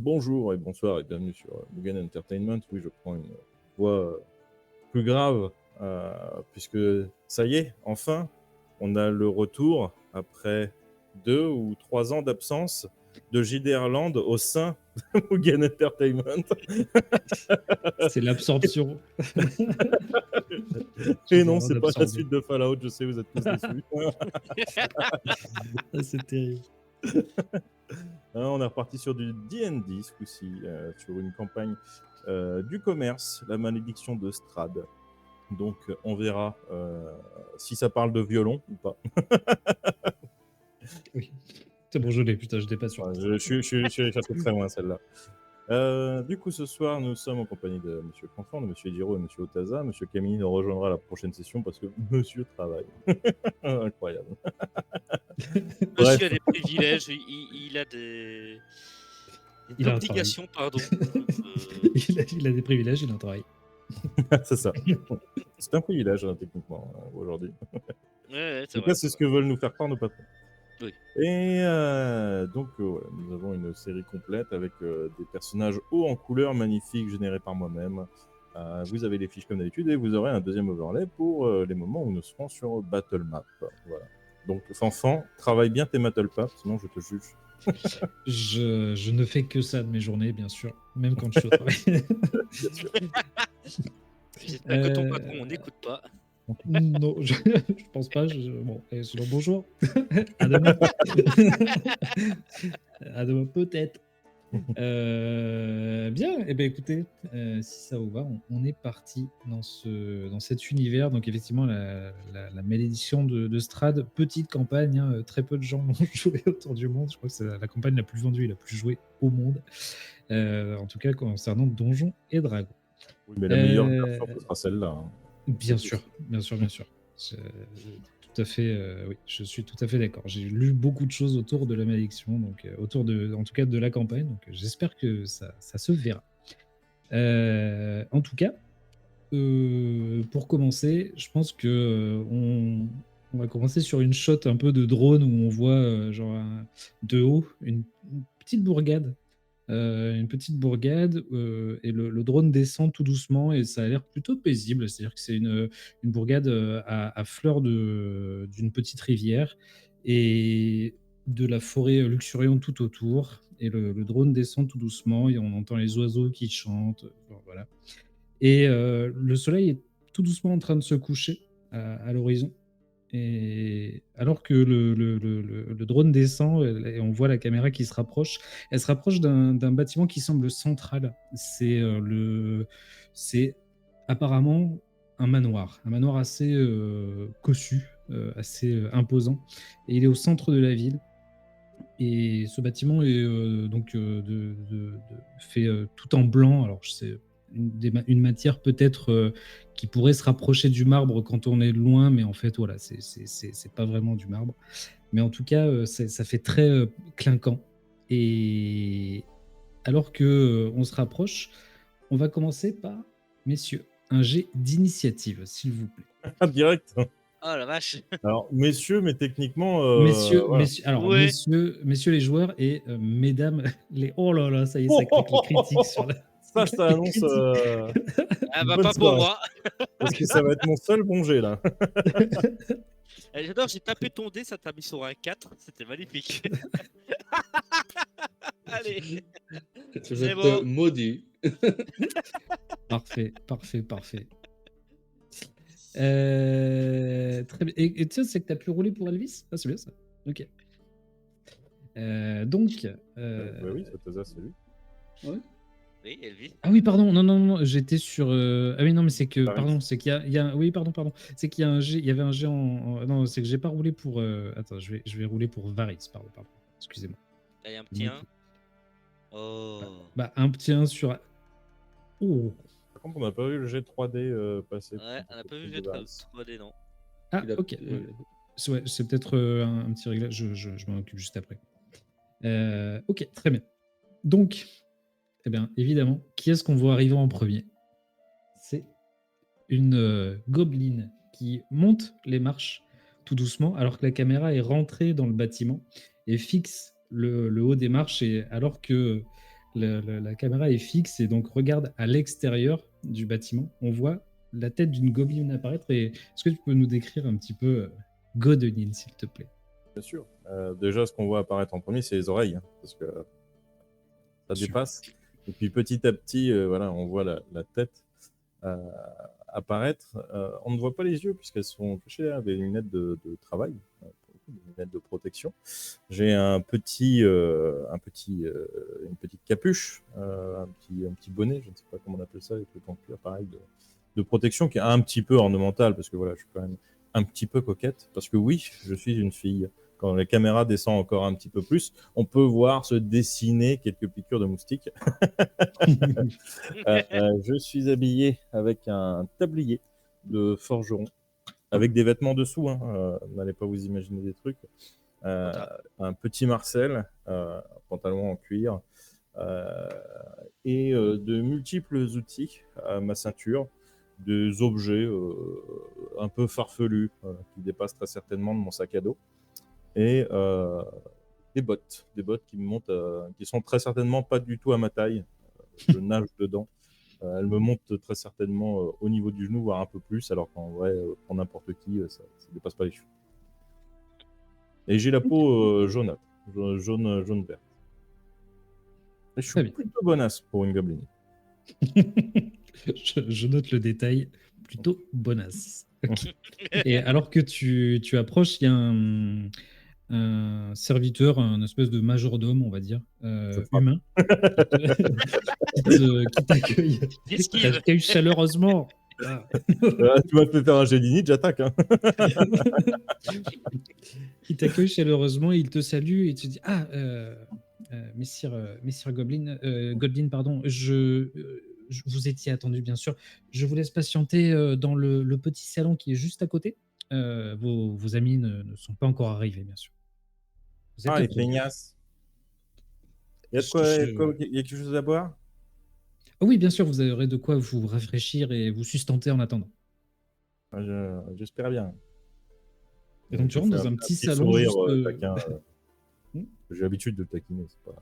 Bonjour et bonsoir et bienvenue sur Mugen Entertainment. Oui, je prends une voix plus grave puisque ça y est, enfin, on a le retour après 2 ou 3 ans d'absence de JD Erland au sein de Mugen Entertainment. C'est l'absorption. Et non, c'est pas la suite de Fallout, je sais, vous êtes tous déçus. Ah, c'est terrible. On est reparti sur du D&D ce coup-ci, sur une campagne du commerce, la malédiction de Strahd. Donc on verra si ça parle de violon ou pas. Oui. C'est bon, je l'ai, putain, je n'étais pas sûr. Ouais, je suis allé chercher très loin celle-là. Du coup, ce soir, nous sommes en compagnie de Monsieur Confort, de Monsieur Ediro et Monsieur Otaza. Monsieur Camille nous rejoindra à la prochaine session parce que Monsieur travaille. Incroyable. Bref. Monsieur a des privilèges, il a des Il a un obligations, pardon. Il a des privilèges, il a un travail. C'est ça. C'est un privilège, techniquement, aujourd'hui. Ouais, En tout cas, c'est ce que veulent nous faire croire nos patrons. Oui. Et donc, voilà, nous avons une série complète avec des personnages hauts en couleur, magnifiques, générés par moi-même. Vous avez les fiches comme d'habitude et vous aurez un deuxième overlay pour les moments où nous serons sur Battle Map. Voilà. Donc, Fanfan, travaille bien tes Battle Map, sinon je te juge. Je ne fais que ça de mes journées, bien sûr, même quand je suis au travail. Bien sûr. J'espère que ton patron, on n'écoute pas. Non, je pense pas. Bon, sinon, bonjour. À demain. À demain, peut-être. Bien, et ben écoutez, si ça vous va, on est parti dans cet univers. Donc effectivement, la malédiction de Strahd, petite campagne, hein, très peu de gens l'ont joué autour du monde. Je crois que c'est la campagne la plus vendue et la plus jouée au monde, en tout cas concernant Donjons et Dragons. Oui, mais la meilleure version, ce sera celle-là. Hein. Bien sûr, bien sûr, bien sûr. Tout à fait, oui, je suis tout à fait d'accord. J'ai lu beaucoup de choses autour de la malédiction, donc autour en tout cas de la campagne, donc j'espère que ça se verra. En tout cas, pour commencer, je pense que on va commencer sur une shot un peu de drone où on voit de haut une petite bourgade. Une petite bourgade et le drone descend tout doucement et ça a l'air plutôt paisible. C'est-à-dire que c'est une bourgade à fleur d'une petite rivière et de la forêt luxuriante tout autour. Et le drone descend tout doucement et on entend les oiseaux qui chantent. Voilà. Et le soleil est tout doucement en train de se coucher à l'horizon. Et alors que le drone descend et on voit la caméra qui se rapproche, elle se rapproche d'un bâtiment qui semble central. C'est apparemment un manoir assez cossu, assez imposant. Et il est au centre de la ville. Et ce bâtiment est fait tout en blanc. Alors, c'est une matière peut-être qui pourrait se rapprocher du marbre quand on est loin, mais en fait, voilà, c'est pas vraiment du marbre. Mais en tout cas, ça fait très clinquant. Et alors que on se rapproche, on va commencer par, messieurs, un jet d'initiative, s'il vous plaît. Direct. Oh la vache. Alors, messieurs, mais techniquement... Messieurs, voilà. Ouais. messieurs les joueurs et mesdames les... Oh là là, ça y est, ça craque les critiques sur la... Ça annonce... Ah bah bonne pas pour soirée. moi. Parce que ça va être mon seul bon jet, là. J'adore, j'ai tapé ton dé, ça t'a mis sur un 4. C'était magnifique. Allez. Vous êtes bon. maudits. Parfait. Très bien. Et tiens, c'est que tu as pu rouler pour Elvis? Ah, c'est bien ça. Ok. Donc. Oui, c'est lui. Ouais. Oui, Elvis. Ah oui, pardon. Non. J'étais sur. Ah oui, non, mais c'est que. Varys. Pardon, c'est qu'il y a. Oui, pardon. C'est qu'il y a un G. Il y avait un G Non, c'est que j'ai pas roulé pour. Attends, je vais rouler pour Varys. Pardon. Excusez-moi. Là, il y a un petit 1. Oh. Bah, un petit 1 sur. Oh. Par contre, on n'a pas vu le jet 3D passer. Ouais, on n'a pas vu le jet 3D, non. Ah, ok. Ouais, c'est peut-être un petit réglage. Je m'en occupe juste après. Ok, très bien. Donc, eh bien, évidemment, qui est-ce qu'on voit arriver en premier? C'est une gobeline qui monte les marches tout doucement, alors que la caméra est rentrée dans le bâtiment et fixe le haut des marches, et alors que la caméra est fixe et donc regarde à l'extérieur du bâtiment. On voit la tête d'une gobeline apparaître. Et est-ce que tu peux nous décrire un petit peu Godeline, s'il te plaît? Bien sûr. Déjà, ce qu'on voit apparaître en premier, c'est les oreilles, hein, parce que ça Sûr. dépasse. Et puis petit à petit, voilà, on voit la tête apparaître. On ne voit pas les yeux puisqu'elles sont cachées avec des lunettes de travail, des lunettes de protection. J'ai une petite capuche, un petit bonnet, je ne sais pas comment on appelle ça, avec le en cuir, pareil, de protection qui est un petit peu ornemental parce que voilà, je suis quand même un petit peu coquette parce que oui, je suis une fille. Quand la caméra descend encore un petit peu plus, on peut voir se dessiner quelques piqûres de moustiques. Je suis habillé avec un tablier de forgeron, avec des vêtements dessous. Hein. N'allez pas vous imaginer des trucs. Un petit Marcel, pantalon en cuir, et de multiples outils à ma ceinture, des objets un peu farfelus qui dépassent très certainement de mon sac à dos, et des bottes qui me montent, qui sont très certainement pas du tout à ma taille. Je nage dedans. Elle me monte très certainement au niveau du genou, voire un peu plus, alors qu'en vrai, pour n'importe qui, ça ne dépasse pas les cheveux. Et j'ai la peau jaunâtre, jaune verte. Et je Très suis bien. plutôt bonasse pour une gobeline. Je note le détail, plutôt bonasse. Et alors que tu approches, il y a un serviteur, un espèce de majordome, on va dire, humain, qui t'accueille chaleureusement. Ah. Tu m'as fait faire un jet d'init, j'attaque. Hein. Il t'accueille chaleureusement, il te salue et te dit ah messire Goblin, Godlin, pardon, vous étiez attendu bien sûr. Je vous laisse patienter dans le petit salon qui est juste à côté. Vos amis ne sont pas encore arrivés, bien sûr. Vous êtes Ah, les attendu. feignasses. Il y a de quoi, il y a quelque chose à boire? Ah oui, bien sûr, vous aurez de quoi vous rafraîchir et vous sustenter en attendant. J'espère bien. Et donc tu Je rentres fais dans un petit salon sourire juste. taquin. J'ai l'habitude de le taquiner, c'est pas.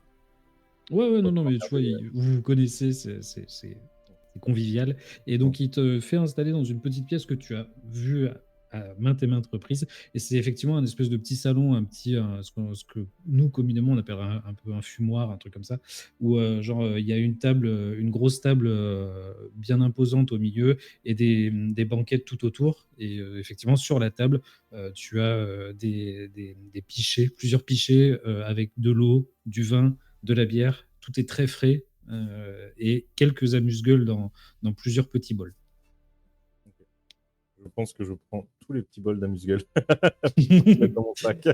Ouais, non, mais tu vois, vous vous connaissez, c'est convivial. Et donc, il te fait installer dans une petite pièce que tu as vue à maintes et maintes reprises. Et c'est effectivement un espèce de petit salon, ce que nous, communément, on appelle un peu un fumoir, un truc comme ça, où il y a une table, une grosse table bien imposante au milieu et des banquettes tout autour. Et effectivement, sur la table, tu as des pichets, plusieurs pichets avec de l'eau, du vin, de la bière, tout est très frais et quelques amuse-gueules dans plusieurs petits bols. Je pense que je prends tous les petits bols d'amuse-gueule dans mon sac.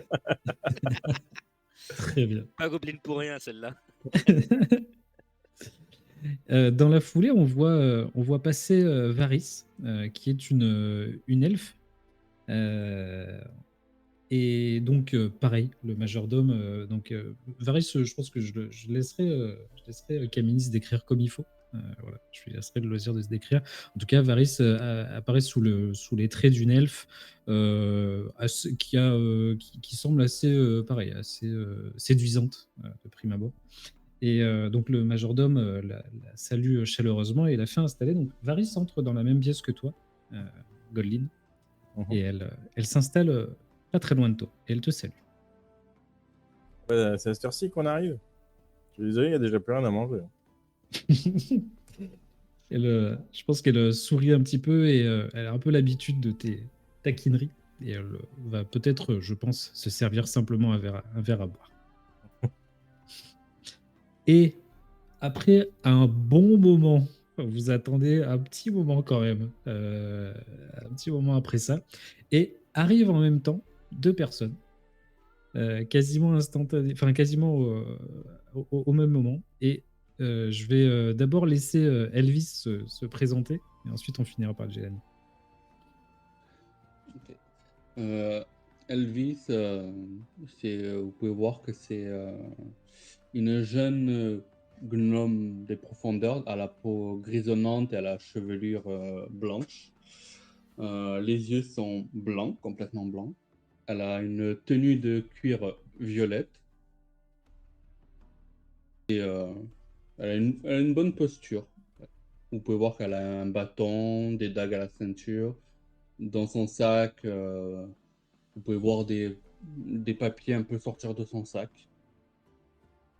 Très bien. Pas Goblin pour rien, celle-là. Dans la foulée, on voit passer Varys, qui est une elfe. Et donc, pareil, le majordome. Varys, je pense que je laisserai Kaminis décrire comme il faut. Voilà, je lui laisserai le loisir de se décrire. En tout cas, Varys apparaît sous les traits d'une elfe qui semble assez, pareil, assez séduisante de prime abord. Et donc, le majordome la salue chaleureusement et la fait installer. Donc, Varys entre dans la même pièce que toi, Goldlin, et elle s'installe pas très loin de toi, et elle te salue. Ouais, c'est à cette heure-ci qu'on arrive. Je suis désolé, il n'y a déjà plus rien à manger. Je pense qu'elle sourit un petit peu et elle a un peu l'habitude de tes taquineries. Et elle va peut-être, je pense, se servir simplement un verre à boire. Et après un bon moment, vous attendez un petit moment quand même, un petit moment après ça, et arrivent en même temps deux personnes, quasiment instantanées, enfin quasiment au même moment. Et je vais d'abord laisser Elvis se présenter, et ensuite on finira par le Gélani. Ok. Elvis, vous pouvez voir que c'est une jeune gnome des profondeurs à la peau grisonnante et à la chevelure blanche. Les yeux sont blancs, complètement blancs. Elle a une tenue de cuir violette. Et Elle a une bonne posture. Vous pouvez voir qu'elle a un bâton, des dagues à la ceinture. Dans son sac, vous pouvez voir des papiers un peu sortir de son sac.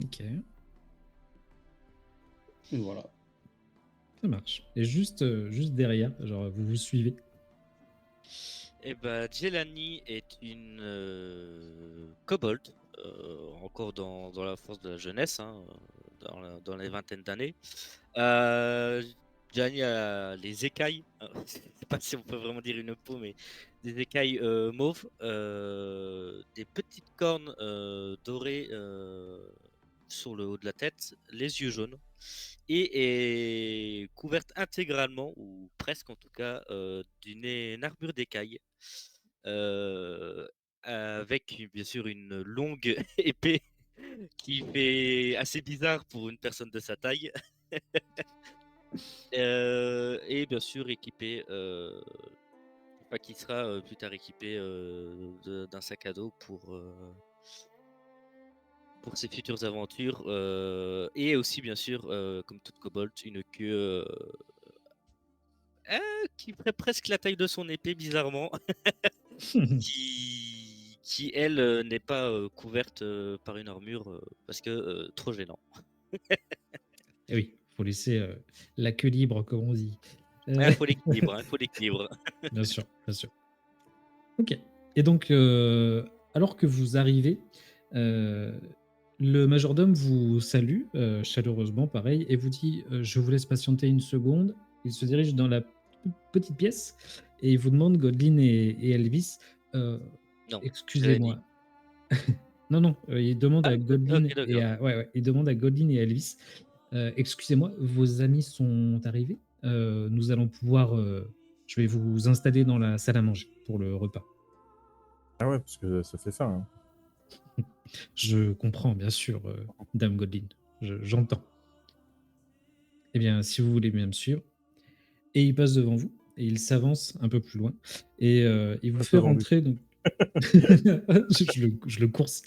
Ok, Et voilà. ça marche. Et juste derrière, genre, vous vous suivez. Eh ben, Jelani est une kobold, encore dans la force de la jeunesse, hein, dans les vingtaines d'années. Jelani a les écailles, je sais pas si on peut vraiment dire une peau, mais des écailles mauves, des petites cornes dorées sur le haut de la tête, les yeux jaunes, et est couverte intégralement, ou presque en tout cas, d'une armure d'écailles, euh, avec bien sûr une longue épée qui fait assez bizarre pour une personne de sa taille, et bien sûr équipée, enfin, qui sera plus tard équipée d'un sac à dos pour ses futures aventures, et aussi bien sûr, comme toute kobold, une queue qui ferait presque la taille de son épée, bizarrement, qui elle, n'est pas couverte par une armure, parce que trop gênant. Et oui, faut laisser la queue libre, comme on dit. Il faut l'équilibre, hein, faut l'équilibre. Bien sûr, bien sûr. Ok. Et donc, alors que vous arrivez, le majordome vous salue chaleureusement, pareil, et vous dit je vous laisse patienter une seconde. Il se dirige dans la petite pièce et il vous demande, Godlin et Elvis, Non, excusez-moi. Non, non, il demande à Godlin ok, et d'accord. il demande à Godlin et à Elvis, excusez-moi, vos amis sont arrivés. Nous allons pouvoir, je vais vous installer dans la salle à manger pour le repas. Ah ouais, parce que ça fait faim. Hein. Je comprends, bien sûr, Dame Godlin. J'entends. Eh bien, si vous voulez bien me suivre. Et il passe devant vous, et il s'avance un peu plus loin, et il vous Pas fait vendu. rentrer. Donc... je le course.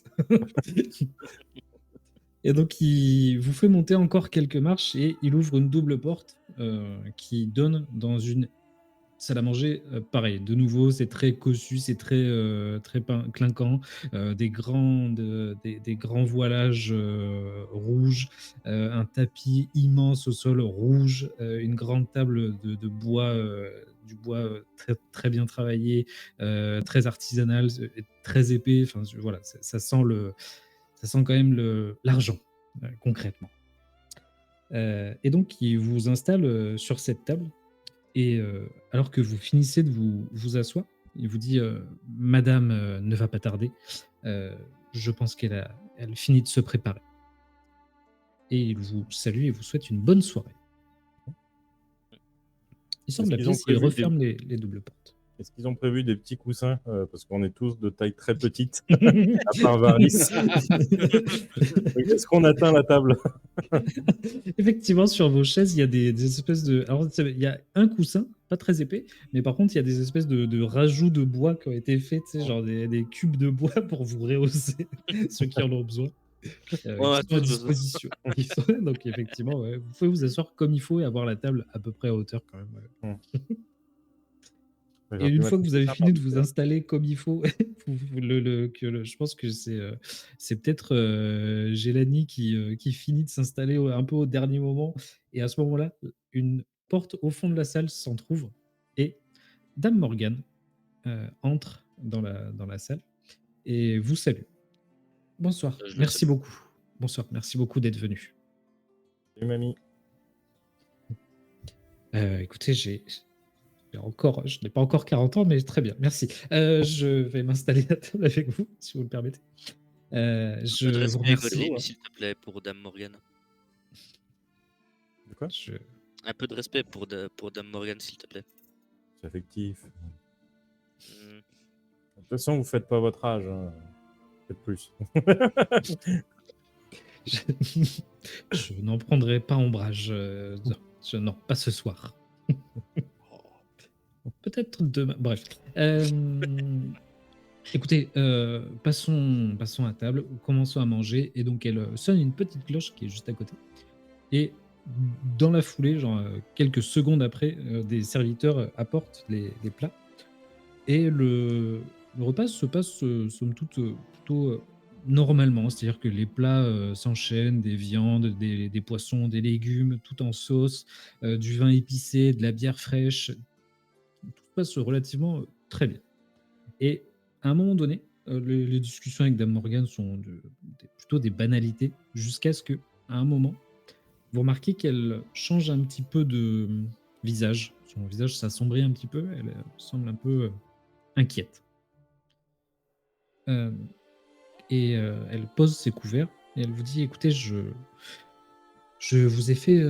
Et donc, il vous fait monter encore quelques marches, et il ouvre une double porte qui donne dans une salle à manger, pareil, de nouveau, c'est très cossu, c'est très clinquant, des grands voilages rouges, un tapis immense au sol rouge, une grande table de bois, du bois très, très bien travaillé, très artisanal, très épais. Enfin, voilà, ça sent quand même l'argent, concrètement. Et donc, il vous installe sur cette table. Et alors que vous finissez de vous asseoir, il vous dit Madame ne va pas tarder. Je pense elle finit de se préparer. Et il vous salue et vous souhaite une bonne soirée. Il sort de Est-ce la qu'ils ont pièce et il prévu referme les doubles portes. Est-ce qu'ils ont prévu des petits coussins parce qu'on est tous de taille très petite, à part Varys. Est-ce qu'on atteint la table? Effectivement, sur vos chaises, il y a des espèces de. Alors, il y a un coussin, pas très épais, mais par contre, il y a des espèces de rajouts de bois qui ont été faits, tu sais, genre des cubes de bois pour vous rehausser, ceux qui en ont besoin, On a qui sont à tous besoin. disposition. Donc, effectivement, ouais, vous pouvez vous asseoir comme il faut et avoir la table à peu près à hauteur quand même. Ouais. Et une fois que vous avez fini de vous installer comme il faut, je pense que c'est peut-être Jelani qui finit de s'installer un peu au dernier moment. Et à ce moment-là, une porte au fond de la salle s'entrouvre et Dame Morgane entre dans la salle et vous salue. Bonsoir, Je le merci salue. beaucoup. Bonsoir, merci beaucoup d'être venu. Salut, mamie. Écoutez, je n'ai pas encore 40 ans, mais très bien, merci. Je vais m'installer à table avec vous, si vous le permettez. Un peu de Je vous respect, remercie. Godwin, s'il te plaît, pour Dame Morgane. De quoi? Un peu de respect pour Dame Morgane, s'il te plaît. C'est affectif. Hmm. De toute façon, vous faites pas votre âge. Hein. Faites plus. Je n'en prendrai pas ombrage. Non, pas ce soir. Peut-être demain. Bref. Écoutez, passons à table, commençons à manger. Et donc, elle sonne une petite cloche qui est juste à côté. Et dans la foulée, genre quelques secondes après, des serviteurs apportent les plats. Et le repas se passe, somme toute, plutôt normalement. C'est-à-dire que les plats s'enchaînent, des viandes, des poissons, des légumes, tout en sauce, du vin épicé, de la bière fraîche. Tout se passe relativement très bien. Et à un moment donné, les discussions avec Dame Morgane sont plutôt des banalités, jusqu'à ce que, à un moment, vous remarquez qu'elle change un petit peu de visage. Son visage s'assombrit un petit peu, elle semble un peu inquiète. Euh, elle pose ses couverts et elle vous dit, écoutez, je vous ai fait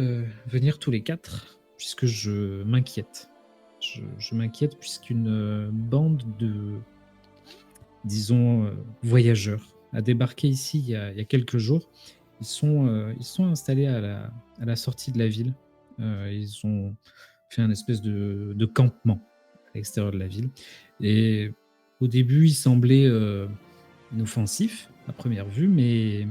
venir tous les quatre puisque je m'inquiète. Je m'inquiète puisqu'une bande de, disons, voyageurs a débarqué ici il y a quelques jours. Ils sont installés à la sortie de la ville. Ils ont fait un espèce de campement à l'extérieur de la ville. Et au début, ils semblaient inoffensifs à première vue, mais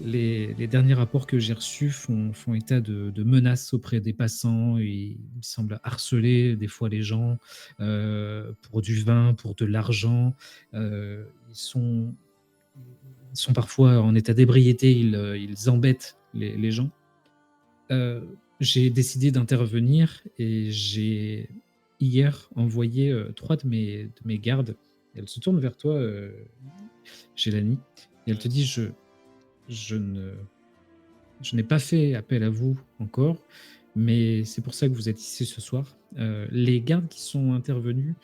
les derniers rapports que j'ai reçus font état de menaces auprès des passants. Et ils semblent harceler des fois les gens pour du vin, pour de l'argent. Ils sont parfois en état d'ébriété, ils embêtent les gens. J'ai décidé d'intervenir et j'ai hier envoyé 3 de mes gardes. Elle se tourne vers toi, Gélanie, et elle te dit je ne je n'ai pas fait appel à vous encore, mais c'est pour ça que vous êtes ici ce soir. Les gardes qui sont intervenus,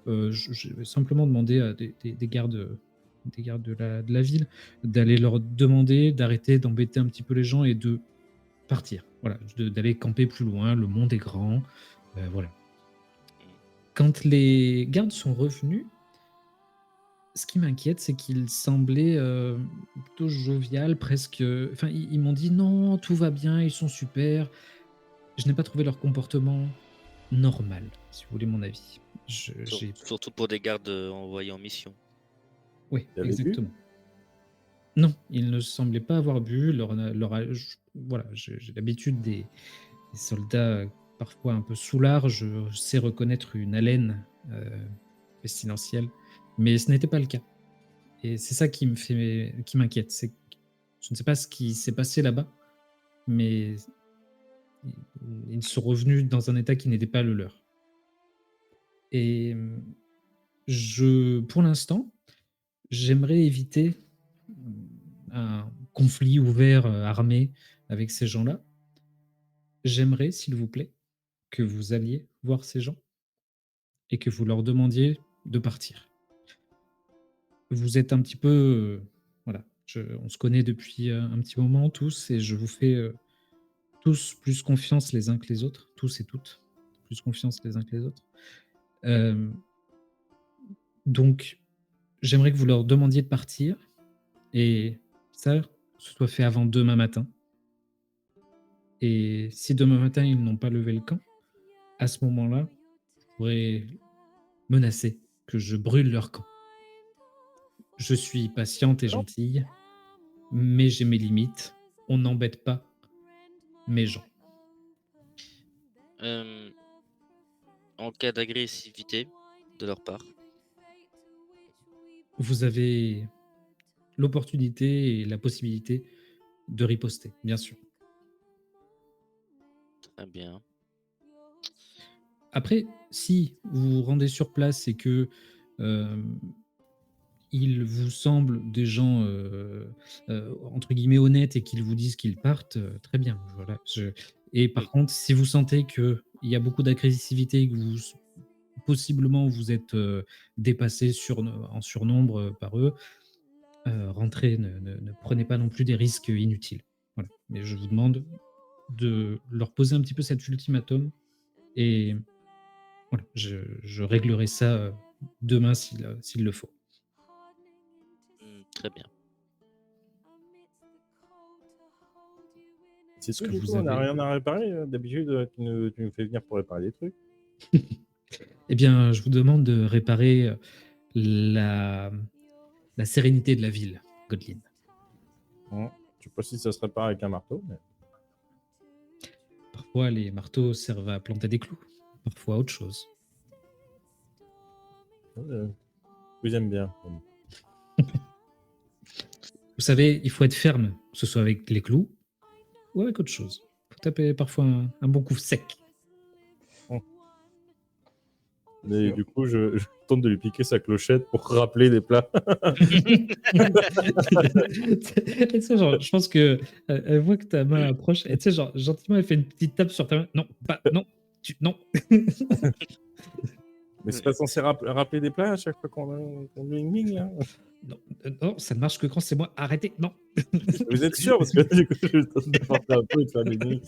je vais simplement demander à des gardes, des gardes de la ville d'aller leur demander d'arrêter d'embêter un petit peu les gens et de partir. Voilà, d'aller camper plus loin. Le monde est grand. Voilà. Quand les gardes sont revenus, ce qui m'inquiète, c'est qu'ils semblaient plutôt jovial, presque. Enfin, ils m'ont dit non, tout va bien, ils sont super. Je n'ai pas trouvé leur comportement normal, si vous voulez mon avis. J'ai... Surtout pour des gardes envoyés en mission. Oui, Vous avez bu? exactement. Non, ils ne semblaient pas avoir bu. Voilà, j'ai l'habitude des soldats parfois un peu soulards. Je sais reconnaître une haleine pestilentielle, mais ce n'était pas le cas. Et c'est ça qui m'inquiète. C'est que je ne sais pas ce qui s'est passé là-bas, mais ils sont revenus dans un état qui n'était pas le leur. Et pour l'instant, j'aimerais éviter un conflit ouvert, armé avec ces gens-là. J'aimerais, s'il vous plaît, que vous alliez voir ces gens et que vous leur demandiez de partir. Vous êtes un petit peu... voilà, on se connaît depuis un petit moment tous et je vous fais tous plus confiance les uns que les autres, tous et toutes, plus confiance les uns que les autres. Donc, j'aimerais que vous leur demandiez de partir et ça, ce soit fait avant demain matin. Et si demain matin, ils n'ont pas levé le camp, à ce moment-là, vous pourrez menacer que je brûle leur camp. Je suis patiente et gentille, mais j'ai mes limites. On n'embête pas mes gens. En cas d'agressivité de leur part. Vous avez l'opportunité et la possibilité de riposter, bien sûr. Très bien. Après, si vous vous rendez sur place et que il vous semble des gens entre guillemets honnêtes et qu'ils vous disent qu'ils partent, très bien. Voilà. Et par Oui. contre, si vous sentez qu'il y a beaucoup d'agressivité et que possiblement vous êtes dépassé en surnombre par eux, rentrez, ne prenez pas non plus des risques inutiles. Voilà. Mais je vous demande de leur poser un petit peu cet ultimatum et voilà, je réglerai ça demain s'il le faut. Très bien. C'est Ce tout, que du vous coup, on n'a avez... rien à réparer. D'habitude, tu nous fais venir pour réparer des trucs. Eh bien, je vous demande de réparer la sérénité de la ville, Godlin. Je sais pas si ça se répare avec un marteau, mais... Parfois, les marteaux servent à planter des clous. Parfois, autre chose. Vous aime bien. Vous savez, il faut être ferme, que ce soit avec les clous ou avec autre chose. Il faut taper parfois un bon coup sec. Mais Sûr. du coup, je tente de lui piquer sa clochette pour rappeler des plats. Tu sais, genre, je pense que elle voit que ta main approche et tu sais, genre, gentiment, elle fait une petite tape sur ta main. Non, pas, non, non. Mais c'est pas censé rappeler des plats à chaque fois qu'on met une ligne, là. Non, ça ne marche que quand c'est moi. Arrêtez, non. Vous êtes sûr? Parce que du coup, je tente de porter un peu et de faire des lignes.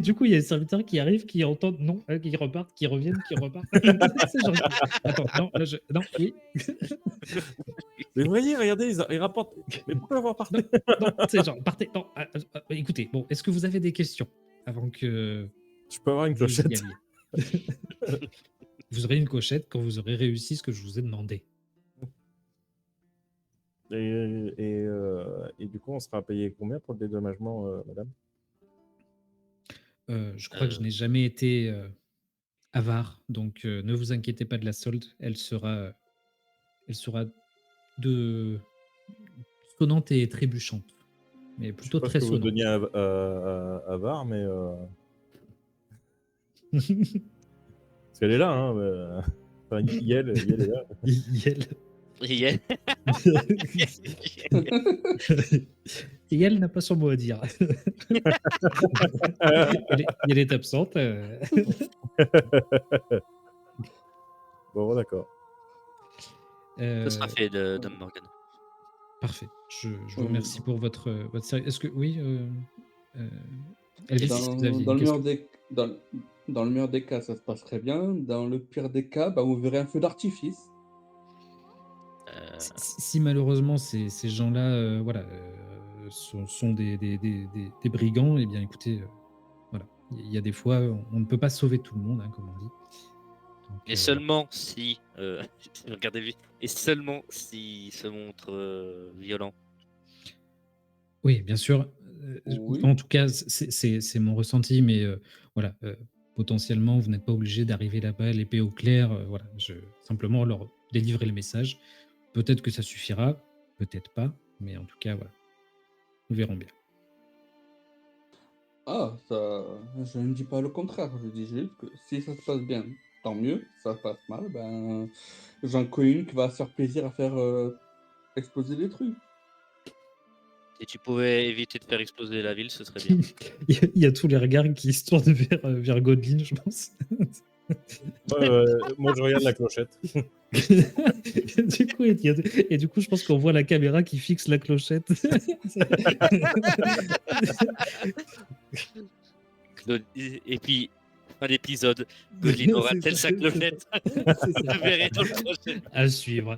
Du coup, il y a les serviteurs qui arrivent, qui entendent non, qui repartent, qui reviennent, qui repartent. C'est genre, attends, non, là, non, oui. Mais voyez, regardez, ils rapportent. Mais pourquoi avoir parti? Non, c'est genre, partez. Non, écoutez, bon, est-ce que vous avez des questions avant que Je peux avoir une vous y clochette? alliez? Vous aurez une clochette quand vous aurez réussi ce que je vous ai demandé. Et du coup, on sera payé combien pour le dédommagement, madame? Je crois que je n'ai jamais été avare, donc ne vous inquiétez pas de la solde. Elle sera de sonnante et trébuchante, mais Je plutôt sais pas ce très que vous sonnante. donniez à Var, mais parce qu'elle est là, hein. Enfin, Yel est là. Yel. Yeah. Yel n'a pas son mot à dire. Elle est absente. Bon, d'accord. Ce sera fait, Dame Morgan. Parfait. Je vous remercie pour votre sérieux. Est-ce que oui, Elvis, est-ce que vous aviez Dans une le question? meilleur des dans le meilleur des cas, ça se passe très bien. Dans le pire des cas, bah, vous verrez un feu d'artifice. Si malheureusement ces gens-là, voilà, sont des brigands, eh bien écoutez, voilà, il y a des fois, on ne peut pas sauver tout le monde, hein, comme on dit. Donc, Et seulement si, regardez vite, et seulement s'il se montre violent. oui, bien sûr. Oui. En tout cas, c'est mon ressenti, mais voilà, potentiellement, vous n'êtes pas obligé d'arriver là-bas l'épée au clair. Voilà, simplement leur délivrer le message. Peut-être que ça suffira, peut-être pas, mais en tout cas, voilà, nous verrons bien. Ah, ça, je ne dis pas le contraire. Je dis juste que si ça se passe bien, tant mieux. Si ça se passe mal, ben, j'en connais une qui va se faire plaisir à faire exploser des trucs. Si tu pouvais éviter de faire exploser la ville, ce serait bien. Il y a tous les regards qui se tournent vers Godlin, je pense. Moi, je regarde la clochette. Et du coup, je pense qu'on voit la caméra qui fixe la clochette. Et puis, fin d'épisode, Godlin aura-t-elle sa clochette? Vous verrez dans le prochain. À suivre.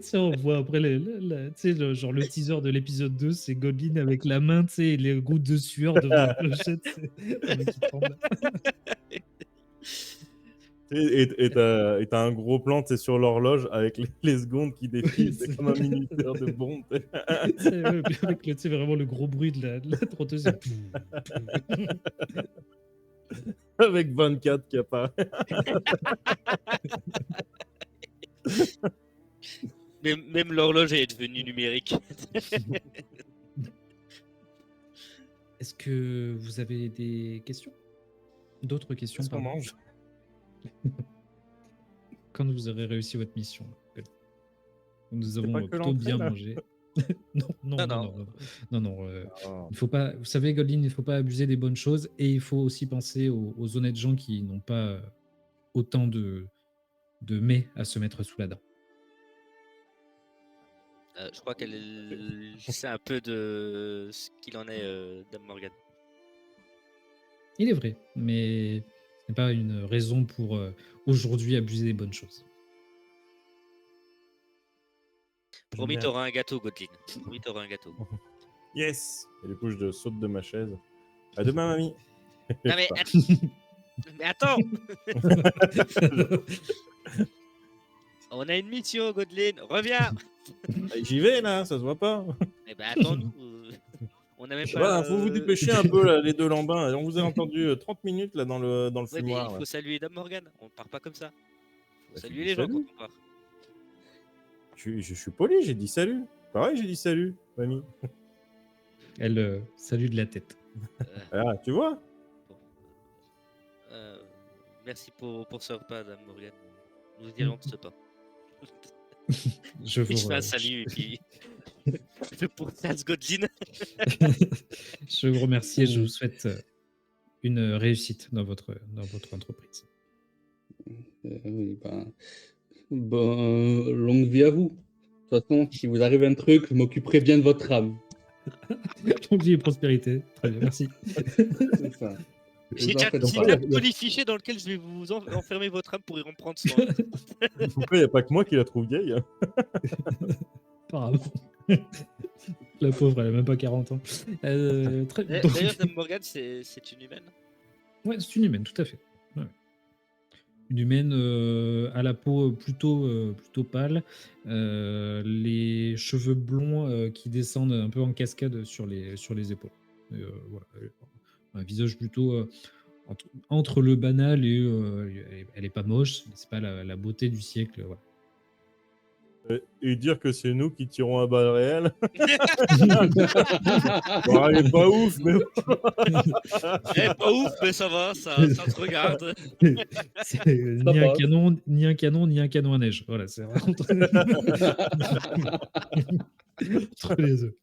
Ça, on voit après genre le teaser de l'épisode 2, c'est Godlin avec la main, tu sais, et les gouttes de sueur devant la clochette. Le mec qui tremble. Et t'as un gros plan, tu sais, sur l'horloge avec les secondes qui défilent. Oui, C'est c'est- comme un minuteur de bombe. tu sais. Ouais, puis avec tu sais, vraiment le gros bruit de la trotteuse. c'est Avec 24 qui apparaît. Même l'horloge est devenue numérique. Est-ce que vous avez des questions? D'autres questions? Qu'est-ce qu'on pardon mange? Quand vous aurez réussi votre mission. Nous C'est avons pas que plutôt l'entrée, bien là. mangé. Non, Non. non. Ah. Il faut pas, vous savez, Godlin, il ne faut pas abuser des bonnes choses et il faut aussi penser aux honnêtes gens qui n'ont pas autant de mets à se mettre sous la dent. Je crois qu'elle sait un peu de ce qu'il en est, Dame Morgan. Il est vrai, mais ce n'est pas une raison pour aujourd'hui abuser des bonnes choses. Promis, Génial. t'auras un gâteau, Godlin. Promis, t'auras un gâteau. Yes. Et du coup, je saute de ma chaise. À demain, mamie. Non, mais, mais attends. On a une mission, Godlin. Reviens. J'y vais, là, ça se voit pas. Eh ben, attends-nous. On On n'a même Bah, pas. faut vous dépêcher un peu, là, les deux lambins. On vous a entendu 30 minutes là, dans le Ouais, mais fumoir. il là. faut saluer Dame Morgane. On part pas comme ça. Faut Bah, tu saluer dis les gens quand salut. on part. Je suis poli, j'ai dit salut. Pareil, j'ai dit salut, mamie. Elle salue de la tête. Ah, tu vois? Bon. Merci pour ce repas, Dame Morgane. Nous dirons de ce pas. Je vous, Je fais un re- salut et puis. Je pour Charles Godwin. je vous remercie et je vous souhaite une réussite dans votre entreprise. Oui, ben, longue vie à vous. De toute façon, si vous arrive un truc, je m'occuperai bien de votre âme. Donc, vie et prospérité. Très bien, merci. C'est ça. J'ai Vous en déjà faites donc, pas. un petit fichier dans lequel je vais vous enfermer votre âme pour y reprendre soin. Pourquoi il n'y a pas que moi qui la trouve vieille? Hein. Apparemment. La pauvre, elle a même pas 40 ans. Très... donc- D'ailleurs, Dame Morgane, c'est une humaine. Ouais, c'est une humaine, tout à fait. Ouais. Une humaine à la peau plutôt pâle, les cheveux blonds qui descendent un peu en cascade sur les épaules. Et, voilà. Un visage plutôt entre le banal et elle est pas moche, mais c'est pas la beauté du siècle. Voilà. Et dire que c'est nous qui tirons à balles réelles. Bon, elle est pas ouf, mais Eh, pas ouf, mais ça va, ça se regarde. C'est ni un canon, ni un canon à neige. Voilà, c'est vraiment entre les deux.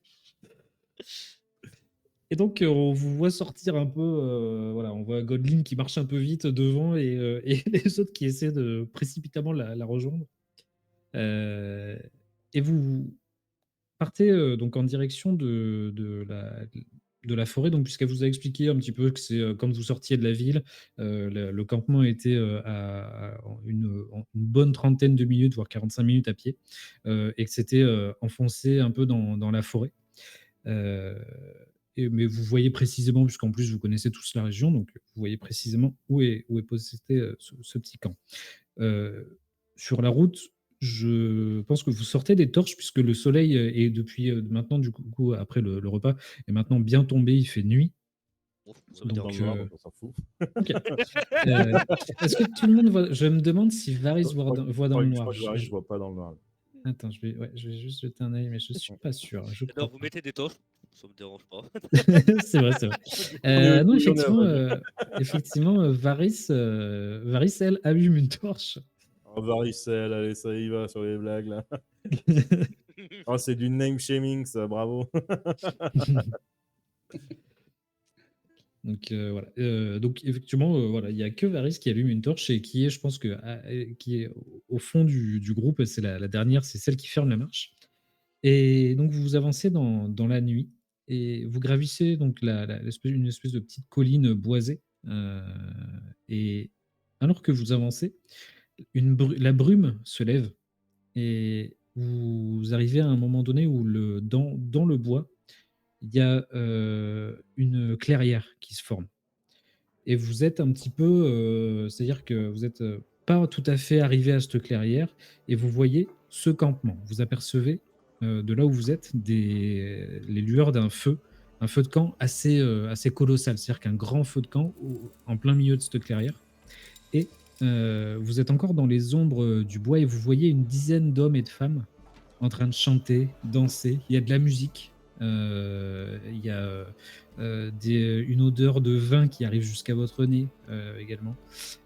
Et donc, on vous voit sortir un peu, voilà, on voit Godwin qui marche un peu vite devant et les autres qui essaient de précipitamment la rejoindre. Et vous partez donc en direction de la forêt, donc puisqu'elle vous a expliqué un petit peu que c'est quand vous sortiez de la ville, le campement était à une bonne trentaine de minutes, voire 45 minutes à pied, et que c'était enfoncé un peu dans la forêt. Mais vous voyez précisément, puisqu'en plus vous connaissez tous la région, donc vous voyez précisément où est posé ce petit camp. Sur la route, je pense que vous sortez des torches, puisque le soleil est depuis maintenant, du coup, après le repas, est maintenant bien tombé, il fait nuit. Ouf, ça me Donc, dans dérange le noir, pas. donc on s'en fout. Ok. Est-ce que tout le monde voit? Je me demande si Varys voit dans le Je noir. crois que Varys, je vois pas dans le noir. Attends, je vais juste jeter un œil, mais je suis pas sûr. Je Non, crois vous pas. mettez des torches, ça me dérange pas. C'est vrai. Non, effectivement, Varys, elle, allume une torche. Oh, Varicelle, allez, ça y va sur les blagues là. Oh, c'est du name shaming, ça, bravo. Donc voilà. Donc effectivement, voilà, il y a que Varys qui allume une torche et qui est, je pense que qui est au fond du groupe. C'est la dernière, c'est celle qui ferme la marche. Et donc vous avancez dans la nuit et vous gravissez donc une espèce de petite colline boisée. Et alors que vous avancez, la brume se lève et vous arrivez à un moment donné où dans le bois, il y a une clairière qui se forme. Et vous êtes un petit peu, c'est-à-dire que vous êtes pas tout à fait arrivé à cette clairière et vous voyez ce campement. Vous apercevez de là où vous êtes les lueurs d'un feu, un feu de camp assez colossal, c'est-à-dire qu'un grand feu de camp en plein milieu de cette clairière. Et vous êtes encore dans les ombres du bois et vous voyez une dizaine d'hommes et de femmes en train de chanter, danser. Il y a de la musique. Il y a une odeur de vin qui arrive jusqu'à votre nez également.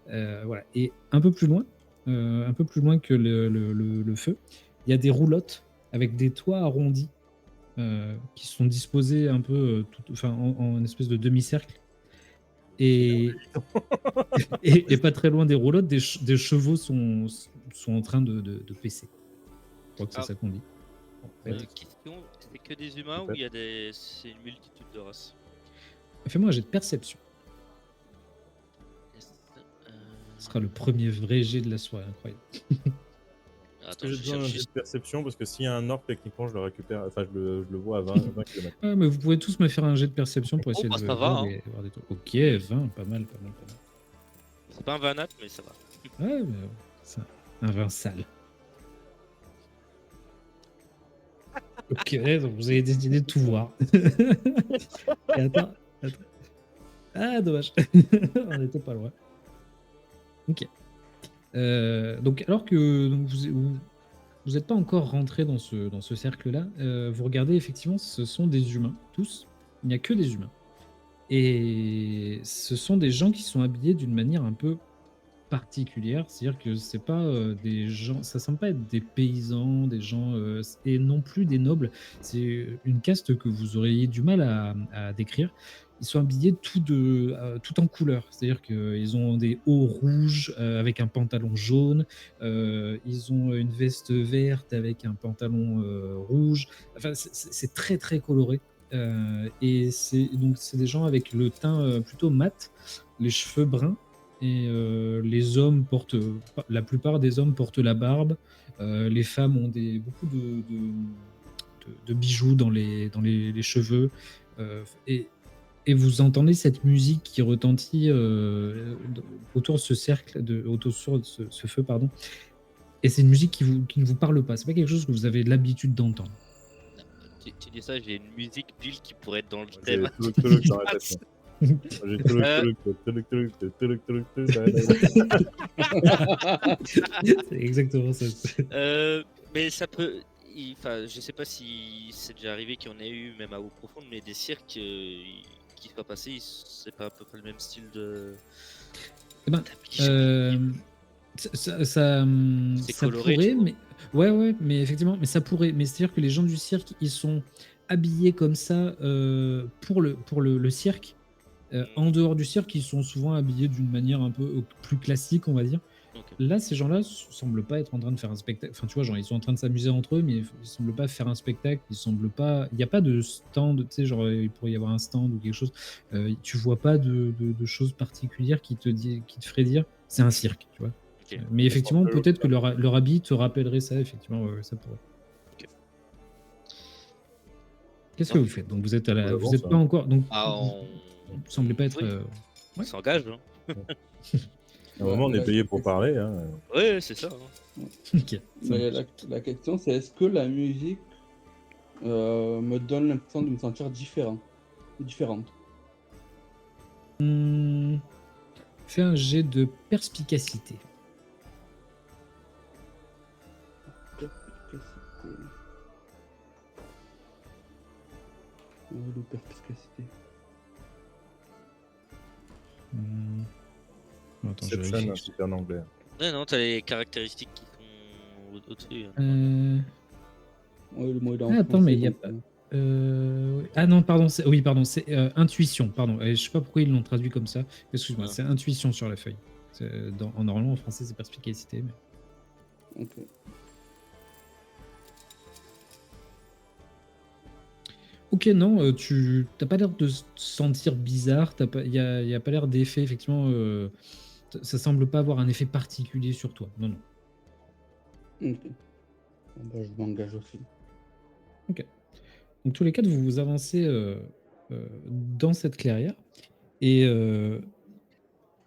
Voilà. Et un peu plus loin que le feu, il y a des roulottes avec des toits arrondis qui sont disposés un peu en espèce de demi-cercle. Et pas très loin des roulottes, des chevaux sont en train de paisser. Je crois que c'est ça qu'on dit. Question, c'est que des humains ou il y a c'est une multitude de races? Fais-moi un jet de perception. Ce sera le premier vrai jet de la soirée, incroyable. Attends, J'ai je besoin d'un cherche jet juste. de perception parce que s'il y a un orc, techniquement, je le récupère. Enfin, je le vois à 20 km. Ah, mais vous pouvez tous me faire un jet de perception pour essayer bah, de ça voir, va, voir des trucs. Ok, 20, pas mal. C'est pas un vanat, mais ça va. Ouais, mais c'est un vin sale. Ok, donc vous avez décidé de tout voir. Et attends. Ah, dommage. On n'était pas loin. Ok. Donc, alors que donc, vous n'êtes pas encore rentré dans ce cercle-là, vous regardez effectivement, ce sont des humains, tous. Il n'y a que des humains. Et ce sont des gens qui sont habillés d'une manière un peu particulière, c'est-à-dire que c'est pas des gens, ça semble pas être des paysans, des gens, et non plus des nobles. C'est une caste que vous auriez du mal à décrire. Ils sont habillés tout en couleur, c'est-à-dire qu'ils ont des hauts rouges avec un pantalon jaune, ils ont une veste verte avec un pantalon rouge. Enfin, c'est très très coloré. Et c'est des gens avec le teint plutôt mat, les cheveux bruns. Et les hommes portent, la plupart des hommes portent la barbe. Les femmes ont beaucoup de bijoux dans les cheveux. Et vous entendez cette musique qui retentit autour de ce cercle, autour de ce feu, pardon. Et c'est une musique qui ne vous parle pas. C'est pas quelque chose que vous avez l'habitude d'entendre. Tu dis ça, j'ai une musique bulle qui pourrait être dans le J'ai thème. Toulouk dans la tête. Moi. J'ai C'est exactement ça. Mais ça peut. Enfin, je sais pas si c'est déjà arrivé qu'il y en ait eu, même à eau profonde, mais des cirques qui soient passés, c'est pas à peu près le même style de. Eh ben, ça coloré, pourrait, tu vois. mais ouais, mais effectivement, mais ça pourrait. Mais c'est-à-dire que les gens du cirque, ils sont habillés comme ça pour le cirque. En dehors du cirque, ils sont souvent habillés d'une manière un peu plus classique, on va dire. Ok. Là, ces gens-là semblent pas être en train de faire un spectacle. Enfin, tu vois, genre, ils sont en train de s'amuser entre eux, mais ils semblent pas faire un spectacle. Ils semblent pas. Il n'y a pas de stand, tu sais, genre, il pourrait y avoir un stand ou quelque chose. Tu vois pas de choses particulières qui te ferait dire c'est un cirque, tu vois. Ok. Mais effectivement, peut-être que leur habit te rappellerait ça, effectivement, ouais, ça pourrait. Ok. Qu'est-ce que Non. vous faites? Donc, vous êtes On vous êtes avance, pas hein. encore. Donc, Ah, vous semblez pas être. Oui. On Ouais. s'engage, hein. À un moment, on est payé pour parler. Hein. Ouais, c'est ça. Hein. Ok. ça Mais marche. la question, c'est est-ce que la musique me donne l'impression de me sentir différente. Fais un jet de perspicacité. De perspicacité. Attends, je Perception, vérifie. c'était en anglais. Ouais, non, t'as les caractéristiques qui sont au-dessus. Hein. Ouais, le mot est en Ah, attends, français, mais il y a donc, pas. Ah non, pardon, c'est intuition, pardon. Je sais pas pourquoi ils l'ont traduit comme ça. Excuse-moi, Ah. c'est intuition sur la feuille. Normalement, en français, c'est perspicacité. Mais... Ok. Ok, non, tu t'as pas l'air de te sentir bizarre. Il y a pas l'air d'effet, effectivement. Ça semble pas avoir un effet particulier sur toi. Non, non. Ok. Bon, bah, je m'engage aussi. Ok. Donc, tous les quatre, vous vous avancez dans cette clairière. Et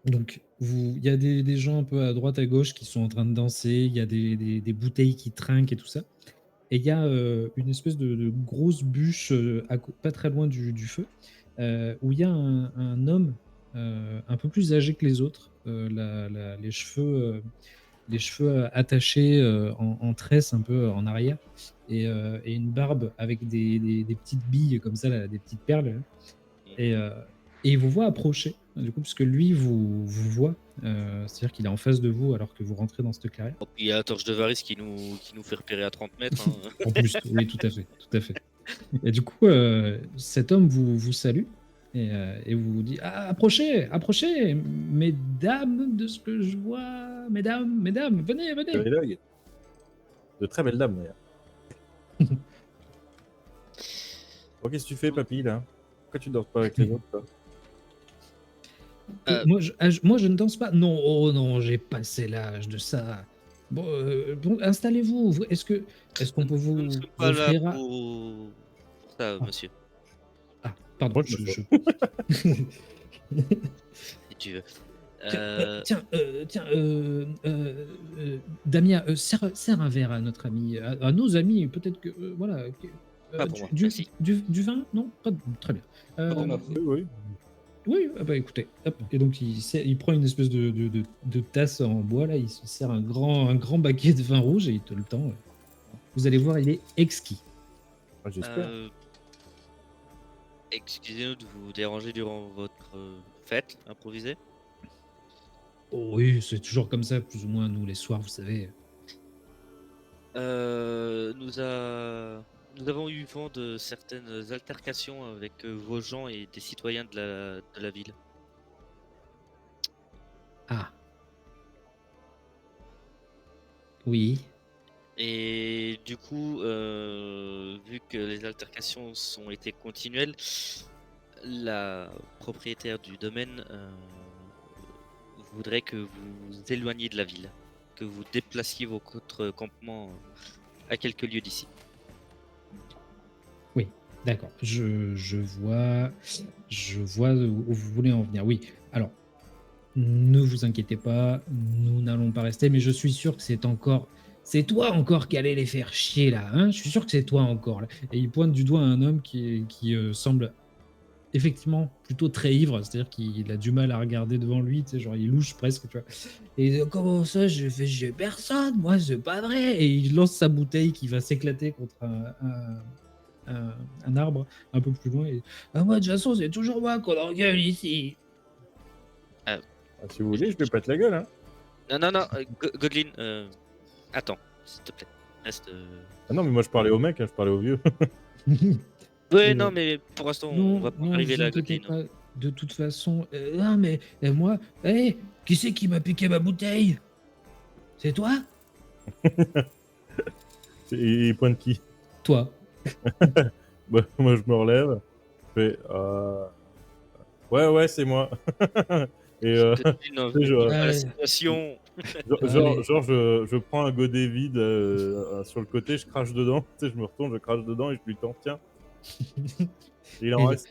donc, il y a des gens un peu à droite, à gauche qui sont en train de danser. Il y a des bouteilles qui trinquent et tout ça. Et il y a une espèce de grosse bûche pas très loin du feu, où il y a un homme un peu plus âgé que les autres, les cheveux attachés en tresse un peu en arrière, et une barbe avec des petites billes comme ça, là, des petites perles. Là. Et il vous voit approcher, du coup, parce que lui vous voit, c'est-à-dire qu'il est en face de vous alors que vous rentrez dans cette clairière. Oh, puis il y a la torche de Varys qui nous fait repérer à 30 mètres. Hein. En plus, oui, tout à fait, tout à fait. Et du coup, cet homme vous salue et vous dit approchez, approchez, mesdames, de ce que je vois, mesdames, venez, venez. J'avais l'œil. De très belles dames, d'ailleurs. Bon, qu'est-ce que tu fais, papy, là? Pourquoi tu dors pas avec les autres, toi? Moi, je ne danse pas. Non, oh non, j'ai passé l'âge de ça. Bon, installez-vous. Est-ce qu'on peut Nous ne vous sommes pas là offrir pour ça, monsieur. Ah, pardon. Moi, je me Si tu veux. Tiens, Damien, sers un verre à notre ami, à nos amis, peut-être que, voilà, Pas pour moi, du merci. vin? Non? Pas très bien. Non, merci. Oui, oui. Oui, ah bah écoutez, hop, et donc il prend une espèce de tasse en bois, là, il se sert un grand baquet de vin rouge et il te le tend. Vous allez voir, il est exquis. Ah, j'espère. Excusez-nous de vous déranger durant votre fête improvisée. Oh oui, c'est toujours comme ça, plus ou moins, nous, les soirs, vous savez. Nous avons eu vent de certaines altercations avec vos gens et des citoyens de la ville. Ah. Oui. Et du coup, vu que les altercations ont été continuelles, la propriétaire du domaine voudrait que vous vous éloigniez de la ville, que vous déplaciez votre campement à quelques lieues d'ici. Oui, d'accord. Je vois où vous voulez en venir. Oui, alors, ne vous inquiétez pas, nous n'allons pas rester, mais je suis sûr que c'est toi encore qui allais les faire chier là, hein. Je suis sûr que c'est toi encore là. Et il pointe du doigt à un homme qui semble effectivement plutôt très ivre, c'est-à-dire qu'il a du mal à regarder devant lui, tu sais, genre il louche presque, tu vois. Et comment ça, je fais chier personne, moi c'est pas vrai. Et il lance sa bouteille qui va s'éclater contre un arbre un peu plus loin. Et ah, moi de toute façon c'est toujours moi qu'on engueule ici. Ah, si vous voulez, je lui pète la gueule. Hein. Non, Godlin, attends, s'il te plaît, reste. Ah non, mais moi je parlais au mec, hein, je parlais au vieux. Ouais, non, mais pour l'instant, on Non, va pas non, arriver vous là, inquiétez Godlin. pas. De toute façon, non mais moi, qui c'est qui m'a piqué ma bouteille? C'est toi? Et il pointe qui? Toi. Bah, moi je me relève. Je fais. Ouais, c'est moi. Et Godlin, tu sais, vu Ah, la situation. allez. genre je prends un godet vide sur le côté, je crache dedans. Tu sais, je me retourne, je crache dedans et je lui tends, tiens. Et il en reste.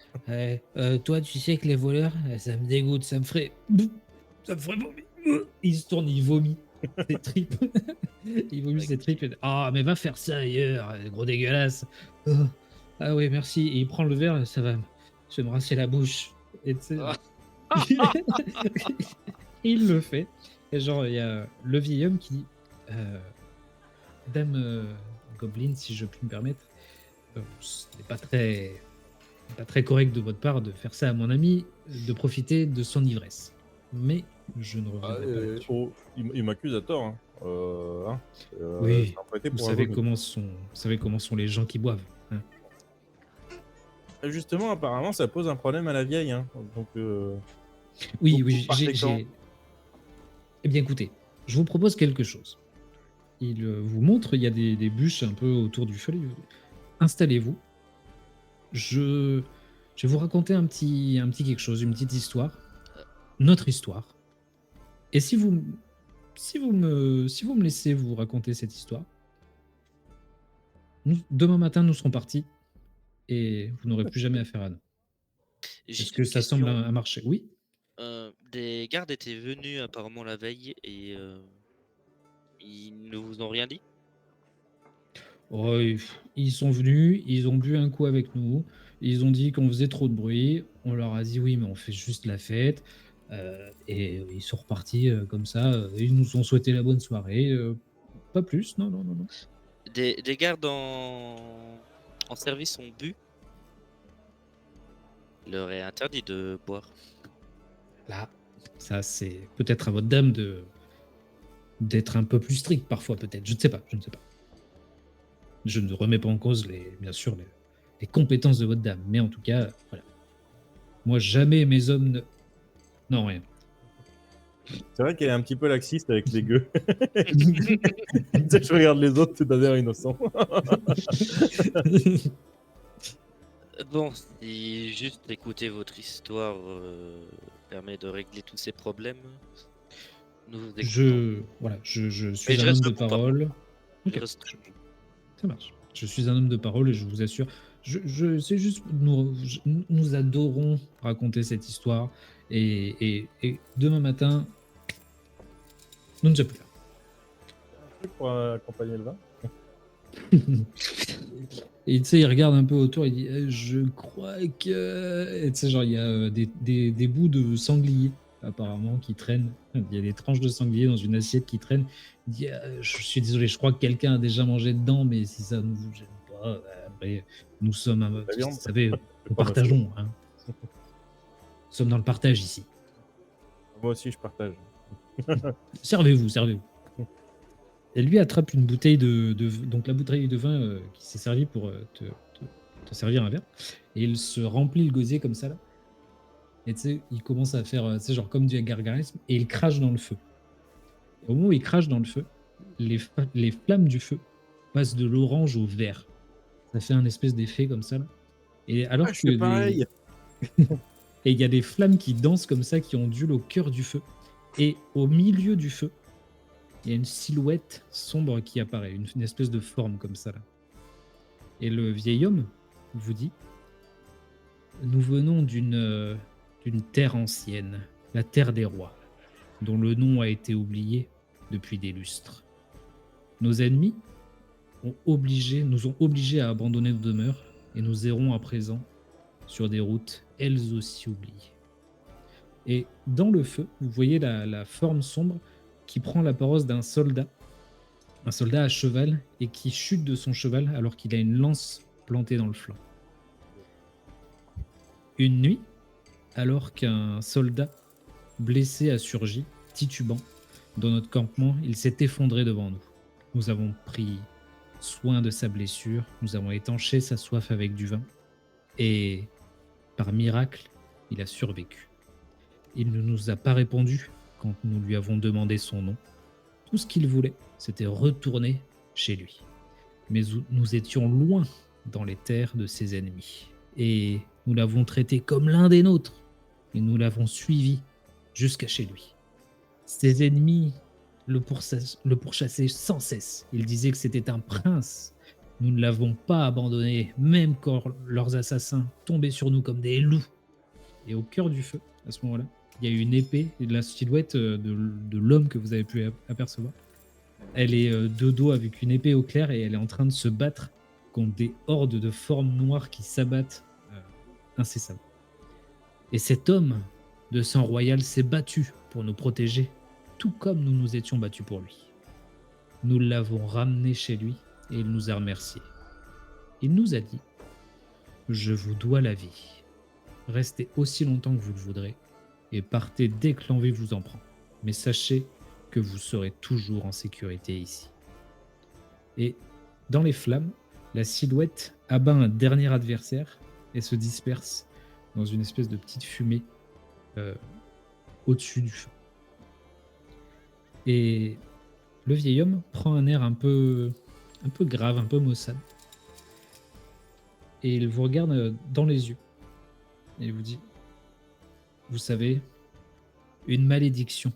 Toi, tu sais que les voleurs, ça me dégoûte, ça me ferait vomir. Il se tourne, il vomit ses tripes. Il vomit ses tripes. Ah, mais va faire ça ailleurs, gros dégueulasse. Oh. Ah oui, merci. Et il prend le verre, ça va se me rincer la bouche. Et tu sais, il le fait. Et genre, il y a le vieil homme qui dit Dame Goblin, si je puis me permettre, ce n'est pas très correct de votre part de faire ça à mon ami, de profiter de son ivresse. Mais je ne reviendrai pas là-dessus. Il m'accuse à tort. Hein. Oui, c'est emprunté vous pour un savez vomi. comment sont les gens qui boivent. Hein. Et justement, apparemment, ça pose un problème à la vieille. Hein. Donc, Oui, vous partez quand? Eh bien, écoutez, je vous propose quelque chose. Il vous montre, il y a des bûches un peu autour du feu. Installez-vous. Je vais vous raconter un petit quelque chose, une petite histoire. Notre histoire. Et si vous me laissez vous raconter cette histoire, demain matin, nous serons partis et vous n'aurez plus jamais affaire à nous. J'ai Est-ce que une ça semble question. un marché? Oui. Des gardes étaient venus apparemment la veille et ils ne vous ont rien dit? Oh, ils sont venus, ils ont bu un coup avec nous, ils ont dit qu'on faisait trop de bruit. On leur a dit oui, mais on fait juste la fête. Et ils sont repartis comme ça. Ils nous ont souhaité la bonne soirée. Pas plus, non. Des gardes en service ont bu? Il leur est interdit de boire. Là, ça c'est peut-être à votre dame d'être un peu plus strict parfois, peut-être. Je ne sais pas. Je ne remets pas en cause bien sûr les compétences de votre dame, mais en tout cas, voilà. Moi, jamais mes hommes ne. Non, rien. c'est vrai qu'elle est un petit peu laxiste avec les gueux. Tu sais, je regarde les autres, c'est d'un air innocent. Bon, si juste écouter votre histoire permet de régler tous ces problèmes, nous vous écoutons. Je Mais suis je un homme reste de debout, par contre. parole. Je Ok, reste debout. ça marche. Je suis un homme de parole et je vous assure, C'est juste, nous adorons raconter cette histoire. Et demain matin, nous ne sommes plus là. Un truc pour accompagner le vin. Et tu sais, il regarde un peu autour, il dit je crois que. Et tu sais, genre, il y a des bouts de sanglier, apparemment, qui traînent. Il y a des tranches de sanglier dans une assiette qui traînent. Il dit je suis désolé, je crois que quelqu'un a déjà mangé dedans, mais si ça ne vous gêne pas, après, nous sommes. La viande. Vous savez, C'est nous pas partageons. Hein. Nous sommes dans le partage ici. Moi aussi, je partage. Servez-vous, servez-vous. Elle lui attrape une bouteille donc la bouteille de vin qui s'est servie pour te servir un verre. Et il se remplit le gosier comme ça, là. Et tu sais, il commence à faire, tu sais, genre comme du gargarisme, et il crache dans le feu. Et au moment où il crache dans le feu, les flammes du feu passent de l'orange au vert. Ça fait un espèce d'effet comme ça, là. Et alors Je fais pareil. Et il y a des flammes qui dansent comme ça, qui ondulent au cœur du feu. Et au milieu du feu, il y a une silhouette sombre qui apparaît, une espèce de forme comme ça, là. Et le vieil homme vous dit nous venons d'une terre ancienne, la terre des rois, dont le nom a été oublié depuis des lustres. Nos ennemis nous ont obligés à abandonner nos demeures et nous errons à présent sur des routes elles aussi oubliées. Et dans le feu, vous voyez la forme sombre qui prend l'apparence d'un soldat, un soldat à cheval, et qui chute de son cheval alors qu'il a une lance plantée dans le flanc. Une nuit, alors qu'un soldat blessé a surgi, titubant, dans notre campement, il s'est effondré devant nous. Nous avons pris soin de sa blessure, nous avons étanché sa soif avec du vin, et par miracle, il a survécu. Il ne nous a pas répondu quand nous lui avons demandé son nom. Tout ce qu'il voulait, c'était retourner chez lui. Mais nous étions loin dans les terres de ses ennemis. Et nous l'avons traité comme l'un des nôtres. Et nous l'avons suivi jusqu'à chez lui. Ses ennemis le pourchassaient sans cesse. Ils disaient que c'était un prince. Nous ne l'avons pas abandonné, même quand leurs assassins tombaient sur nous comme des loups. Et au cœur du feu, à ce moment-là, il y a une épée, la silhouette de l'homme que vous avez pu apercevoir. Elle est de dos avec une épée au clair et elle est en train de se battre contre des hordes de formes noires qui s'abattent incessamment. Et cet homme de sang royal s'est battu pour nous protéger, tout comme nous nous étions battus pour lui. Nous l'avons ramené chez lui et il nous a remerciés. Il nous a dit « Je vous dois la vie. Restez aussi longtemps que vous le voudrez et partez dès que l'envie vous en prend. Mais sachez que vous serez toujours en sécurité ici. » Et dans les flammes, la silhouette abat un dernier adversaire et se disperse dans une espèce de petite fumée au-dessus du feu. Et le vieil homme prend un air un peu grave, un peu maussade. Et il vous regarde dans les yeux. Et il vous dit « Vous savez, une malédiction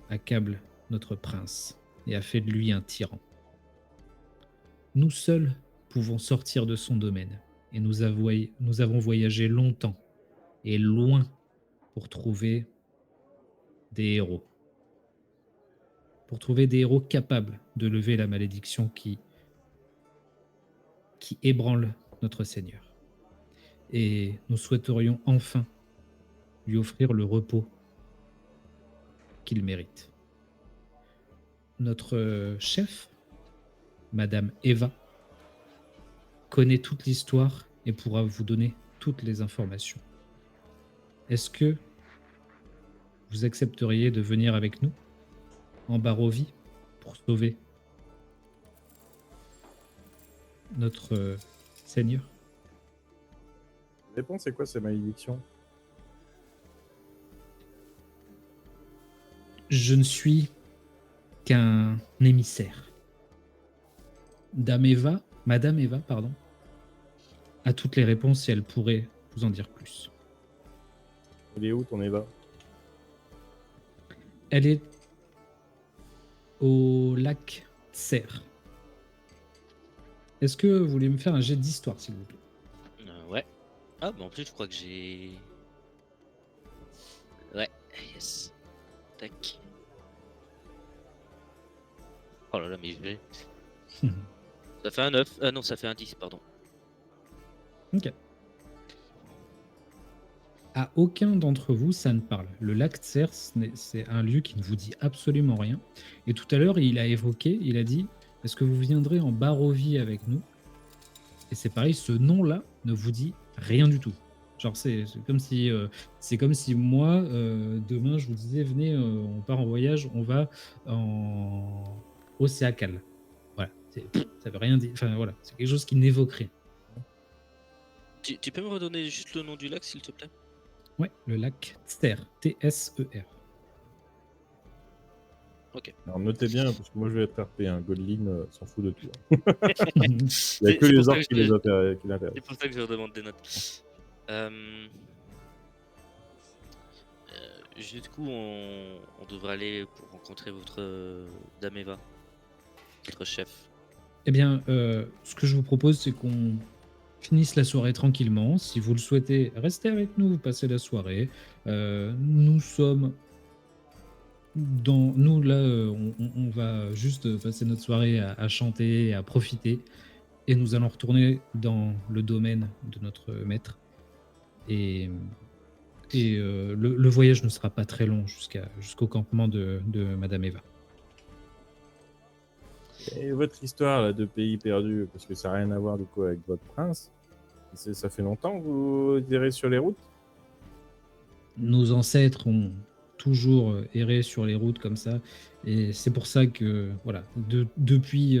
accable notre prince et a fait de lui un tyran. Nous seuls pouvons sortir de son domaine et nous avons voyagé longtemps et loin pour trouver des héros. Pour trouver des héros capables de lever la malédiction qui ébranle notre Seigneur. Et nous souhaiterions enfin lui offrir le repos qu'il mérite. Notre chef, Madame Eva, connaît toute l'histoire et pourra vous donner toutes les informations. Est-ce que vous accepteriez de venir avec nous en Barovie pour sauver notre Seigneur? Ça dépend, c'est quoi ces malédictions? Je ne suis qu'un émissaire. Madame Eva, a toutes les réponses et elle pourrait vous en dire plus. Elle est où ton Eva? Elle est au lac Tser. Est-ce que vous voulez me faire un jet d'histoire, s'il vous plaît? Ah, mais en plus, je crois que j'ai. Ouais, yes. Tac. Oh là là, mais je vais. Ça fait un 9. Ah non, ça fait un 10, pardon. Ok. À aucun d'entre vous, ça ne parle. Le lac Tsers, c'est un lieu qui ne vous dit absolument rien. Et tout à l'heure, il a dit, est-ce que vous viendrez en Barovie avec nous? Et c'est pareil, ce nom-là ne vous dit rien du tout. Genre, c'est comme si moi, demain, je vous disais, venez, on part en voyage, on va en Océacal. Voilà, ça veut rien dire. Enfin, voilà, c'est quelque chose qui n'évoque rien. Tu peux me redonner juste le nom du lac, s'il te plaît? Ouais, le lac Tser, T-S-E-R. Ok. Alors notez bien, parce que moi je vais être RP, hein. Godlin s'en fout de tout. Hein. Il n'y a C'est que c'est les pour ça orques que qui je- l'intéressent. c'est pour ça que je redemande des notes. Du coup, on devrait aller pour rencontrer votre Dame Eva, votre chef. Eh bien, ce que je vous propose, c'est qu'on finisse la soirée tranquillement. Si vous le souhaitez, restez avec nous, passez la soirée. Nous sommes nous là, on va juste passer notre soirée à chanter, à profiter, et nous allons retourner dans le domaine de notre maître. Et le voyage ne sera pas très long jusqu'au campement de Madame Eva. Et votre histoire là, de pays perdu, parce que ça n'a rien à voir du coup avec votre prince, ça fait longtemps que vous errez sur les routes? Nos ancêtres ont toujours erré sur les routes comme ça, et c'est pour ça que voilà, depuis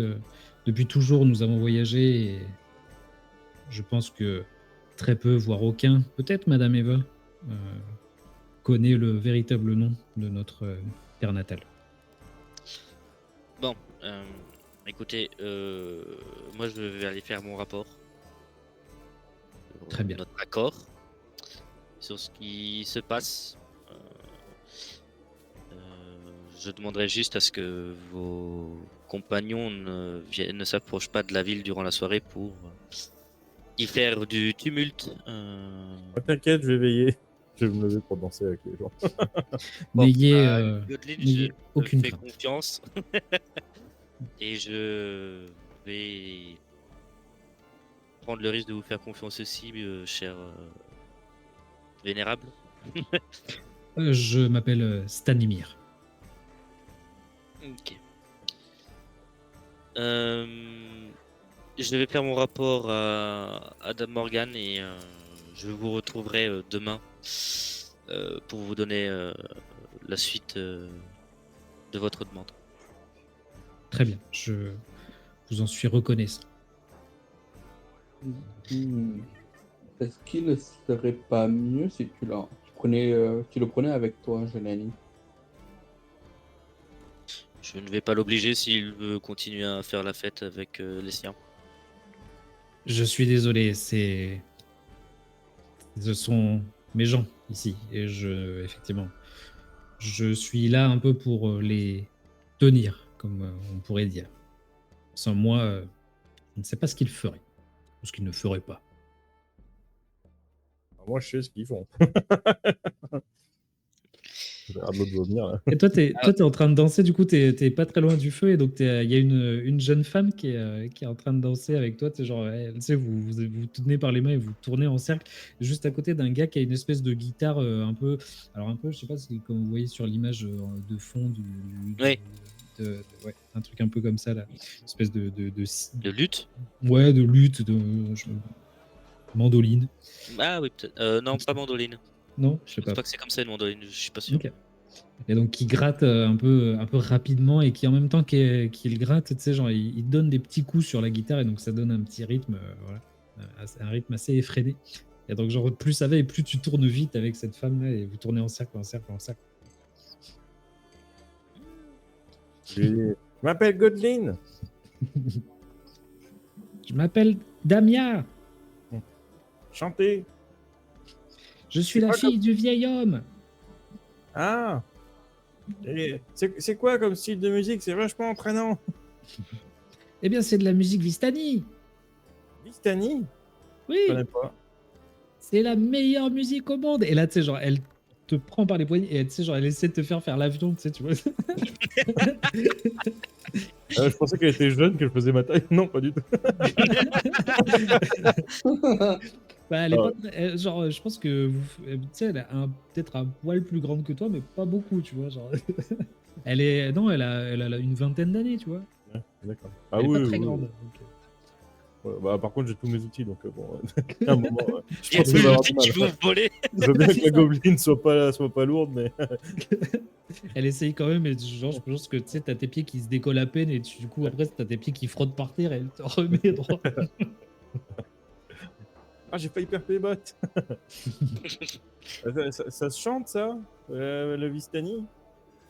toujours, nous avons voyagé, et je pense que très peu, voire aucun, peut-être Madame Eva, euh, connaît le véritable nom de notre terre natale. Bon, écoutez, moi je vais aller faire mon rapport. Très bien. Notre accord sur ce qui se passe. Je demanderai juste à ce que vos compagnons ne s'approchent pas de la ville durant la soirée pour y faire du tumulte. Ah, t'inquiète, je vais veiller. Je vais me lever pour danser avec les gens. Bon, N'ayez Godlin, n'ayez je aucune fais crainte. confiance et je vais prendre le risque de vous faire confiance aussi, cher vénérable. Je m'appelle Stanimir. Ok. Je vais faire mon rapport à Dame Morgan et je vous retrouverai demain pour vous donner la suite de votre demande. Très bien, je vous en suis reconnaissant. Est-ce qu'il ne serait pas mieux si tu le prenais avec toi, jeune ami? Je ne vais pas l'obliger s'il veut continuer à faire la fête avec les siens. Je suis désolé, ce sont mes gens ici, et effectivement, je suis là un peu pour les tenir, comme on pourrait dire. Sans moi, je ne sais pas ce qu'ils feraient, ou ce qu'ils ne feraient pas. Alors, moi, je sais ce qu'ils font. J'ai l'air de l'autre vomir là. Et toi, t'es en train de danser, du coup, t'es pas très loin du feu, et donc il y a une jeune femme qui est en train de danser avec toi. T'es genre, tu sais, vous tenez par les mains et vous tournez en cercle, juste à côté d'un gars qui a une espèce de guitare un peu, je sais pas si comme vous voyez sur l'image de fond Oui. ouais, un truc un peu comme ça là, une espèce de De lutte? ouais, de lutte, mandoline. Ah oui, peut-être. Non, pas mandoline. Non, je sais Je pense pas. pas que c'est comme ça une mandoline, je suis pas sûr. Ok. Et donc qui gratte un peu rapidement, et qui en même temps qu'il gratte, tu sais, genre il donne des petits coups sur la guitare, et donc ça donne un petit rythme, voilà, un rythme assez effréné. Et donc genre plus ça va et plus tu tournes vite avec cette femme là, et vous tournez en cercle, en cercle, en cercle. Je m'appelle Godlin. Je m'appelle Damia, Chantez. je suis C'est la quoi fille du vieil homme. Ah. Et c'est quoi comme style de musique? C'est vachement entraînant. Eh bien c'est de la musique Vistani. Vistani? Je Oui, connais pas. c'est la meilleure musique au monde. Et là, tu sais, genre, elle te prend par les poignets et tu sais, genre, elle essaie de te faire l'avion, tu sais, tu vois. Je pensais qu'elle était jeune, qu'elle faisait ma taille. Non, pas du tout. Bah, elle est Ah pas ouais. genre, je pense que tu sais, elle est peut-être un poil plus grande que toi, mais pas beaucoup, tu vois. Genre, non, elle a une vingtaine d'années, tu vois. Ouais, d'accord. Ah Elle est pas oui, très oui, grande. oui. Donc, Ouais, bah, par contre, j'ai tous mes outils, donc bon, à un moment, je Il y a pense tous que ça les va avoir outils du que tu mal. veux voler. Je veux bien que C'est la ça. gobeline soit pas lourde, mais elle essaye quand même, et genre, je pense que tu sais, t'as tes pieds qui se décollent à peine, et du coup, après, t'as tes pieds qui frottent par terre, et elle te remet droit. ah, j'ai failli perdre mes bottes. Ça se chante, ça, le Vistani?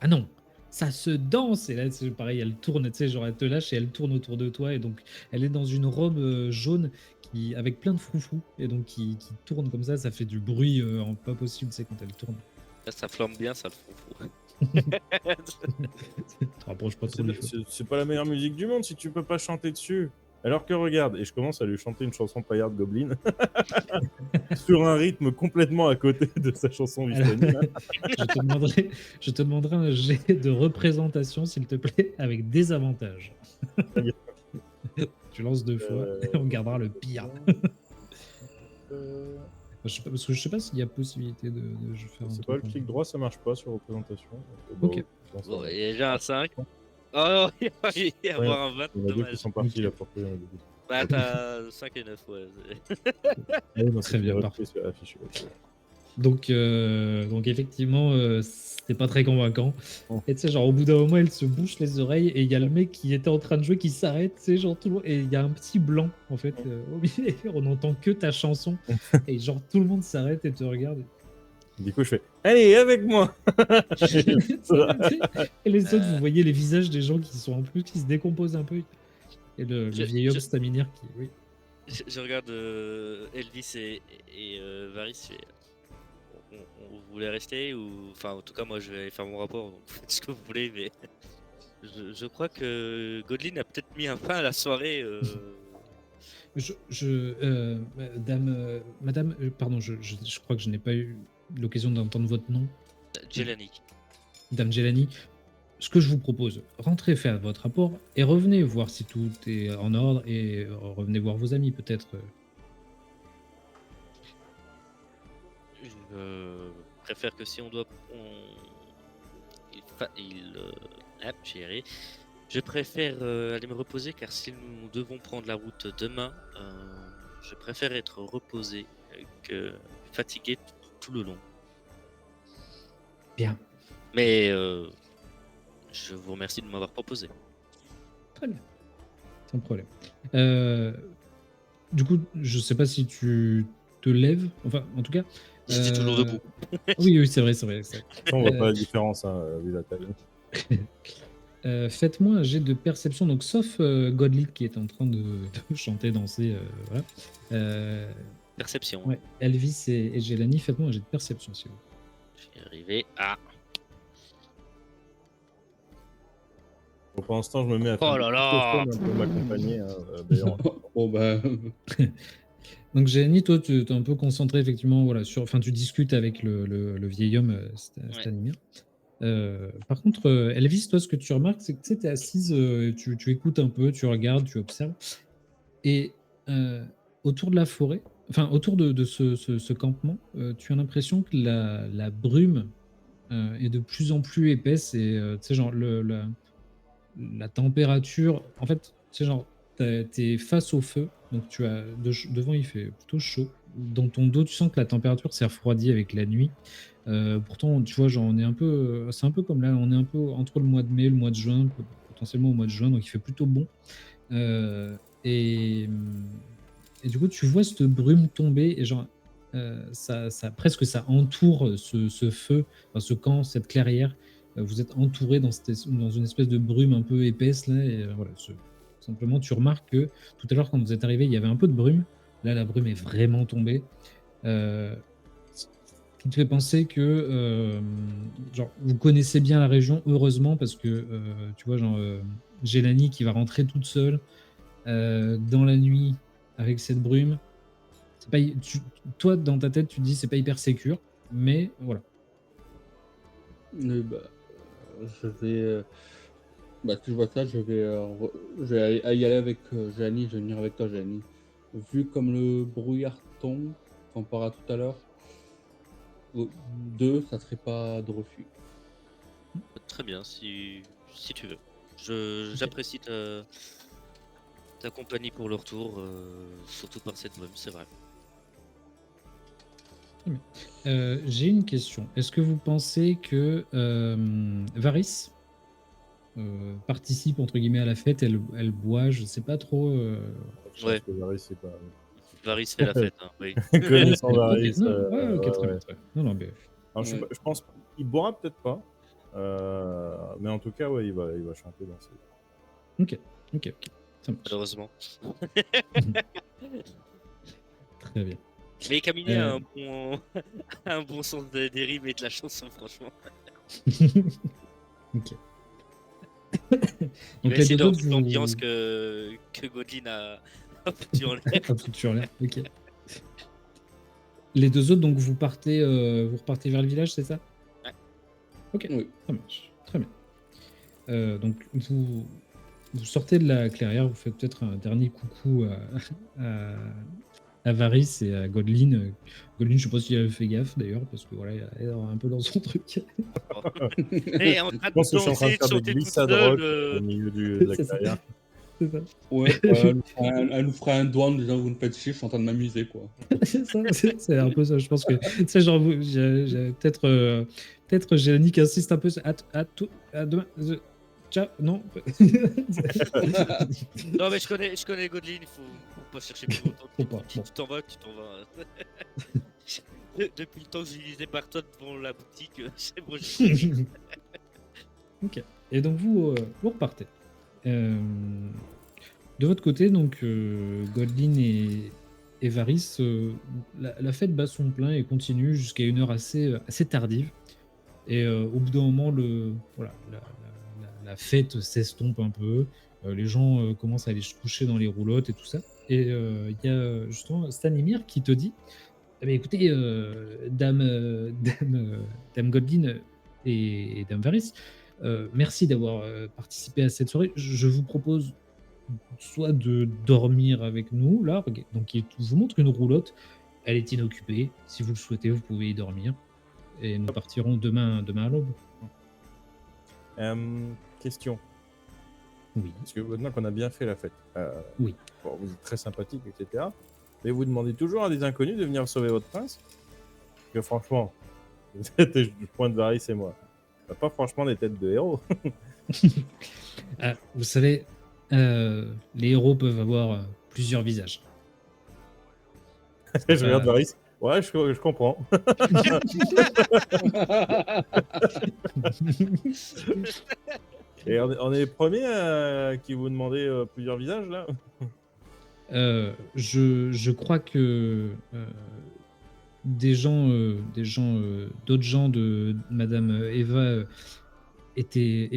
Ah non, ça se danse, et là, c'est pareil, elle tourne, tu sais, genre, elle te lâche et elle tourne autour de toi, et donc, elle est dans une robe jaune avec plein de froufrous, et donc, qui tourne comme ça fait du bruit pas possible, tu sais, quand elle tourne. Là, ça flambe bien, ça le foufou. Te rapproche pas trop du feu. C'est pas la meilleure musique du monde si tu peux pas chanter dessus. Alors que regarde, et je commence à lui chanter une chanson paillarde Goblin sur un rythme complètement à côté de sa chanson Alors, Vistani. Là. je te demanderai un jet de représentation, s'il te plaît, avec des avantages. Tu lances 2 fois, et on gardera le pire. Je sais pas, parce que je sais pas s'il y a possibilité de faire un C'est truc. pas le comme clic ça. droit, ça marche pas sur représentation. Ok. Bon, il y a déjà un 5. Oh non, il va y avoir un 20, Il y en a deux qui dommage. sont partis Ok. là pour que. Bah, t'as 5 et 9, ouais. Très bien, parfait. Sur la fiche, ouais. Donc effectivement, c'était pas très convaincant. Oh. Et tu sais, genre, au bout d'un moment, elle se bouche les oreilles, et il y a le mec qui était en train de jouer qui s'arrête, tu sais, genre, tout le monde, et il y a un petit blanc, en fait, au milieu, on n'entend que ta chanson, et genre, tout le monde s'arrête et te regarde. Du coup, je fais allez, avec moi. Et les autres, vous voyez les visages des gens qui sont en plus, qui se décomposent un peu. Et le vieil homme staminaire qui. Oui. Je regarde Elvis et Varys. On voulait rester ou. Enfin, en tout cas, moi, je vais faire mon rapport. Donc, faites ce que vous voulez, mais. Je crois que Godlin a peut-être mis un fin à la soirée. Madame, pardon, je crois que je n'ai pas eu l'occasion d'entendre votre nom. Jelani. Dame Jelani, ce que je vous propose, rentrez faire votre rapport et revenez voir si tout est en ordre, et revenez voir vos amis peut-être. Je préfère que si on doit. J'ai ri. Je préfère aller me reposer car si nous devons prendre la route demain, je préfère être reposé que fatigué tout le long. Bien, Mais je vous remercie de m'avoir proposé. très bien, sans problème. Du coup, je sais pas si tu te lèves, enfin, en tout cas. J'étais toujours debout. Oui, c'est vrai. On voit pas la différence, hein, vu la taille. Faites-moi un jet de perception, donc sauf Godly qui est en train de chanter, danser, voilà. Perception. Ouais, Elvis et Jelani, faites-moi un jet de perception, s'il vous plaît. J'y ai arrivé. Ah. Bon, pour l'instant, je me mets à faire Oh là là. pour m'accompagner. Hein, d'ailleurs. Bon, ben, Donc Jelani, toi, tu es un peu concentré effectivement, voilà, enfin, tu discutes avec le vieil homme, Stanimir. Par contre, Elvis, toi, ce que tu remarques, c'est que tu es assise, tu écoutes un peu, tu regardes, tu observes, et autour de la forêt, enfin autour de ce campement, tu as l'impression que la brume est de plus en plus épaisse, et tu sais, genre la température, en fait, tu sais, genre, t'es face au feu, donc devant il fait plutôt chaud. Dans ton dos, tu sens que la température s'est refroidie avec la nuit. Pourtant, tu vois, genre, c'est un peu comme là, on est un peu entre le mois de mai, le mois de juin, potentiellement au mois de juin, donc il fait plutôt bon. Et du coup, tu vois cette brume tomber, et genre, ça entoure ce feu, enfin, ce camp, cette clairière. Vous êtes entouré dans une espèce de brume un peu épaisse là, et voilà. Simplement, tu remarques que tout à l'heure, quand vous êtes arrivé, il y avait un peu de brume. Là, la brume est vraiment tombée. Ce qui te fait penser que genre, vous connaissez bien la région, heureusement, parce que tu vois, genre, Jelani qui va rentrer toute seule dans la nuit avec cette brume, c'est pas, toi, dans ta tête, tu te dis c'est pas hyper sécure, mais voilà. Bah, je vais. Bah, si je vois ça, je vais y aller avec Jani. Je vais venir avec toi, Jani. Vu comme le brouillard tombe, comparé à tout à l'heure, 2, ça serait pas de refus. Très bien, si tu veux. J'apprécie ta compagnie pour le retour, surtout par cette brume, c'est vrai. J'ai une question. Est-ce que vous pensez que Varys participe entre guillemets à la fête, elle boit, je sais pas trop. Je pense Ouais. que Varys, c'est pas. Varys fait la fête, hein, oui. Connaissant Ok, Varys. non, ouais, ok, ouais, très bien, ouais. très bien. Non, non, mais Alors, Ouais. je pense qu'il boira peut-être pas. Mais en tout cas, ouais, il va chanter dans ses. ok, ça marche. Malheureusement. Très bien. Mais Camille a Euh. un bon sens des rimes et de la chanson, franchement. Ok. Il Donc va les essayer deux de autres, remettre l'ambiance que Godwin a foutu en l'air. Un truc sur l'air. Ok. Les deux autres, donc vous repartez vers le village, c'est ça? Ouais. Ok, Oui. ça marche. Très bien. Donc vous sortez de la clairière, vous faites peut-être un dernier coucou à Varys et à Godwyn. Godwyn, je sais pas s'il avait fait gaffe d'ailleurs, parce que voilà, il est un peu dans son truc. Et en train Je pense que je suis en train de de faire des chanter toute glissades seule. rock au milieu de la C'est ça. carrière. C'est ça. Ouais, elle nous fera un doigt en disant vous me faites chier, je suis en train de m'amuser, quoi. C'est ça, c'est un peu ça. Je pense que, tu sais, genre, j'ai peut-être Jélanie qui insiste un peu. À demain. Ciao, non. Non, mais je connais Godwin, il faut pas chercher plus longtemps. Faut pas, Tu bon. t'en vas, tu t'en vas. Depuis le temps que je lisais par toi devant la boutique, c'est bon. Ok. Et donc vous repartez. De votre côté, donc Godwyn et Varys, la fête bat son plein et continue jusqu'à une heure assez tardive. Et au bout d'un moment, la fête s'estompe un peu. Les gens commencent à aller se coucher dans les roulottes et tout ça. Et il y a justement Stanimir qui te dit eh bien, écoutez, Dame Godwyn et Dame Varys, merci d'avoir participé à cette soirée. Je vous propose soit de dormir avec nous, là, donc il vous montre une roulotte, elle est inoccupée. Si vous le souhaitez, vous pouvez y dormir. Et nous partirons demain à l'aube. Question. Oui. Parce que maintenant qu'on a bien fait la fête, Oui. bon, vous êtes très sympathique, etc. Mais vous demandez toujours à des inconnus de venir sauver votre prince. Parce que franchement, vous êtes du point de Varys et moi. On n'a pas franchement des têtes de héros. Vous savez, les héros peuvent avoir plusieurs visages. Je regarde Varys. Ouais, je comprends. Et on est les premiers qui vous demandez plusieurs visages, là. Je crois que d'autres gens de Madame Eva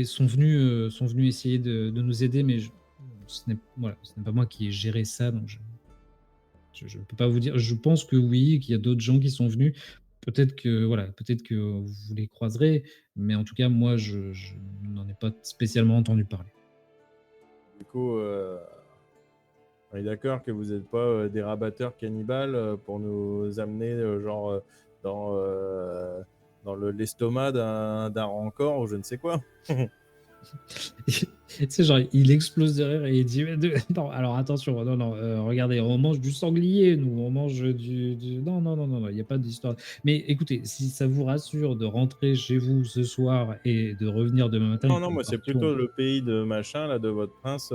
sont venus essayer de nous aider, mais ce n'est pas moi qui ai géré ça, donc je ne peux pas vous dire. Je pense que oui, qu'il y a d'autres gens qui sont venus. Peut-être que vous les croiserez, mais en tout cas, moi, je n'en ai pas spécialement entendu parler. Du coup, on est d'accord que vous n'êtes pas des rabatteurs cannibales pour nous amener dans l'estomac d'un rancor ou je ne sais quoi. Tu sais, genre, il explose de rire et il dit non, alors attention, non, regardez, on mange du sanglier, nous, on mange du... Non, il n'y a pas d'histoire. Mais écoutez, si ça vous rassure de rentrer chez vous ce soir et de revenir demain matin... Non, moi c'est plutôt le pays de machin, là, de votre prince.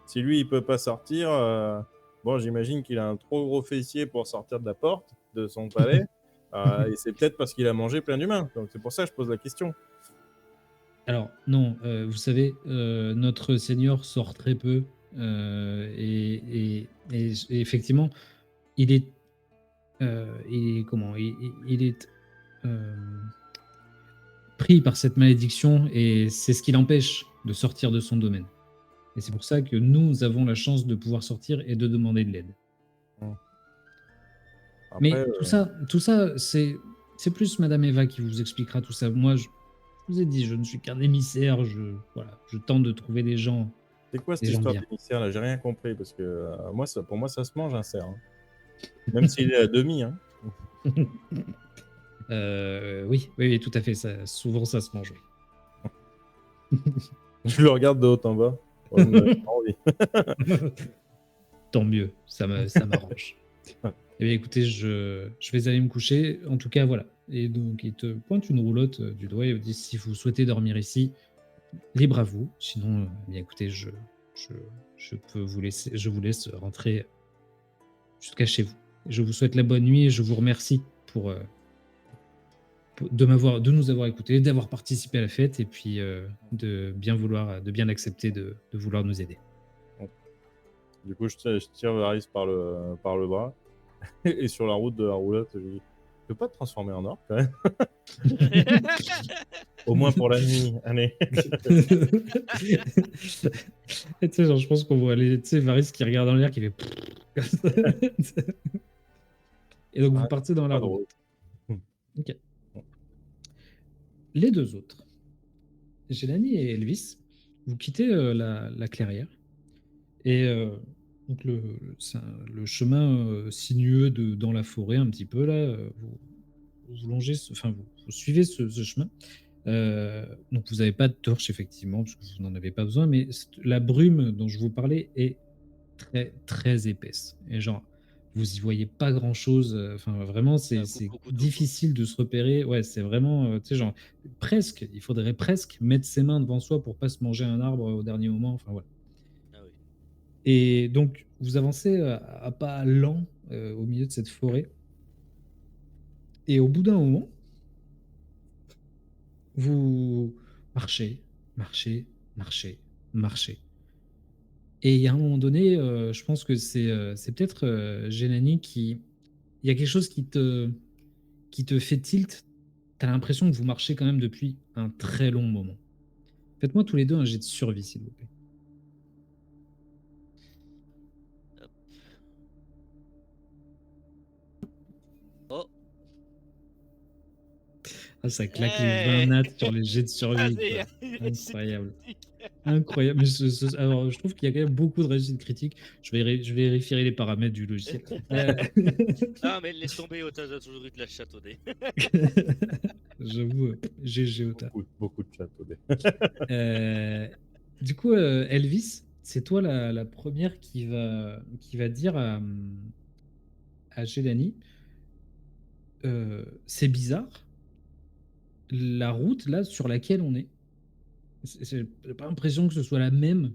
Si lui, il peut pas sortir, bon, j'imagine qu'il a un trop gros fessier pour sortir de la porte de son palais. Et c'est peut-être parce qu'il a mangé plein d'humains. Donc c'est pour ça que je pose la question. Alors, non, vous savez, notre Seigneur sort très peu. Et effectivement, il est... il est pris par cette malédiction et c'est ce qui l'empêche de sortir de son domaine. Et c'est pour ça que nous avons la chance de pouvoir sortir et de demander de l'aide. Mais Après, tout ça, c'est plus Madame Eva qui vous expliquera tout ça. Moi, je vous ai dit, je ne suis qu'un émissaire. Voilà, je tente de trouver c'est quoi cette des gens histoire bien. d'émissaire là? J'ai rien compris parce que pour moi, ça se mange un cerf, hein. Même s'il est à demi, hein. Oui, tout à fait. Souvent, ça se mange. Oui. Je le regarde de haut en bas. Ouais, me donne pas envie. Tant mieux, ça m'arrange. Eh bien, écoutez, je vais aller me coucher. En tout cas, voilà. Et donc, il te pointe une roulotte du doigt et il dit si vous souhaitez dormir ici, libre à vous. Sinon, eh bien, écoutez, je peux vous laisser, je vous laisse rentrer jusqu'à chez vous. Je vous souhaite la bonne nuit et je vous remercie de nous avoir écoutés, d'avoir participé à la fête et puis de bien accepter de vouloir nous aider. Du coup, je tire Varys par le bras. Et sur la route de la roulotte, je lui dis tu peux pas te transformer en orque quand même? Au moins pour la nuit. Allez. Et tu sais, genre, je pense qu'on va aller, tu sais, Varys qui regarde dans l'air, qui fait. Et donc, vous Ouais, partez dans la pas drôle. route. Ok. Les deux autres, Gélanie et Elvis, vous quittez la clairière. Et donc, le chemin sinueux dans la forêt, un petit peu, là, vous longez, vous suivez ce chemin. Donc vous n'avez pas de torche effectivement, parce que vous n'en avez pas besoin, mais la brume dont je vous parlais est très très épaisse. Et genre, vous y voyez pas grand chose. Enfin vraiment, c'est beaucoup d'eau, quoi. difficile de se repérer. Ouais, c'est vraiment, tu sais, genre, presque, il faudrait presque mettre ses mains devant soi pour pas se manger un arbre au dernier moment. Enfin voilà. Ah oui. Et donc vous avancez à pas lents au milieu de cette forêt. Et au bout d'un moment, vous marchez, marchez, marchez, marchez. Et il y a un moment donné, je pense que c'est peut-être Gélanie qui. Il y a quelque chose qui te fait tilt. Tu as l'impression que vous marchez quand même depuis un très long moment. Faites-moi tous les deux un jet de survie, s'il vous plaît. Oh, Ah, ça claque les 20 nats sur les jets de survie, allez, quoi. allez, c'est Incroyable. critique. Incroyable. Mais alors, je trouve qu'il y a quand même beaucoup de réussites critiques. Je vais vérifier les paramètres du logiciel. Ah, mais laisse tomber, Ota a toujours eu de la chatonnée. J'avoue, GG Ota. Beaucoup de chats au dé. Du coup, Elvis, c'est toi la première qui va dire à Gélanie, c'est bizarre, la route là sur laquelle on est, j'ai pas l'impression que ce soit la même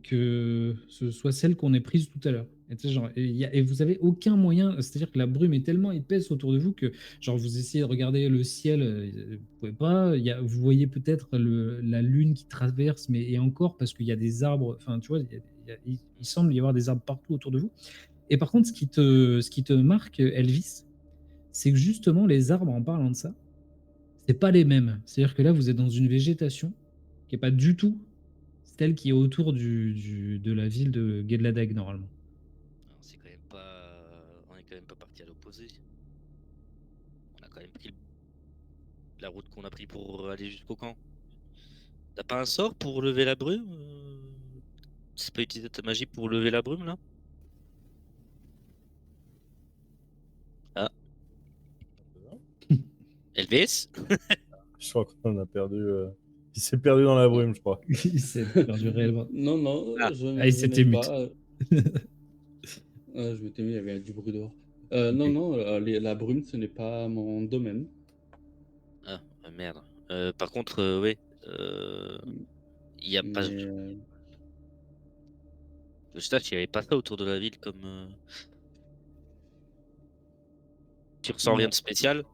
que ce soit celle qu'on ait prise tout à l'heure. Et, tu sais, genre, et vous avez aucun moyen, c'est-à-dire que la brume est tellement épaisse autour de vous que genre vous essayez de regarder le ciel, vous pouvez pas. Vous voyez peut-être la lune qui traverse, mais et encore parce qu'il y a des arbres. Enfin, tu vois, il semble y avoir des arbres partout autour de vous. Et par contre, ce qui te marque, Elvis, c'est que justement les arbres, en parlant de ça, c'est pas les mêmes. C'est-à-dire que là, vous êtes dans une végétation qui est pas du tout celle qui est autour de la ville de Gedladag normalement. Non, c'est quand même pas. On est quand même pas parti à l'opposé. On a quand même pris la route qu'on a pris pour aller jusqu'au camp. T'as pas un sort pour lever la brume? C'est pas utiliser ta magie pour lever la brume là? Ah, Elvis? Je crois qu'on a perdu. Il s'est perdu dans la brume, je crois. Il s'est perdu réellement. Non, Ah. Il s'était mute. Je m'étais mis, il y avait du bruit dehors. Non, la brume, ce n'est pas mon domaine. Ah, merde. Par contre, oui. Il y a pas. Mais, Je sais qu'il n'y avait pas ça autour de la ville comme. Tu ressens rien non. de spécial?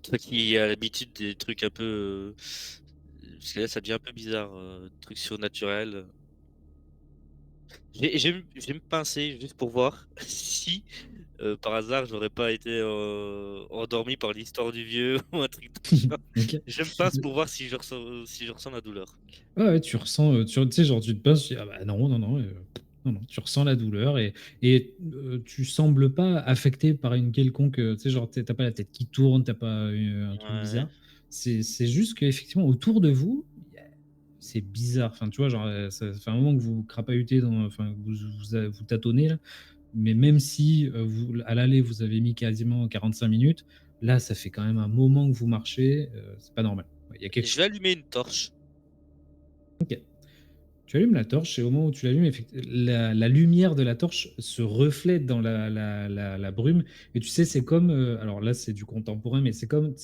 Toi qui as l'habitude des trucs un peu. Parce que là, ça devient un peu bizarre. Trucs surnaturels. Je vais me pincer juste pour voir si par hasard j'aurais pas été endormi par l'histoire du vieux ou un truc de genre. Ok. Je me pince pour voir si je ressens la douleur. Ouais, tu ressens, tu sais, genre tu te passes, tu dis, ah bah non. Non, non, tu ressens la douleur et tu sembles pas affecté par une quelconque. Tu sais, genre, t'as pas la tête qui tourne, t'as pas un truc Ouais. bizarre. C'est juste qu'effectivement, autour de vous, c'est bizarre. Enfin, tu vois, genre, ça fait un moment que vous crapahutez, enfin, que vous tâtonnez, là. Mais même si à l'aller, vous avez mis quasiment 45 minutes, là, ça fait quand même un moment que vous marchez. C'est pas normal. Ouais, il y a quelque Je chose. vais allumer une torche. Ok. Tu allumes la torche et au moment où tu l'allumes, la lumière de la torche se reflète dans la brume. Et tu sais, c'est comme, alors là c'est du contemporain, mais c'est comme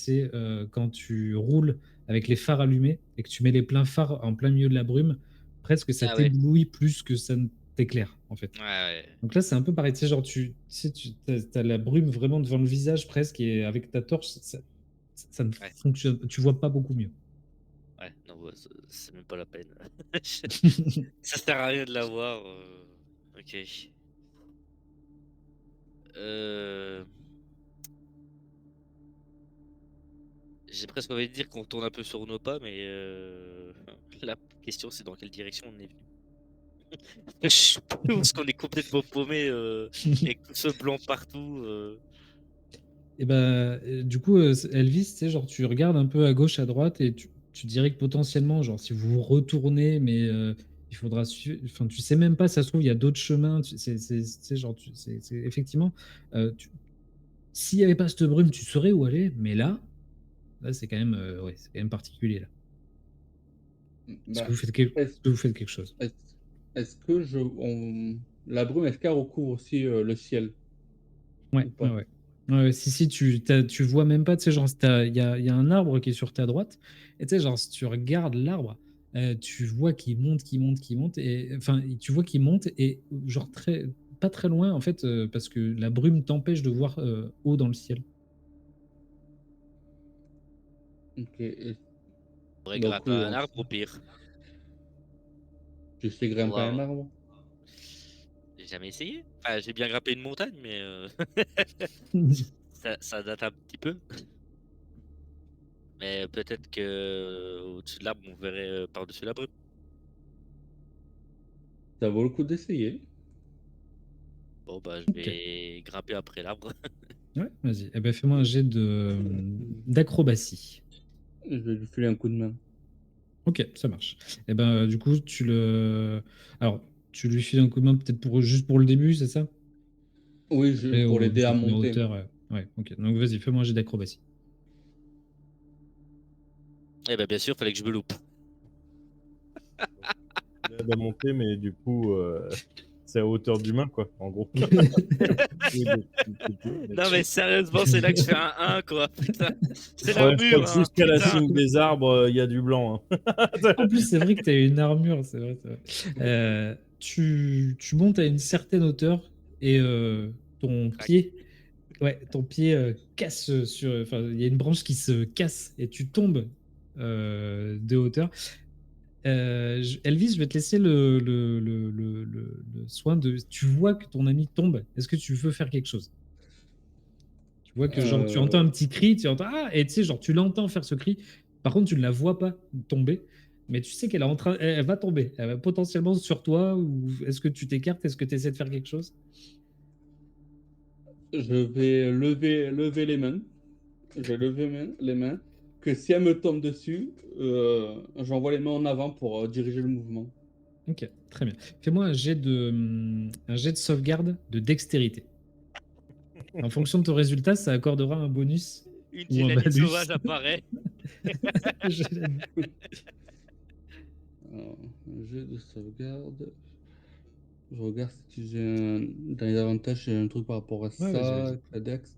quand tu roules avec les phares allumés et que tu mets les pleins phares en plein milieu de la brume, presque ça Ah ouais. t'éblouit plus que ça ne t'éclaire en fait. Ouais, ouais. Donc là c'est un peu pareil, tu sais, genre tu sais, as la brume vraiment devant le visage presque et avec ta torche, ça ne Ouais. fonctionne, tu vois pas beaucoup mieux. Ouais, non, ouais, c'est même pas la peine. Ça sert à rien de l'avoir. Ok. Euh, J'ai presque envie de dire qu'on tourne un peu sur nos pas, mais la question c'est dans quelle direction on est venu. Je pense qu'on est complètement paumé avec tout ce blanc partout. Et ben, du coup, Elvis, tu sais, genre, tu regardes un peu à gauche, à droite, et tu dirais que potentiellement, genre, si vous vous retournez, mais il faudra enfin, tu sais même pas, ça se trouve, il y a d'autres chemins. Genre, effectivement, s'il n'y avait pas cette brume, tu saurais où aller, mais là, c'est quand même, ouais, c'est quand même particulier, là. Est-ce que Bah, vous faites quelque, est-ce est-ce que vous faites quelque chose? est-ce- est-ce que la brume, est-ce qu'elle recouvre aussi le ciel Ouais, ou ouais, pas? ouais. Ouais, si, tu vois même pas, tu sais, genre, il y a un arbre qui est sur ta droite, et tu sais, genre, si tu regardes l'arbre, tu vois qu'il monte, qu'il monte, qu'il monte, et enfin, tu vois qu'il monte, et genre, pas très loin, en fait, parce que la brume t'empêche de voir haut dans le ciel. Ok. On pourrait Donc grimper oui, un arbre au pire. tu sais Pour grimper un voir. arbre? J'ai jamais essayé. Enfin, j'ai bien grimpé une montagne, mais ça date un petit peu. Mais peut-être que au-dessus de l'arbre, on verrait par-dessus la brume. Ça vaut le coup d'essayer. Bon, bah, je Ok, vais grimper après l'arbre. ouais, vas-y. Eh ben, fais-moi un jet d'acrobatie. Je vais lui filer un coup de main. Ok, ça marche. Et ben, du coup, alors, tu lui files un coup de main peut-être juste pour le début, c'est ça? Oui, Après, pour une l'aider fois à qu'on est en monter. hauteur. Ouais, ok. Donc vas-y, fais-moi un jet d'acrobatie. Eh ben, bien sûr, fallait que je me loupe. Il aide à monter, mais du coup, c'est à hauteur d'humain, quoi, en gros. Oui, mais- Non, mais sérieusement, c'est là que je fais un 1, quoi. Putain, c'est Ouais, je crois l'armure, que hein. jusqu'à la Putain. cime des arbres, il y a du blanc, hein. En plus, c'est vrai que tu as une armure, c'est vrai. C'est vrai. Tu montes à une certaine hauteur et ton Crac. pied, ouais, ton pied casse enfin, il y a une branche qui se casse et tu tombes de hauteur. Elvis, je vais te laisser le soin de. Tu vois que ton ami tombe. Est-ce que tu veux faire quelque chose? Tu vois que genre tu entends Euh, un petit cri, tu entends ah, et tu sais genre tu l'entends faire ce cri. Par contre, tu ne la vois pas tomber, mais tu sais qu'elle est elle va tomber. Elle va potentiellement sur toi. Ou est-ce que tu t'écartes? Est-ce que tu essaies de faire quelque chose? je vais lever les mains. Je vais lever les mains. Que si elle me tombe dessus, j'envoie les mains en avant pour diriger le mouvement. Ok, très bien. Fais-moi un jet de sauvegarde de dextérité. En fonction de ton résultat, ça accordera un bonus Une ou un Gélanie malus. sauvage apparaît. Alors, un jeu de sauvegarde. Je regarde si j'ai dans les avantages, j'ai un truc par rapport à Ouais, vas-y, ça, vas-y. avec la Dex.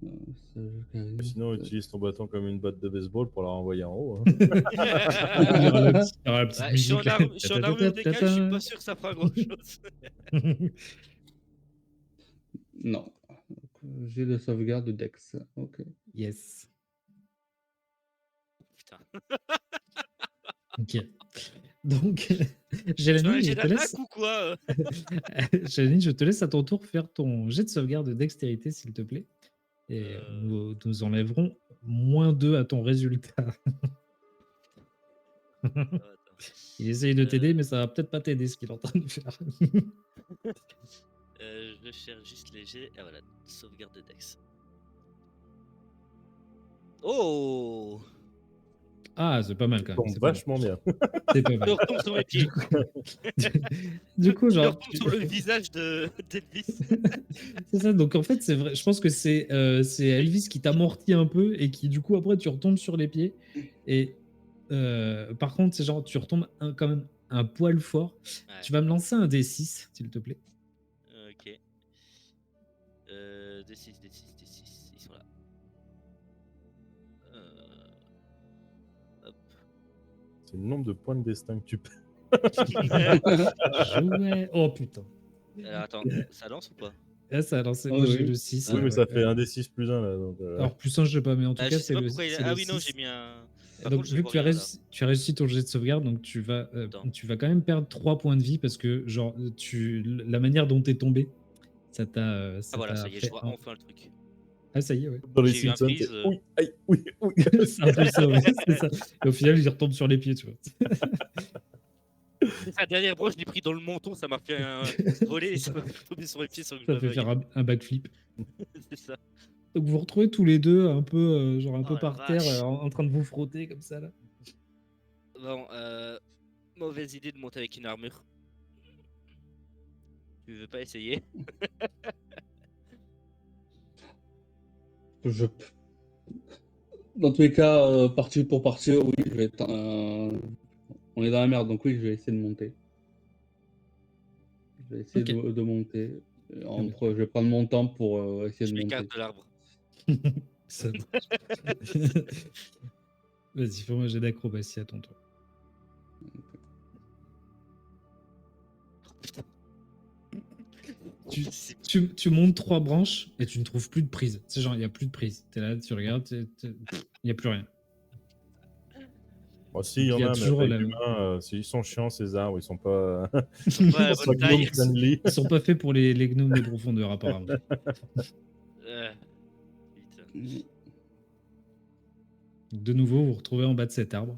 Ça, j'arrive. Sinon, utilise ton bâton comme une batte de baseball pour la renvoyer en haut, hein. Il y aura la petite Ouais, musique là. je suis en armure d'écaille, je suis pas sûr que ça fera grand-chose. Non. J'ai de sauvegarde de Dex. Ok. Yes. Putain. Ok. Donc, Je fais un Jélanie, je jet te laisse. d'attaque ou quoi? Jélanie, je te laisse à ton tour faire ton jet de sauvegarde de dextérité, s'il te plaît. Et nous enlèverons -2 à ton résultat. Attends. Il essaye de t'aider, Euh, mais ça va peut-être pas t'aider ce qu'il est en train de faire. je cherche juste léger. Ah voilà, sauvegarde de Dex. Oh! Ah, c'est pas mal quand même. Tombe C'est pas mal. vachement bien. C'est pas Je mal. retombe sur mes Du pieds. coup, du coup Je genre, retombe sur le visage d'Elvis. c'est ça. Donc en fait, c'est vrai. Je pense que c'est Elvis qui t'amortit un peu et qui du coup après tu retombes sur les pieds. Et par contre, c'est genre tu retombes quand même un poil fort. Ouais, Tu vas me lancer un D6, s'il te plaît. ok. D6, D6, D6, ils sont là. Hop. C'est le nombre de points de destin que tu perds. Jouet. Oh putain. Attends, ça lance ou pas? Là, ça a lancé. Ah Moi, j'ai oui. le 6. Oui, mais ça fait ouais. un D6 plus 1 là. Donc, Alors, plus 1, je sais pas, mais en tout Je cas, sais c'est pas le, pourquoi il c'est a... Ah le oui, non, 6. j'ai mis un... Par Donc, contre, je vu vois que tu as, rien, là. tu as réussi ton jet de sauvegarde, donc Attends. tu vas quand même perdre 3 points de vie parce que, genre, la manière dont tu es tombé, ça Ah ça voilà, ça t'a y est, je fait. vois enfin le truc. Ah, ça y est, ouais. dans les J'ai eu un Simpsons, freeze. c'est oui, aïe, oui, oui. C'est un peu ça, ouais, c'est ça. Et au final, il retombe sur les pieds, tu vois. C'est sa dernière broche, je l'ai pris dans le menton, ça m'a fait voler et C'est ça ça. m'a fait tomber sur mes pieds sans que je Ça me fait faire veuille. un backflip. C'est ça. Donc, vous vous retrouvez tous les deux un peu, genre, un Oh peu la par terre, vache. en train de vous frotter comme ça, là. Bon, mauvaise idée de monter avec une armure. Tu veux pas essayer? Je... Dans tous les cas, partie pour partir, oui, on est dans la merde, donc oui, je vais essayer de monter. Je vais essayer Ok. de monter. bien. Je vais prendre mon temps pour essayer Je de m'écarte monter. de l'arbre. Ça marche. Vas-y, fais-moi un jet d'acrobatie à ton tour. Putain. Tu montes 3 branches et tu ne trouves plus de prise. C'est genre, il n'y a plus de prise. Tu es là, tu regardes, il n'y a plus rien. Bon, si, il y Donc, en il y a a, mais à toujours taille la- d'humain, ils sont chiants ces arbres, ils sont pas, Ouais, ils la sont bonne pas gnome taille. friendly. Ils sont pas faits pour les gnomes de profondeur, apparemment. Putain. De nouveau, vous vous retrouvez en bas de cet arbre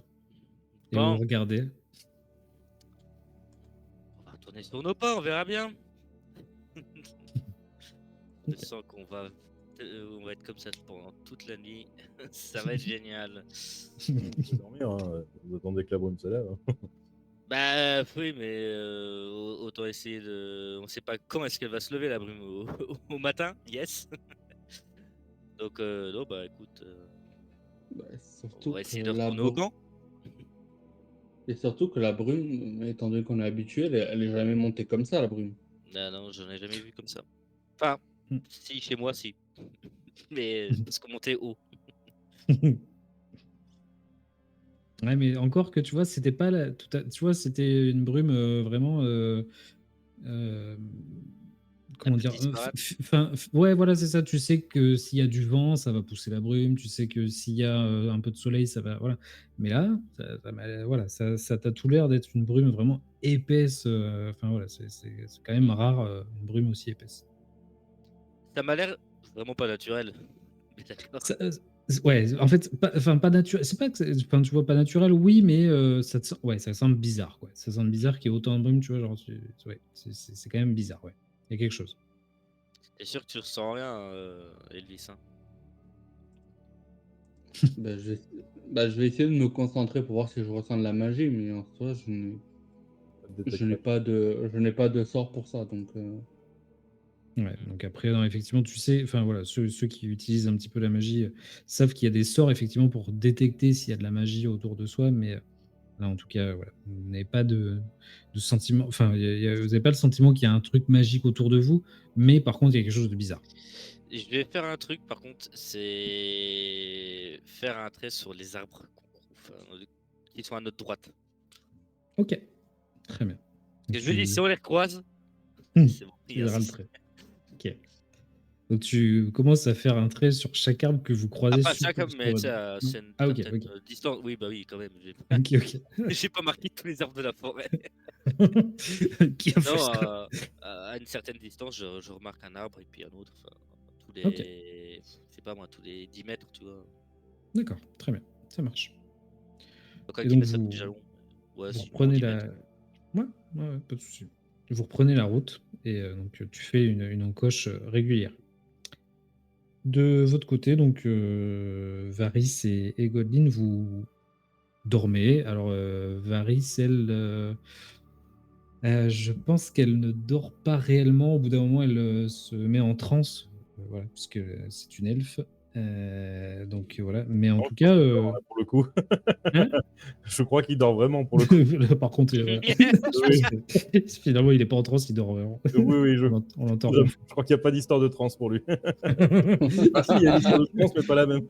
et vous Bon, vous regardez. on va retourner sur nos pas, on verra bien. Je sens on va être comme ça pendant toute la nuit. Ça va être génial. Vous pouvez dormir, hein. Vous attendez que la brume se lève. Hein. Bah oui, mais autant essayer de. On sait pas quand est-ce qu'elle va se lever la brume au matin, yes. Donc non, bah écoute, Bah, on surtout va que essayer de la retourner au brume, camp. et surtout que la brume, étant donné qu'on est habitué, elle est jamais montée comme ça, la brume. Non, non, j'en ai jamais vu comme ça. Enfin, Hmm. si, chez moi, si. Mais parce qu'on montait haut. Ouais, mais encore que tu vois, c'était pas tu vois, c'était une brume vraiment. Euh, Un comment peu dire disparate. ouais, voilà, c'est ça. Tu sais que s'il y a du vent, ça va pousser la brume. Tu sais que s'il y a un peu de soleil, ça va. Voilà. Mais là, voilà, ça t'a tout l'air d'être une brume vraiment épaisse. Enfin, voilà, c'est quand même rare, une brume aussi épaisse. Ça m'a l'air vraiment pas naturel. Mais d'accord. Ouais, en fait, pas naturel. C'est pas que, enfin, tu vois, pas naturel, oui, mais ouais, ça semble bizarre, quoi. Ça semble bizarre qu'il y ait autant de brume, tu vois, genre, ouais, c'est quand même bizarre, ouais. Il y a quelque chose. T'es sûr que tu ressens rien, Elvis, hein? Bah, je vais essayer de me concentrer pour voir si je ressens de la magie, mais en soi, je n'ai pas de sort pour ça, donc Ouais, donc après, non, effectivement, tu sais, enfin voilà, ceux qui utilisent un petit peu la magie savent qu'il y a des sorts, effectivement, pour détecter s'il y a de la magie autour de soi, mais là, en tout cas, voilà, vous n'avez pas de sentiment, enfin, vous n'avez pas le sentiment qu'il y a un truc magique autour de vous, mais par contre, il y a quelque chose de bizarre. Je vais faire un truc, par contre, c'est faire un trait sur les arbres qui sont à notre droite. Ok, très bien. Parce que je me dis, si on les croise, Hmm. c'est bon. il y Tu a un verras le souci. trait. Ok. Donc tu commences à faire un trait sur chaque arbre que vous Ah, croisez pas sur, chaque homme, sur mais tu votre sais, droite. à Non. une Ah ok, certaine ok. distance. Oui, bah oui, quand même. Ok, ok. J'ai pas marqué tous les arbres de la forêt. Qui a fait Non, ça? à une certaine distance, je remarque un arbre et puis un autre. Enfin, tous Ok. les. Je sais pas moi, tous les 10 mètres, tu vois. D'accord, très bien, ça marche. Donc à Et 10 donc mètres, ça fait déjà long. Ouais, Vous sinon, reprenez 10 la... mètres. Ouais, ouais, pas de souci. Vous reprenez la route et donc tu fais une encoche régulière. De votre côté, donc Varys et Godwyn, vous dormez. Alors Varys, elle, je pense qu'elle ne dort pas réellement. Au bout d'un moment, elle se met en transe, voilà, puisque c'est une elfe. Donc voilà. Mais en Non, tout je pense cas, qu'il dort, là, pour le coup. hein. Je crois qu'il dort vraiment pour le coup. Là, par contre, voilà. Oui, Finalement, il n'est pas en transe, il dort vraiment. oui, oui, On l'entend je ronfler. crois qu'il n'y a pas d'histoire de trans pour lui. Ah si, il y a une histoire de trans, mais pas la même.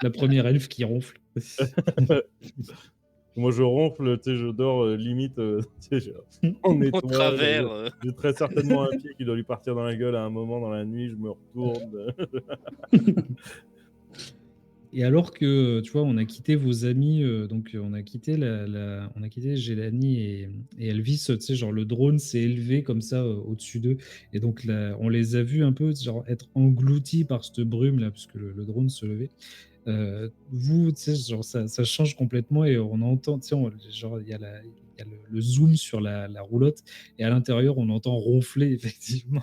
La première elfe qui ronfle. Moi, je ronfle, tu sais, je dors limite tu sais, en Au étoile. travers. J'ai très certainement un pied qui doit lui partir dans la gueule à un moment dans la nuit, je me retourne. Et alors que, tu vois, on a quitté vos amis, donc on a quitté on a quitté Gélanie et Elvis, tu sais, genre le drone s'est élevé comme ça au-dessus d'eux, et donc là, on les a vus un peu genre être engloutis par cette brume là, puisque le drone se levait. Vous, tu sais, genre ça change complètement et on entend, tu sais, genre il y a le zoom sur la roulotte et à l'intérieur on entend ronfler effectivement.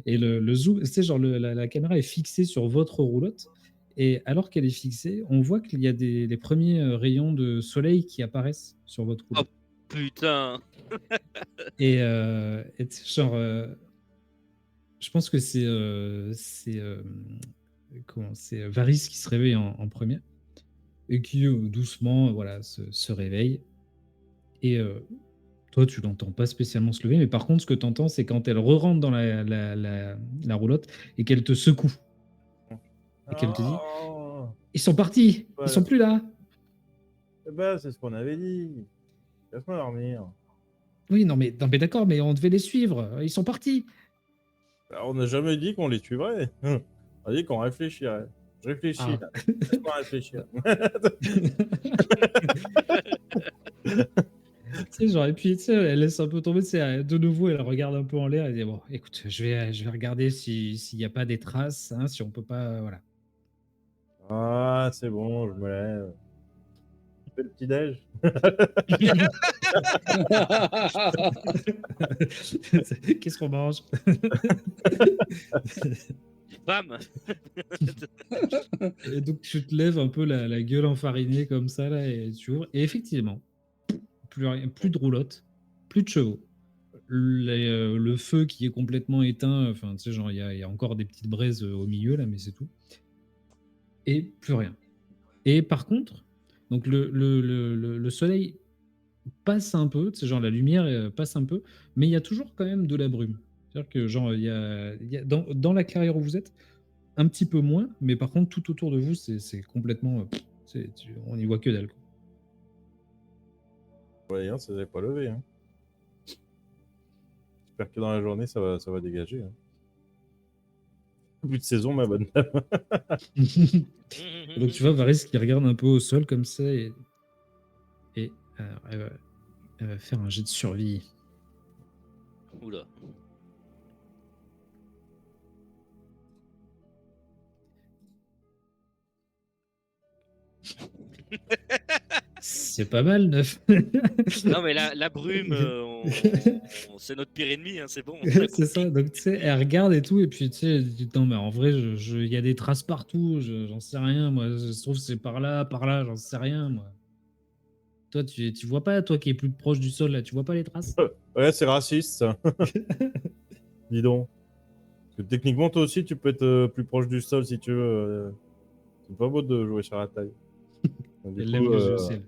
Et le zoom, tu sais, genre la caméra est fixée sur votre roulotte. Et alors qu'elle est fixée, on voit qu'il y a les premiers rayons de soleil qui apparaissent sur votre Oh roulotte. putain. Et tu sais, genre, je pense que c'est Varys qui se réveille en premier et qui doucement, voilà, se réveille. Et toi, tu l'entends pas spécialement se lever, mais par contre, ce que tu entends, c'est quand elle re-rentre dans la roulotte et qu'elle te secoue et qu'elle te dit: Oh, Ils sont partis, ils ouais. sont plus là. Eh ben, c'est ce qu'on avait dit. Laisse-moi dormir. Oui, non mais d'accord, mais on devait les suivre, ils sont partis. Alors, on n'a jamais dit qu'on les suivrait. On a dit qu'on réfléchirait. Je réfléchis, Ah. là. Laisse-moi réfléchir. Tu sais, genre, et puis, tu sais, elle laisse un peu tomber, tu sais, de nouveau, elle regarde un peu en l'air, elle dit: Bon, écoute, je vais regarder s'il n'y a pas des traces, hein, si on peut pas, voilà. Ah, c'est bon, je me lève. Je fais le petit-déj. Qu'est-ce qu'on mange? Bam. Et donc, tu te lèves un peu la gueule enfarinée comme ça, là, et tu ouvres. Et effectivement, plus de roulotte, plus de chevaux. Le feu qui est complètement éteint, enfin, tu sais, genre, il y a encore des petites braises au milieu, là, mais c'est tout. Et plus rien. Et par contre, donc le soleil passe un peu, tu sais, genre la lumière passe un peu, mais il y a toujours quand même de la brume. C'est-à-dire que genre il y a dans la clairière où vous êtes, un petit peu moins, mais par contre tout autour de vous, c'est complètement, on n'y voit que dalle, quoi. Ouais, hein, ça s'est pas levé. Hein. J'espère que dans la journée, ça va dégager. Hein. Plus de saison, ma bonne dame. Et donc tu vois Varys qui regarde un peu au sol comme ça et elle va faire un jet de survie. Oula. C'est pas mal, 9. Non mais la brume, c'est notre pire ennemi, hein, c'est bon. C'est ça, donc tu sais, elle regarde et tout, et puis tu sais, elle dit: non, mais en vrai, il y a des traces partout, j'en sais rien, moi, je trouve que c'est par là, j'en sais rien, moi. Toi, tu vois pas, toi qui es plus proche du sol, là, tu vois pas les traces? Ouais, c'est raciste, ça. Dis donc. Parce que techniquement, toi aussi, tu peux être plus proche du sol si tu veux. C'est pas beau de jouer sur la taille. Donc, du Elle coup, lève les yeux au ciel.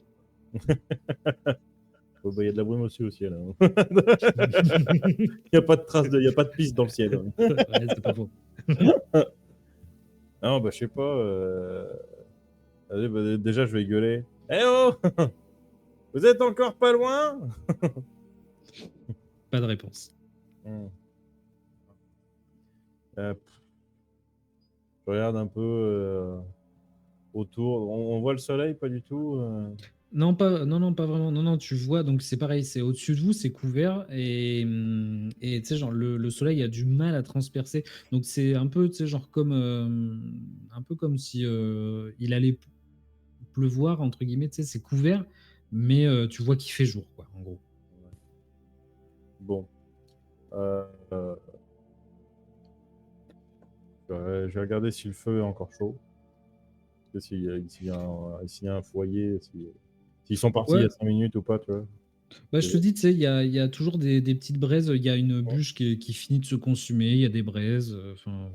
oh, bah, y a de la brume aussi au ciel. Hein. Il n'y a pas de trace, il y a pas de piste dans le ciel. Hein. Ouais, c'est pas faux. Non, bah, je sais pas. Allez, bah, déjà, je vais gueuler. Eh oh vous êtes encore pas loin Pas de réponse. Je regarde un peu autour. On voit le soleil, pas du tout. Non, pas vraiment. Non, tu vois, donc c'est pareil, c'est au-dessus de vous, c'est couvert, et tu sais, genre, le soleil a du mal à transpercer. Donc c'est un peu, tu sais, genre, un peu comme si il allait pleuvoir, entre guillemets, tu sais, c'est couvert, mais tu vois qu'il fait jour, quoi, en gros. Bon. Euh, euh, je vais regarder si le feu est encore chaud. Parce que s'il y a un foyer, s'ils sont partis il y Ouais, a 5 minutes ou pas, tu vois. bah, je te dis, tu sais, il y a toujours des petites braises, il y a une bûche qui finit de se consumer, il y a des braises, enfin...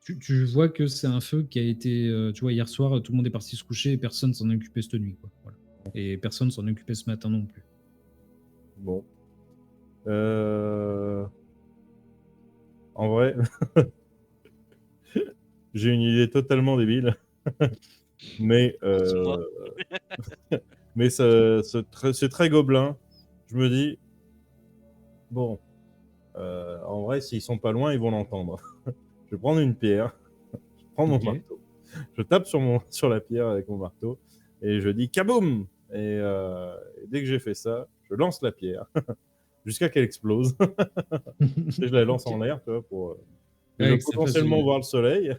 tu vois que c'est un feu qui a été, tu vois, hier soir, tout le monde est parti se coucher et personne s'en est occupé cette nuit, quoi. Voilà. Et personne s'en est occupé ce matin non plus. Bon. Euh, En vrai, j'ai une idée totalement débile, mais, Dis-moi. mais c'est très gobelin. Je me dis, bon, en vrai, s'ils sont pas loin, ils vont l'entendre. Je vais prendre une pierre, je prends mon Ok. marteau, je tape sur la pierre avec mon marteau et je dis kaboum! Et dès que j'ai fait ça, je lance la pierre jusqu'à qu'elle explose. Et je la lance Ok. en l'air, tu vois, pour déjà Ouais, que ça fasse potentiellement une... voir le soleil.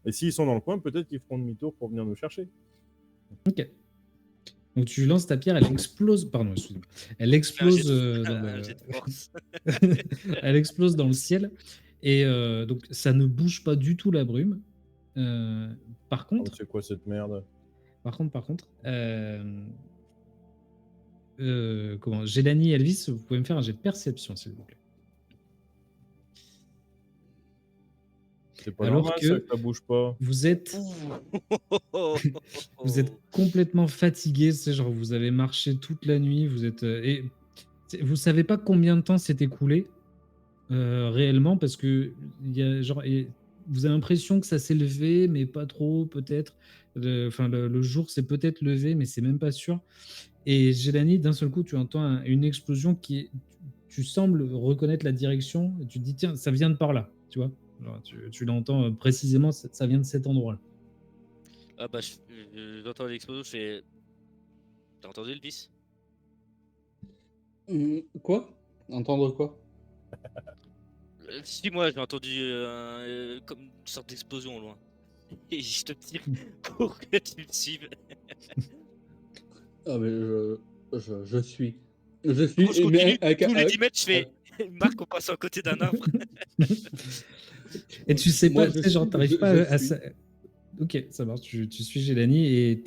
Et s'ils sont dans le coin, peut-être qu'ils feront demi-tour pour venir nous chercher. Ok. Donc tu lances ta pierre, elle explose. Pardon, excuse-moi. Elle Fais un jet explose de, dans un le. jet de force. Elle explose dans le ciel. Et donc ça ne bouge pas du tout la brume. Euh, par Oh, contre, c'est quoi cette merde? par contre, comment, Gélanie et Elvis, vous pouvez me faire un jet de perception, s'il vous plaît. C'est pas Alors normal ça que que ça bouge pas. vous êtes, Ouh. vous êtes complètement fatigué, c'est genre vous avez marché toute la nuit, vous êtes et vous savez pas combien de temps s'est écoulé réellement parce que il y a genre vous avez l'impression que ça s'est levé mais pas trop peut-être. Enfin le jour s'est peut-être levé mais c'est même pas sûr. Et Gélanie, d'un seul coup, tu entends une explosion tu sembles reconnaître la direction et tu te dis tiens ça vient de par là, tu vois. Genre, tu l'entends précisément, ça vient de cet endroit-là. Ah bah, j'entends l'explosion, je fais. T'as entendu le vis? Quoi? Entendre quoi? Si, moi j'ai entendu comme une sorte d'explosion au loin. Et je te tire pour que tu me suives. Ah, mais je suis. Je Du coup, je suis. continue. Mais avec, Tous les 10 mètres, je avec- fais. Marc, on passe à côté d'un arbre. Et tu sais moi, pas, tu sais, genre, t'arrives pas je à suis. Ok, ça marche, tu suis Gélanie et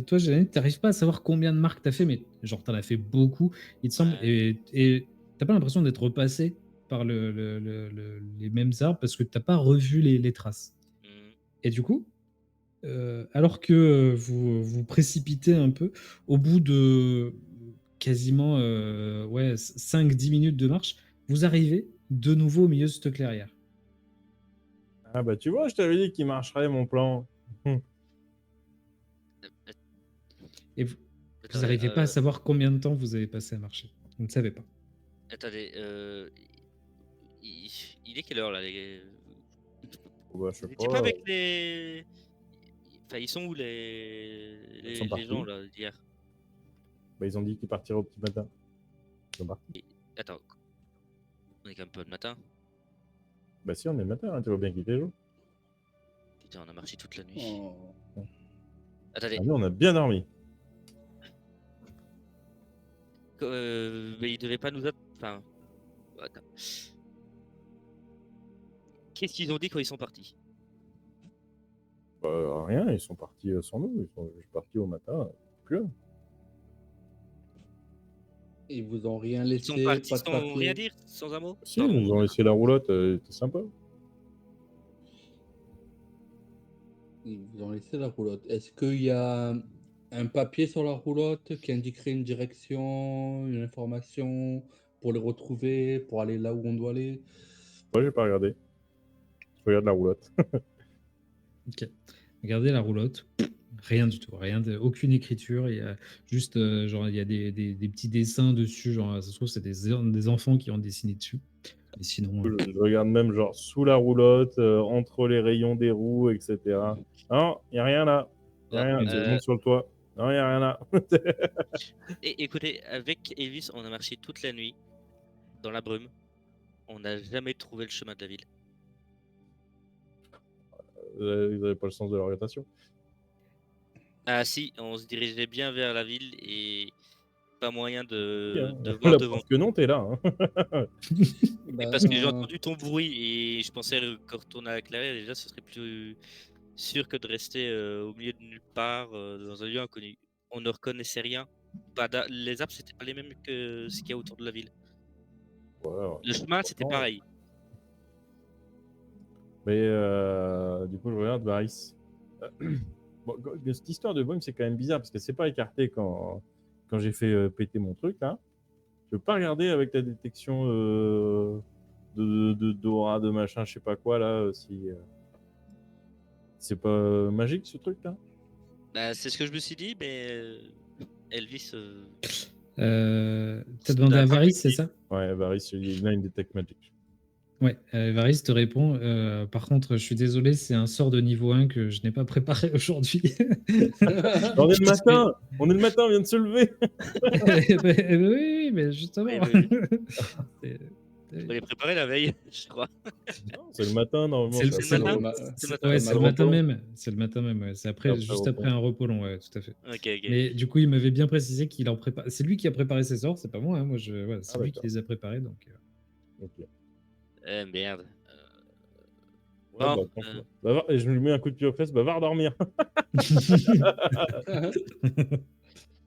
toi, Gélanie, t'arrives pas à savoir combien de marques t'as fait, mais genre, t'en as fait beaucoup, il te semble, Ouais. et t'as pas l'impression d'être repassé par les mêmes arbres parce que t'as pas revu les traces. Hmm. Et du coup, alors que vous vous précipitez un peu, au bout de quasiment ouais, 5-10 minutes de marche, vous arrivez de nouveau au milieu de cette clairière. Ah bah tu vois, je t'avais dit qu'il marcherait mon plan. Euh, Et vous Attendez, n'arrivez pas à savoir combien de temps vous avez passé à marcher. Vous ne savez pas. attendez, il est quelle heure là Oh, bah, je sais Vous étiez pas, pas avec les. Enfin, ils sont où ils sont les gens partis. là d'hier? Bah, ils ont dit qu'ils partiraient au petit matin. Ils sont partis. Attends, on est quand même pas le matin. Bah si, on est le matin, hein, tu vois bien qu'il fait jour. Putain, on a marché toute la nuit. Oh. Attendez, Ah, nous, on a bien dormi. mais ils devaient pas nous enfin, attends. Qu'est-ce qu'ils ont dit quand ils sont partis? Bah, rien, ils sont partis sans nous. Ils sont juste partis au matin. Plus rien. Ils vous ont rien Ils sont laissé, partis pas de sans rien papier. dire, sans un mot? Si, ils Pardon. nous ont laissé la roulotte, c'était sympa. Ils vous ont laissé la roulotte. Est-ce qu'il y a un papier sur la roulotte qui indiquerait une direction, une information pour les retrouver, pour aller là où on doit aller? Ouais, j'ai pas regardé. Je regarde la roulotte. Ok. Regardez la roulotte. Rien du tout. Aucune écriture. Il y a juste, genre, il y a des petits dessins dessus. Genre, ça se trouve, c'est des enfants qui ont dessiné dessus. Et sinon, Je regarde même genre sous la roulotte, entre les rayons des roues, etc. Non, il n'y a rien là. Il Bon, a rien. Je monte sur le toit. Non, il n'y a rien là. et écoutez, avec Elvis, on a marché toute la nuit dans la brume. On n'a jamais trouvé le chemin de la ville. Ils n'avaient pas le sens de l'orientation. Ah si, on se dirigeait bien vers la ville et pas moyen de La voir devant. preuve que non, t'es là. Hein. Et parce que j'ai entendu ton bruit et je pensais que retourner à la clairière, déjà, ce serait plus sûr que de rester au milieu de nulle part, dans un lieu inconnu. On ne reconnaissait rien. Les arbres, c'était pas les mêmes que ce qu'il y a autour de la ville. Ouais, Le chemin, c'était pourtant, pareil. Mais du coup, je regarde Varys. Bon, cette histoire de brume, c'est quand même bizarre parce que c'est pas écarté quand j'ai fait péter mon truc là. Je peux pas regarder avec la détection d'aura, de machin, je sais pas quoi là, si c'est pas magique ce truc là. Bah, c'est ce que je me suis dit, mais Elvis, T'as demandé n'a à pas Varys, pu c'est suivre. ça? Ouais, Varys, il a une detect magic. Ouais, Varys te répond. Par contre, je suis désolé, c'est un sort de niveau 1 que je n'ai pas préparé aujourd'hui. On est le matin, on vient de se lever. Oui, mais justement. Oui. Il fallait préparer la veille, je crois. Non, c'est le matin normalement. C'est le C'est le matin. c'est C'est le matin. ouais, Après c'est le le matin repos. même. C'est le matin même. Ouais. C'est après, Après juste le après repos. un repos long, ouais, tout à fait. Ok. Mais du coup, il m'avait bien précisé qu'il en prépare. C'est lui qui a préparé ses sorts, c'est pas moi. Hein. Moi, c'est lui qui d'accord. les a préparés. Donc, Ok. Merde. Ouais, Bon, franchement. Et je lui mets un coup de pied aux fesses, va redormir.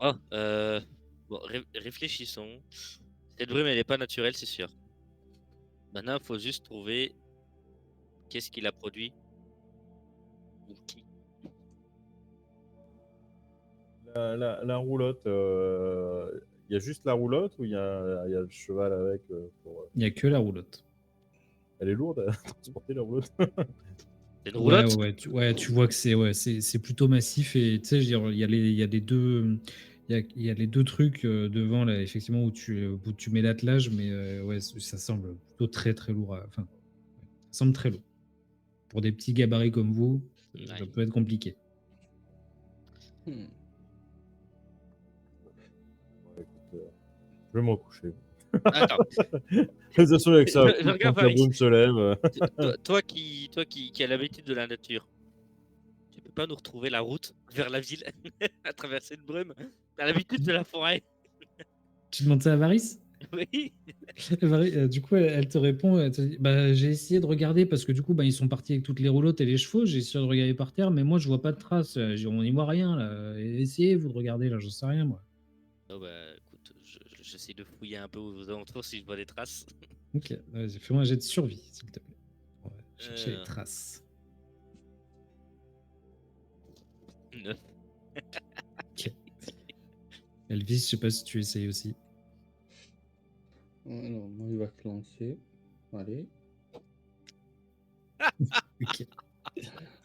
oh, bon, réfléchissons. Cette brume, elle n'est pas naturelle, c'est sûr. Maintenant, il faut juste trouver qu'est-ce qui l'a produit ou qui. La roulotte, il y a juste la roulotte ou il y a le cheval avec pour, il n'y a que la roulotte. Elle est lourde à transporter la roulotte. C'est une roulotte. Tu vois que c'est plutôt massif et tu sais, je veux dire, il y a les deux. Il y a les deux trucs devant là, effectivement, où tu mets l'attelage, mais ouais, ça semble plutôt très très lourd. Enfin, ouais, ça semble très lourd. Pour des petits gabarits comme vous, ça Ouais. peut être compliqué. Ouais, écoute, je vais me recoucher. Attends, De toute façon, avec ça, je regarde quand la Varys. brume se lève. Toi qui as l'habitude de la nature, tu peux pas nous retrouver la route vers la ville à travers cette brume. T'as l'habitude de la forêt. Tu demandes ça à Varys? Oui. Du coup, elle te répond, elle te dit, bah, j'ai essayé de regarder parce que du coup, bah, ils sont partis avec toutes les roulottes et les chevaux. J'ai essayé de regarder par terre, mais moi, je vois pas de traces. On n'y voit rien là. Essayez vous de regarder là, j'en sais rien moi. Oh bah écoute, j'essaie de fouiller un peu aux alentours si je vois des traces. Ok, vas-y, fais-moi un jet de survie, s'il te plaît. On va chercher les Euh. traces. 9. Ok. Elvis, je sais pas si tu essayes aussi. Alors, moi, il va se lancer. Allez. Ok.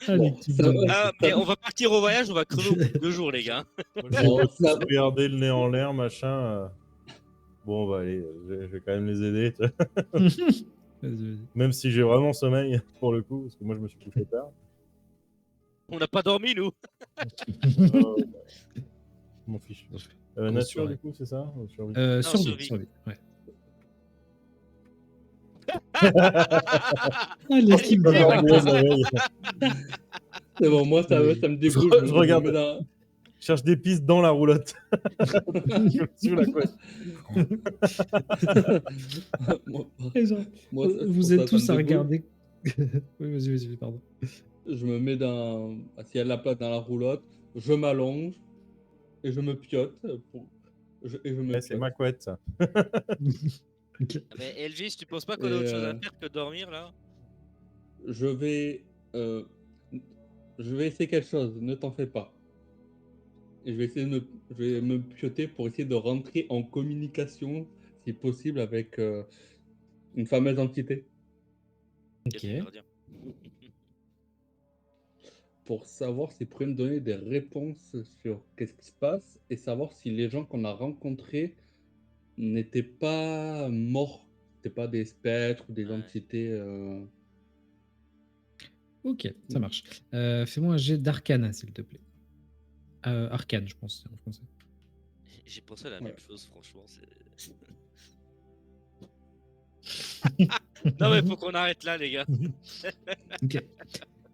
Bon, l'équipe ça de- va. Ah, mais on va partir au voyage, on va crever au bout de 2 jours, les gars. Bon, ça va. Regarder le nez en l'air, machin. Bon, bah allez, je vais quand même les aider. tu vois. Vas-y. Même si j'ai vraiment sommeil, pour le coup, parce que moi, je me suis couché tard. On n'a pas dormi, nous. Je m'en fiche. Grosse Nature, soirée. du coup, c'est ça? Ou survie Survie, survie. ouais. L'équipe Pas de dormi la veille. C'est bon, moi, ça me dégoûte. Je regarde. me mets dans- Je cherche des pistes dans la roulotte. Sous la couette. Moi, Et genre, moi, ça- vous pour êtes ça, tous ça à me dégoûte. regarder. Oui, vas-y, pardon. Je me mets s'il y a de la place dans la roulotte, je m'allonge et je me piote. Et je me Ouais, c'est piote. ma couette, ça. Ok. Mais Elvis, tu penses pas qu'on a Et, autre chose à faire que dormir, là? je vais essayer quelque chose, ne t'en fais pas. Et je vais me pioter pour essayer de rentrer en communication, si possible, avec une fameuse entité. Ok. Quel gardien. Pour savoir s'ils pourraient me donner des réponses sur qu'est-ce qui se passe et savoir si les gens qu'on a rencontrés n'étaient pas morts, n'étaient pas des spectres ou des Ouais. entités. Ok, ça marche. Fais-moi un jet d'arcane, s'il te plaît. Arcane, je pense, en français. J'ai pensé à la Ouais. même chose, franchement. Non, mais faut qu'on arrête là, les gars. Ok.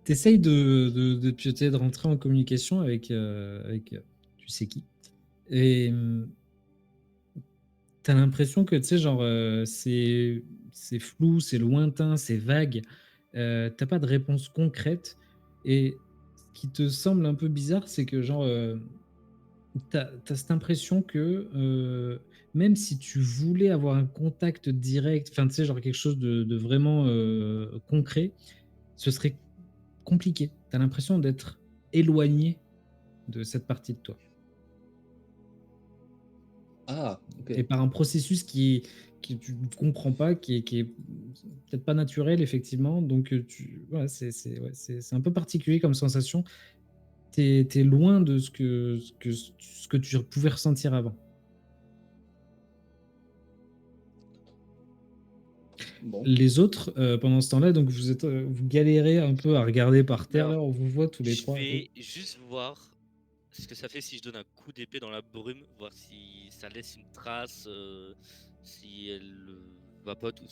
T'essayes de rentrer en communication avec tu sais qui. Et t'as l'impression que, tu sais, genre, c'est flou, c'est lointain, c'est vague. T'as pas de réponse concrète. Et ce qui te semble un peu bizarre, c'est que, genre, t'as cette impression que même si tu voulais avoir un contact direct, enfin, tu sais, genre quelque chose de vraiment concret, ce serait compliqué. T'as l'impression d'être éloigné de cette partie de toi. Ah, Et ok. par un processus qui tu ne comprends pas, qui est peut-être pas naturel, effectivement. Donc, voilà, c'est un peu particulier comme sensation. T'es loin de ce que tu pouvais ressentir avant. Bon. Les autres, pendant ce temps-là, donc vous galérez un peu à regarder par terre. Alors, Là, on vous voit tous les je trois. Oui. vais juste voir ce que ça fait si je donne un coup d'épée dans la brume, voir si ça laisse une trace, si elle va pas tout.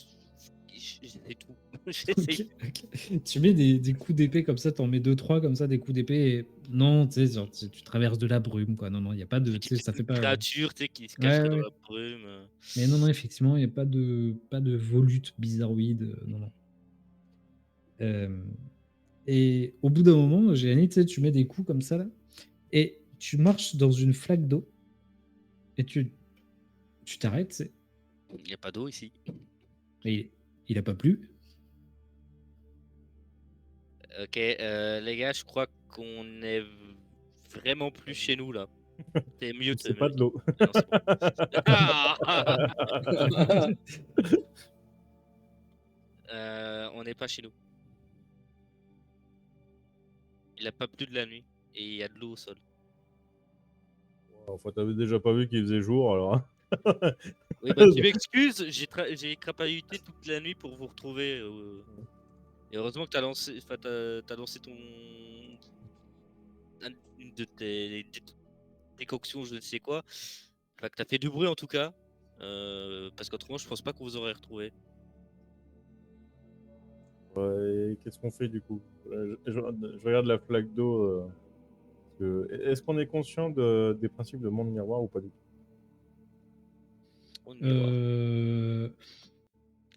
J'essaie tout. J'essaie. Ok, ok. Tu mets des coups d'épée comme ça, t'en mets 2-3 comme ça, des coups d'épée. Et... Non, tu sais, genre, tu traverses de la brume, quoi. Non, non, il n'y a pas Je de. me dis Tu sais, ça peut-être fait une pas. créature, tu sais, qui se Ouais, cacherait ouais, dans ouais. la brume. Mais non, non, effectivement, il n'y a pas de volute bizarroïde. Non, non. Euh, Et au bout d'un moment, Géanie, tu sais, tu mets des coups comme ça, là, et tu marches dans une flaque d'eau, et tu t'arrêtes, tu sais, Il n'y a pas d'eau ici. et il a pas plu. Ok, les gars, je crois qu'on est vraiment plus chez nous là. T'es mieux, C'est pas de l'eau. Non, c'est bon. Ah on n'est pas chez nous. Il a pas plu de la nuit et il y a de l'eau au sol. Enfin, t'avais déjà pas vu qu'il faisait jour, alors. Oui, bah tu m'excuses, j'ai crapahuté toute la nuit pour vous retrouver. Et heureusement que t'as lancé, enfin, t'as lancé une de tes décoctions, je ne sais quoi. Enfin, que t'as fait du bruit en tout cas. Parce qu'autrement, je pense pas qu'on vous aurait retrouvé. Ouais, et qu'est-ce qu'on fait du coup? Je regarde la flaque d'eau. Est-ce qu'on est conscient des principes de monde miroir ou pas du tout? On y voir.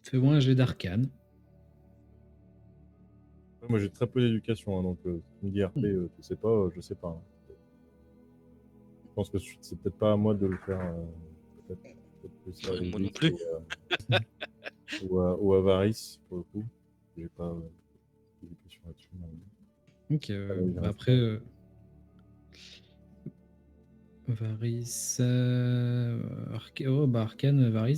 Fais-moi un jet d'arcane. Moi j'ai très peu d'éducation, hein, donc si tu me dis RP, tu sais pas, je sais pas, hein. Je pense que c'est peut-être pas à moi de le faire. Peut-être plus à Moi non Elvis plus. ou à Varys pour le coup. J'ai pas d'éducation là-dessus. Ok, il reste après, Varys. Oh, bah Arcane, Varys,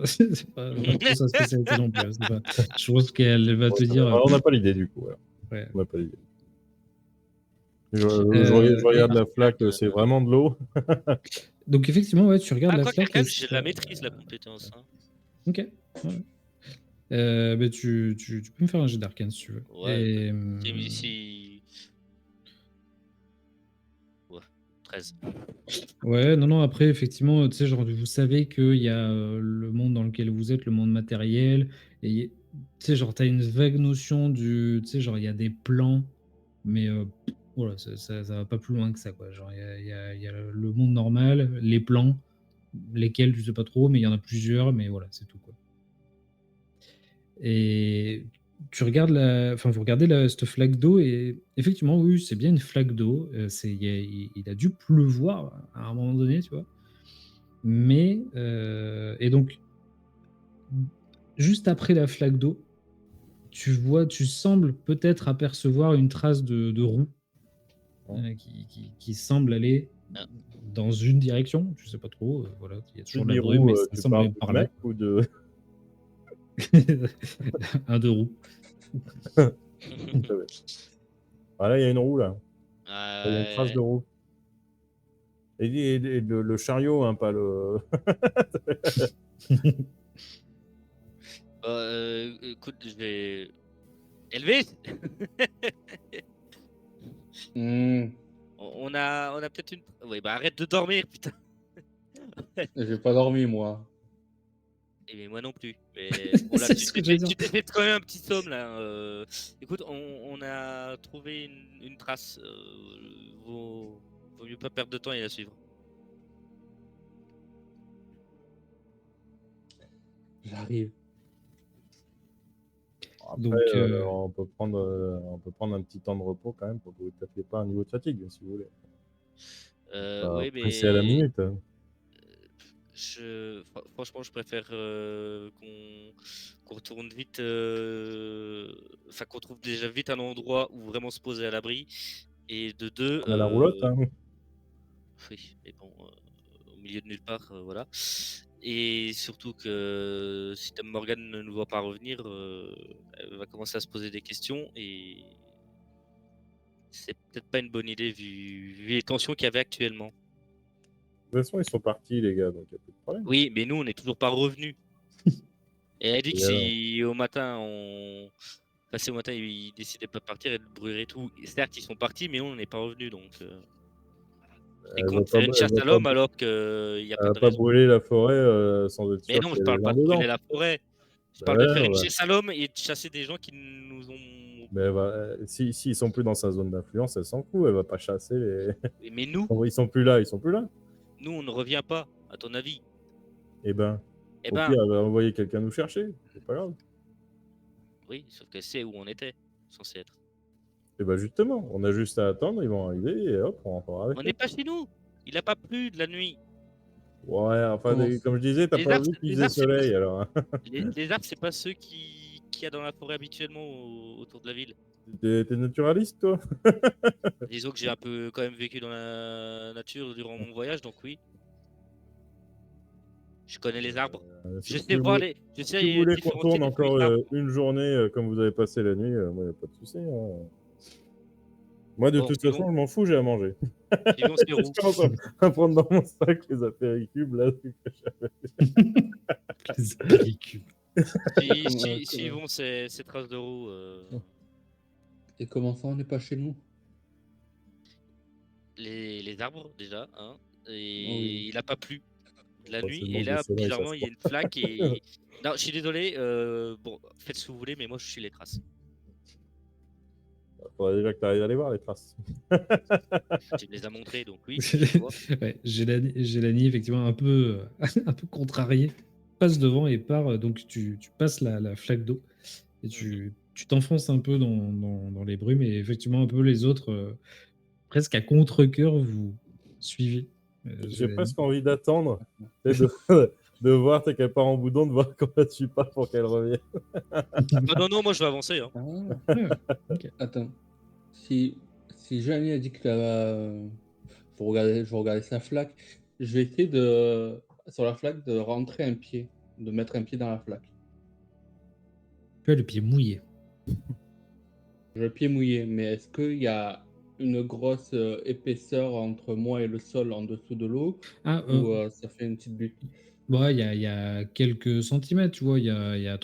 c'est pas trop sa spécialité non plus. Hein, je pense qu'elle va te dire. On n'a pas l'idée du coup. Voilà. Ouais. On n'a pas l'idée. Je Et regarde la flaque, c'est vraiment de l'eau. donc effectivement, ouais, tu regardes Ah, la quoi, flaque. Et j'ai la maîtrise, la compétence. Hein. Ok. Ouais. Bah, tu peux me faire un jet d'arcane si tu veux. Ouais, Et, tu me dis si. Ouais, 13. ouais, non, non, après, effectivement, tu sais, genre, vous savez qu'il y a le monde dans lequel vous êtes, le monde matériel, et tu sais, genre, tu as une vague notion tu sais, genre, il y a des plans, mais voilà, ça va pas plus loin que ça, quoi. Genre, il y a le monde normal, les plans, lesquels tu sais pas trop, mais il y en a plusieurs, mais voilà, c'est tout, quoi. Et tu regardes enfin, vous regardez cette flaque d'eau et effectivement, oui, c'est bien une flaque d'eau. Il a dû pleuvoir à un moment donné, tu vois. Mais et donc juste après la flaque d'eau, tu sembles peut-être apercevoir une trace de roue qui semble aller Ah. dans une direction. Je sais pas trop. Voilà, il y a toujours de la brume, Birou, mais ça tu semble parles aller du par là. mec ou de. Un de roue. Ah là, il y a une roue là. Il y a une trace Ouais. de roue. Et le chariot, hein, pas le. Écoute, je vais. Élevé Hmm, on a peut-être une. Oui, bah arrête de dormir, putain. j'ai pas dormi, moi. Et moi non plus. Mais bon, là, C'est ce que j'allais dire. tu t'es fait quand même un petit somme là. Écoute, on a trouvé une trace. Vaut mieux pas perdre de temps et la suivre. J'arrive. Après, Donc, on peut prendre un petit temps de repos quand même pour que vous ne tapiez pas un niveau de fatigue, si vous voulez. Pas Oui, pressé à la mais minute. Hein. franchement, je préfère qu'on retourne vite. Enfin, qu'on trouve déjà vite un endroit où vraiment se poser à l'abri. Et de deux, On a la roulotte. Hein. oui, mais bon, au milieu de nulle part, voilà. Et surtout que si Dame Morgan ne nous voit pas revenir, elle va commencer à se poser des questions et c'est peut-être pas une bonne idée vu les tensions qu'il y avait actuellement. De toute façon, ils sont partis, les gars, donc il n'y a plus de problème. Oui, mais nous, on n'est toujours pas revenus. Et elle dit que Et alors si au matin, au matin, ils décidaient pas de partir, elle brûlerait tout. Et certes, ils sont partis, mais on n'est pas revenus, donc ils elle va comptent pas, faire une chasse à elle l'homme alors qu'il n'y a va pas de pas raison. brûler la forêt sans être Mais sûr non, qu'il je y a des parle pas gens de brûler dedans. la forêt. Je parle de Ouais, faire une ouais. chasse à l'homme et de chasser des gens qui nous ont. Mais si ils sont plus dans sa zone d'influence, elle s'en fout. Elle va pas chasser les. Mais nous, Ils sont plus là. Ils sont plus là. on ne revient pas, à ton avis. Eh ben, Eh au ben, pire, elle va envoyer quelqu'un nous chercher. C'est pas grave. oui, sauf que c'est où on était, censé être. Et ben justement, on a juste à attendre. Ils vont arriver et hop, on rentrera avec On eux. n'est pas chez nous. Il n'a pas plu de la nuit. Ouais, enfin, Comment comme je disais, t'as Les pas arbres, vu qu'il les faisait arbres, c'est pas, soleil alors. Hein. les arbres, c'est pas ceux qu'il y a dans la forêt habituellement autour de la ville. T'es naturaliste, toi? Disons que j'ai un peu quand même vécu dans la nature durant mon voyage, donc oui. Je connais les arbres. Je sais voir les, je Si vous voulez qu'on différencier tourne les encore fruits d'arbres. une journée comme vous avez passé la nuit, moi, il n'y a pas de souci. Hein. Moi, de Bon, toute façon, je m'en fous, j'ai à manger. suivons ces roues. Je commence à prendre dans mon sac les apéricubes, là. les apéricubes. Suivons ces traces de roues. Et comment ça, on n'est pas chez nous? Les arbres, déjà, hein. Et Oui. il n'a pas plu de la Oh, c'est nuit. le Et manque de là, soleil, ça bizarrement, se il y a une flaque et. Non, je suis désolé. Bon, faites ce que vous voulez, mais moi, je suis les traces. faudrait déjà que tu arrives à les voir, les traces. Tu me les as montrées, donc oui, je les vois. Ouais, Gélanie, effectivement, un peu, un peu contrarié, passe devant et part. Donc, tu passes la flaque d'eau et tu t'enfonces un peu dans les brumes. Et effectivement, un peu les autres, presque à contre-cœur, vous suivez. J'ai Gélanie. presque envie d'attendre, de voir qu'elle part en boudon, de voir comment tu pars pour qu'elle revienne. Ah non, moi, je vais avancer. Hein. Ah, Ok. attends. Si Jeannie a dit que je regardais sa flaque, je vais essayer sur la flaque de rentrer un pied, de mettre un pied dans la flaque. Tu as le pied mouillé. J'ai le pied mouillé, mais est-ce qu'il y a une grosse épaisseur entre moi et le sol en dessous de l'eau Ah, ou ça fait une petite butte? ouais, il y a quelques centimètres, tu vois. Il y a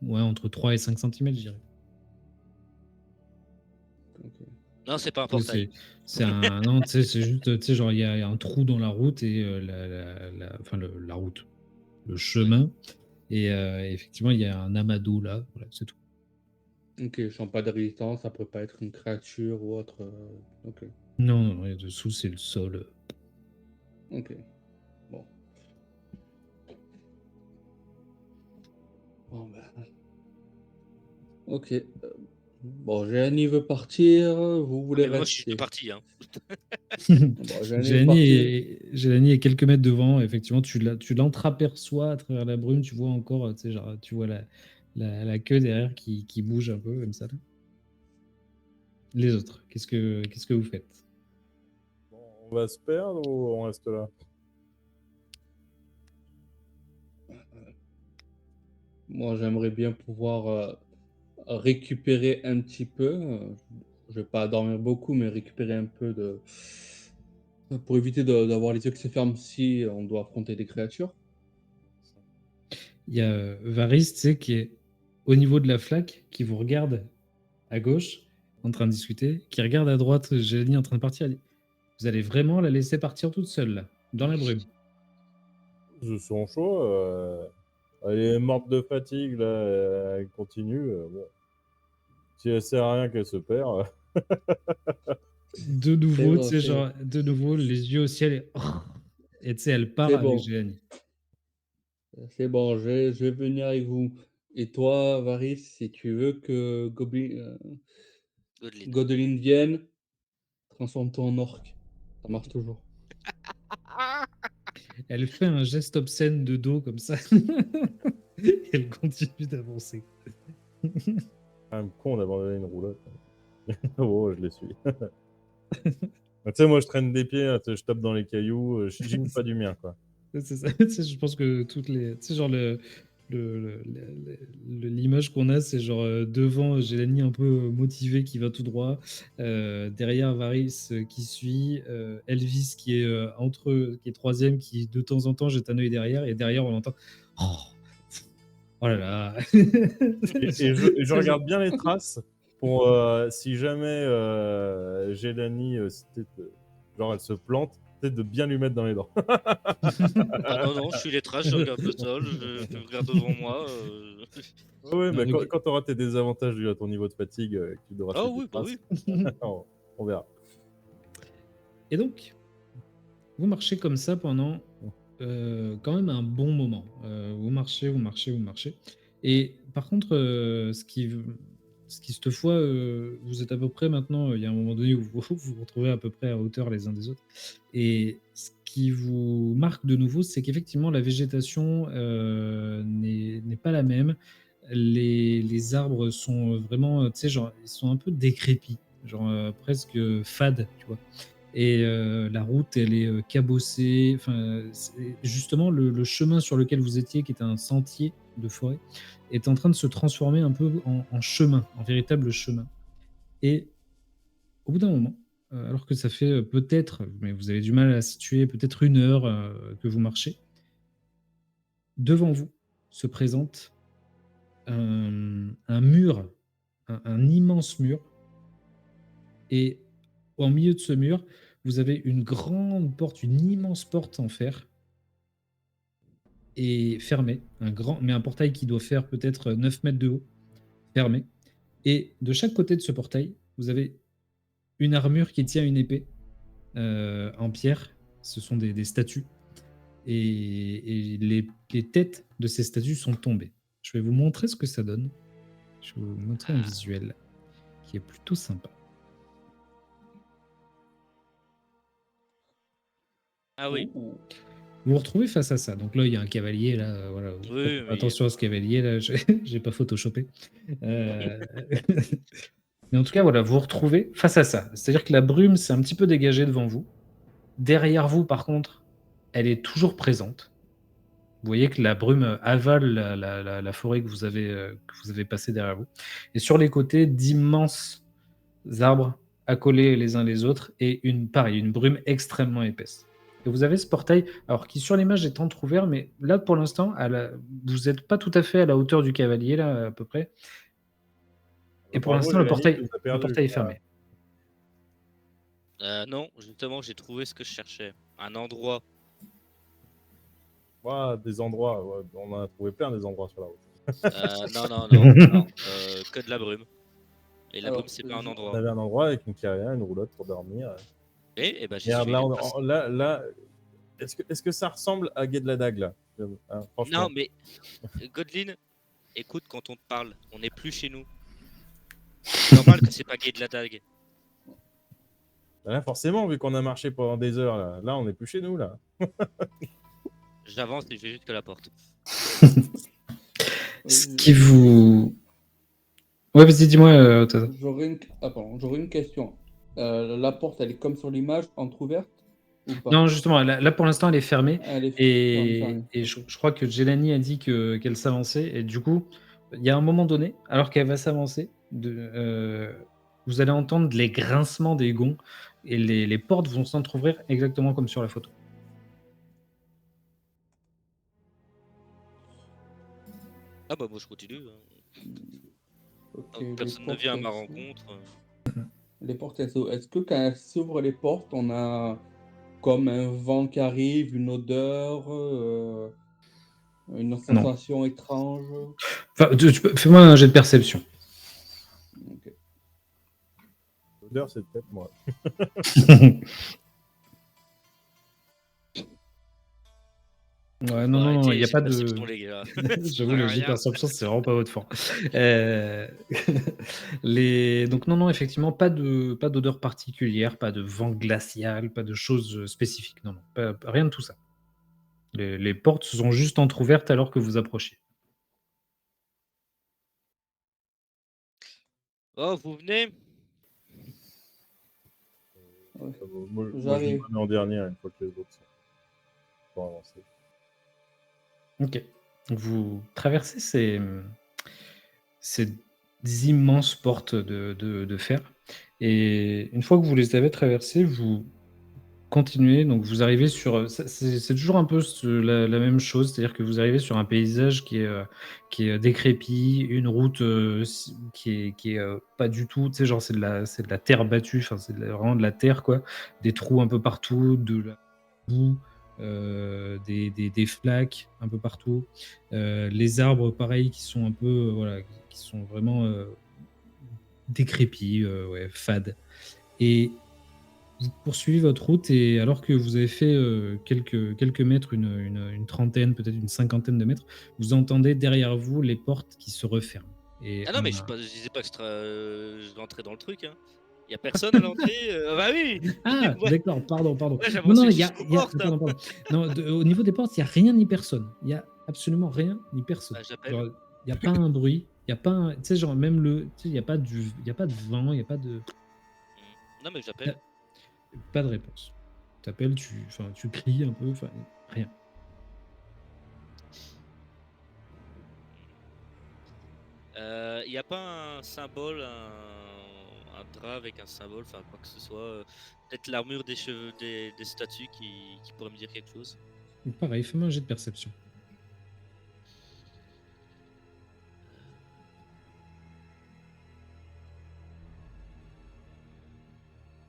ouais, entre 3 et 5 centimètres, je dirais. Ok. Non, c'est pas un Oui, portail. c'est un. Non, tu sais, c'est juste, tu sais, genre, il y a un trou dans la route et enfin, la route, le chemin. Et effectivement, il y a un amas d'eau là. Voilà, c'est tout. Ok, je sens pas de résistance, ça peut pas être une créature ou autre. Ok, Non, non, non, dessous, c'est le sol. ok. Bon. Bon, ben. Ok. Bon, Jérémy veut partir, vous voulez Mais moi, je suis rester. parti. Hein. Bon, Jérémy veut partir. Gélanie est quelques mètres devant. Effectivement, tu l'entreaperçois à travers la brume. Tu vois encore, tu sais, genre, tu vois la queue derrière qui bouge un peu comme ça. Là. Les autres, qu'est-ce que vous faites? Bon, on va se perdre ou on reste là? Moi, j'aimerais bien pouvoir récupérer un petit peu. Je vais pas dormir beaucoup, mais récupérer un peu pour éviter d'avoir les yeux qui se ferment si on doit affronter des créatures. Il y a Varys, tu sais, qui est au niveau de la flaque, qui vous regarde à gauche, en train de discuter, qui regarde à droite, Gélanie en train de partir. Elle dit, vous allez vraiment la laisser partir toute seule, là, dans la brume? Je suis en chaud. Elle est morte de fatigue, là, elle continue. Bon. Si elle sert à rien qu'elle se perd. De C'est nouveau, tu bon, sais, c'est genre, de nouveau, les yeux au ciel et tu sais, elle part c'est avec bon. Gélanie. C'est bon, je vais venir avec vous. Et toi, Varys, si tu veux que Godeline. Godeline vienne, transforme-toi en orque. Ça marche toujours. Elle fait un geste obscène de dos comme ça. Elle continue d'avancer. C'est quand même con d'abandonner une roulotte. Oh, je les suis. Tu sais, moi, je traîne des pieds, hein, tu sais, je tape dans les cailloux, je gîne pas du mien, quoi. C'est ça. Tu sais, je pense que toutes les. Tu sais, genre, l'image qu'on a, c'est genre devant Gélanie un peu motivée qui va tout droit. Derrière Varys qui suit. Elvis qui est entre eux, qui est troisième, qui de temps en temps jette un œil derrière. Et derrière, on entend. Oh là là. Et je regarde bien les traces pour si jamais Gélanie, genre elle se plante, peut-être de bien lui mettre dans les dents. Ah non, non, je suis les traces, je regarde le sol, je regarde devant moi. Ouais, Non, mais ok. quand tu auras tes désavantages dû à ton niveau de fatigue, que tu devras Ah faire tes oui, bah traces, oui. on verra. Et donc, vous marchez comme ça pendant quand même un bon moment. Vous marchez, vous marchez, vous marchez. Et par contre, ce qui cette fois, vous êtes à peu près maintenant, il y a un moment donné où vous vous retrouvez à peu près à hauteur les uns des autres. Et ce qui vous marque de nouveau, c'est qu'effectivement, la végétation n'est pas la même. Les arbres sont vraiment, tu sais, genre, ils sont un peu décrépits, genre presque fades, tu vois. Et la route, elle est cabossée. Enfin, justement, le chemin sur lequel vous étiez, qui était un sentier de forêt, est en train de se transformer un peu en chemin, en véritable chemin. Et au bout d'un moment, alors que ça fait peut-être, mais vous avez du mal à situer, peut-être 1 heure que vous marchez, devant vous se présente un mur, un immense mur. Et au milieu de ce mur, vous avez une grande porte, une immense porte en fer, et fermée, mais un portail qui doit faire peut-être 9 mètres de haut, fermé. Et de chaque côté de ce portail, vous avez une armure qui tient une épée en pierre. Ce sont des statues. Et les têtes de ces statues sont tombées. Je vais vous montrer ce que ça donne. Je vais vous montrer un visuel qui est plutôt sympa. Ah oui. Ouh. Vous vous retrouvez face à ça. Donc là, il y a un cavalier. Là, voilà. Oui, mais Attention à ce cavalier. Là, j'ai pas photoshopé. Mais en tout cas, voilà, vous vous retrouvez face à ça. C'est-à-dire que la brume s'est un petit peu dégagée devant vous. Derrière vous, par contre, elle est toujours présente. Vous voyez que la brume avale la forêt que vous avez passée derrière vous. Et sur les côtés, d'immenses arbres accolés les uns les autres et une brume extrêmement épaisse. Et vous avez ce portail, alors qui sur l'image est entrouvert, mais là pour l'instant, vous n'êtes pas tout à fait à la hauteur du cavalier, là à peu près. Et pour Bravo, l'instant, le Gélanie, tu nous as portail perdu. est fermé. non, justement, j'ai trouvé ce que je cherchais. Un endroit. Des endroits, ouais, on en a trouvé plein des endroits sur la route. Non. Que de la brume. Et la Alors, brume, c'est pas un On endroit. avait un endroit avec une clairière, une roulotte pour dormir. Et ben, j'ai Regarde, suivi là, les traces. là est-ce que ça ressemble à Guet de la Dague, là? Hein, franchement. Non, mais Godeline, écoute, quand on te parle, on n'est plus chez nous. C'est normal que c'est pas Gay de la Dague. Là, forcément, vu qu'on a marché pendant des heures, là on n'est plus chez nous, là. J'avance et je vais jusqu'à la porte. Ce qui vous... Ouais, vas-y, dis-moi, Tata. J'aurais une question. La porte, elle est comme sur l'image, entrouverte ou pas? Non, justement, là pour l'instant, elle est fermée. Elle est fermée. Et je crois que Jelani a dit qu'elle s'avançait. Et du coup, il y a un moment donné, alors qu'elle va s'avancer, vous allez entendre les grincements des gonds et les portes vont s'entrouvrir exactement comme sur la photo. Ah bah moi je continue. Ok, Personne ne vient à ma rencontre. Les portes, est-ce que quand elles s'ouvrent les portes, on a comme un vent qui arrive, une odeur Une sensation étrange. Enfin, fais-moi un jet de perception. Ok. L'odeur, c'est peut-être moi. Ouais, non, il n'y a J'ai pas perception, de. les gars. J'avoue, le jet de Rien. perception, c'est vraiment pas votre fort. Donc, non, effectivement, pas d'odeur particulière, pas de vent glacial, pas de choses spécifiques. Non, rien de tout ça. Les portes se sont juste entrouvertes alors que vous approchez. Oh, vous venez? Ouais. Moi, je J'arrive. me mets en dernier une fois que les autres sont pour avancer. Ok. Vous traversez ces immenses portes de fer. Et une fois que vous les avez traversées, vous continuez. Donc vous arrivez sur. C'est toujours un peu la même chose. C'est-à-dire que vous arrivez sur un paysage qui est décrépit, une route qui est pas du tout. Tu sais, genre, c'est de la terre battue. Enfin, c'est vraiment de la terre, quoi. Des trous un peu partout, de la boue. Des flaques un peu partout, les arbres pareil qui sont un peu voilà, qui sont vraiment décrépits, ouais, fades. Et vous poursuivez votre route et alors que vous avez fait quelques mètres, une trentaine, peut-être une cinquantaine de mètres, vous entendez derrière vous les portes qui se referment. Et Ah non, mais je disais pas que je vais entrer dans le truc. Hein. Il y a personne à l'entrée. Bah oui. Ah, Ouais, d'accord, pardon. ouais, Non, j'avançais il y a, jusqu'aux il y a- portes. Hein. pardon. Non, au niveau des portes, il n'y a rien ni personne. Il y a absolument rien ni personne. Bah, j'appelle. Genre, il n'y a pas un bruit, il n'y a pas un, tu sais, genre même il n'y a pas il y a pas de vent, il n'y a pas de, Non, mais j'appelle. pas de réponse. Tu appelles, tu cries un peu, enfin, rien. Il n'y a pas un symbole, un drap avec un symbole, enfin quoi que ce soit. Peut-être l'armure des cheveux des statues qui pourrait me dire quelque chose. Pareil, fais-moi un jet de perception.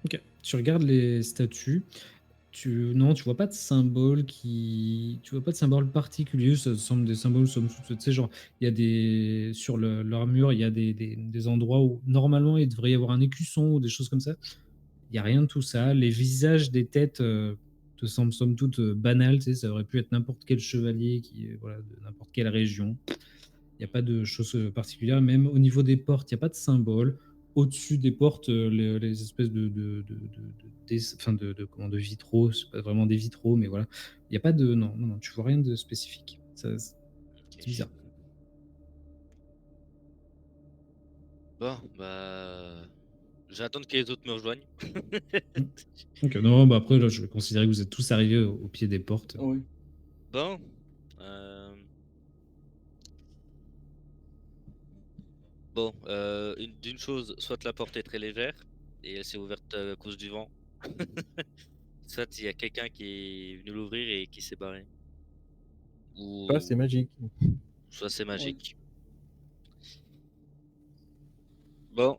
Ok, tu regardes les statues. Non, tu vois pas de symbole tu vois pas de symbole particulier. Ça semble des symboles, somme toute, tu sais, genre, il y a sur leur mur, il y a des endroits où normalement il devrait y avoir un écusson ou des choses comme ça. Il y a rien de tout ça. Les visages des têtes te semblent somme toute banals. Tu sais, ça aurait pu être n'importe quel chevalier voilà, de n'importe quelle région. Il n'y a pas de choses particulières. Même au niveau des portes, il n'y a pas de symbole. Au-dessus des portes, les espèces de vitraux, c'est pas vraiment des vitraux, mais voilà. Il n'y a pas de. Non, tu vois rien de spécifique. C'est Ok. bizarre. Bon, bah. J'attends que les autres me rejoignent. Donc, non, bah après, là, je vais considérer que vous êtes tous arrivés au pied des portes. Oui. Bon. Bon, d'une chose, soit la porte est très légère et elle s'est ouverte à cause du vent. Soit il y a quelqu'un qui est venu l'ouvrir et qui s'est barré. Ça, c'est Ou magique. soit c'est Oui. magique. Bon,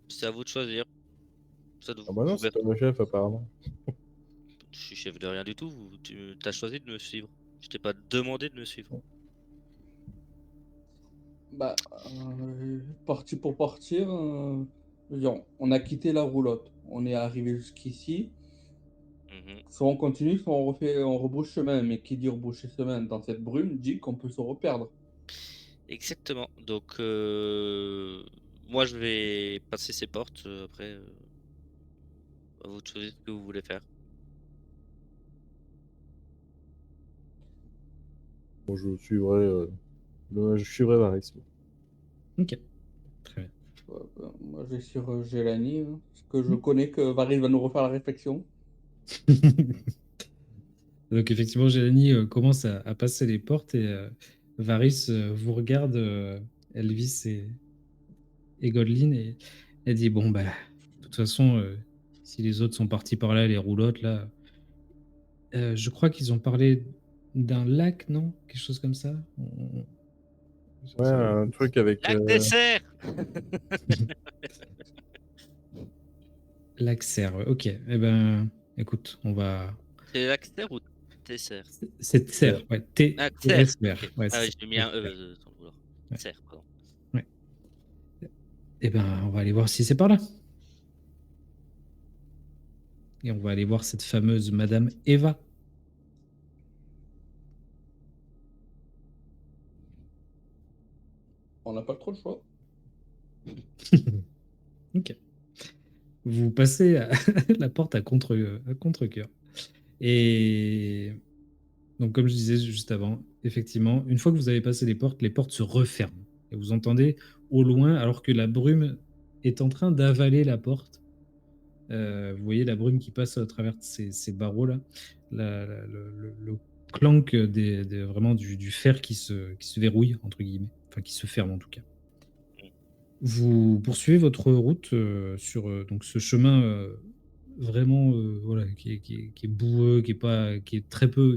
c'est à vous de choisir. Ça de Ah bah non, vous c'est pas le chef, apparemment. Je suis chef de rien du tout. Tu as choisi de me suivre. Je t'ai pas demandé de me suivre. Bah, parti pour partir, on a quitté la roulotte. On est arrivé jusqu'ici. Mhm. Soit on continue, soit on rebrousse chemin. Mais qui dit rebrousser chemin dans cette brume dit qu'on peut se reperdre. Exactement. Donc, moi, je vais passer ces portes. Après, à vous de choisir ce que vous voulez faire. Bon, je suivrai Varys. Ok, très bien. Moi, je vais sur Gélanie, hein, parce que je connais que Varys va nous refaire la réflexion. Donc effectivement, Gélanie commence à passer les portes et Varys vous regarde, Elvis et Godlin, et elle dit, bon, bah, de toute façon, si les autres sont partis par là, les roulottes, là, je crois qu'ils ont parlé d'un lac, non? Quelque chose comme ça? Ouais, un truc avec. Lac dessert. Lac Serre, ok. Eh ben, écoute, on va... C'est lac dessert ou Tesser. C'est Tser, ouais. Ah, Tser. T-S-E-R. Ok. Ouais, Ah ouais, c'est j'ai mis un Tser. E sans le vouloir. Ouais. Tser, pardon. Eh ben, on va aller voir si c'est par là. Et on va aller voir cette fameuse Madame Eva. On n'a pas trop le choix. Ok. Vous passez la porte à contre-cœur. Et donc, comme je disais juste avant, effectivement, une fois que vous avez passé les portes se referment. Et vous entendez au loin, alors que la brume est en train d'avaler la porte. Vous voyez la brume qui passe à travers ces barreaux-là. Le clank vraiment du fer qui se verrouille, entre guillemets. Enfin, qui se ferme en tout cas. Vous poursuivez votre route sur donc ce chemin vraiment voilà, qui est boueux, qui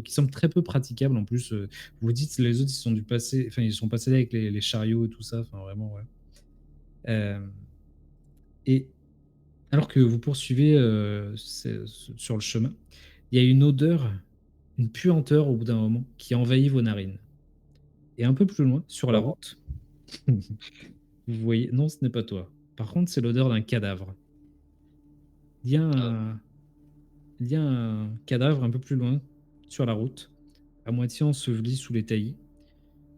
semble très peu praticable en plus. Vous dites les autres ils sont passés là avec les chariots et tout ça, enfin vraiment ouais. Et alors que vous poursuivez sur le chemin, il y a une odeur, une puanteur au bout d'un moment qui envahit vos narines. Et un peu plus loin, sur la Pas moi. route, vous voyez, non, ce n'est pas toi. Par contre, c'est l'odeur d'un cadavre. Il y a un, il y a un cadavre un peu plus loin sur la route, à moitié enseveli sous les taillis.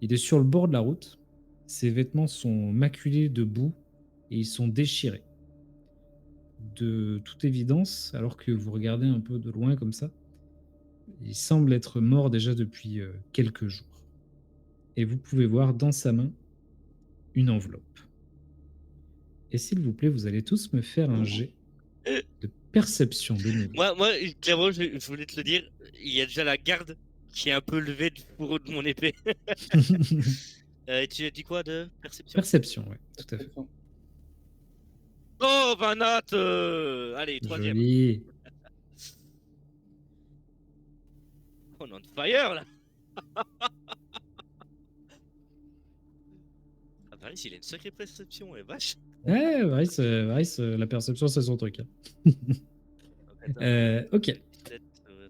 Il est sur le bord de la route. Ses vêtements sont maculés de boue et ils sont déchirés. De toute évidence, alors que vous regardez un peu de loin comme ça, il semble être mort déjà depuis quelques jours. Et vous pouvez voir dans sa main une enveloppe. Et s'il vous plaît, vous allez tous me faire un jet de perception de niveau. Moi, clairement, je voulais te le dire, il y a déjà la garde qui est un peu levée du fourreau de mon épée. Tu as dit quoi de perception? Perception, ouais, tout à fait. Oh, Vanat allez, troisième. Joli. On est on fire, là. Ah, Varys, il a une sacrée perception, et vache. Ouais, Varys, la perception, c'est son truc. Ok. 7,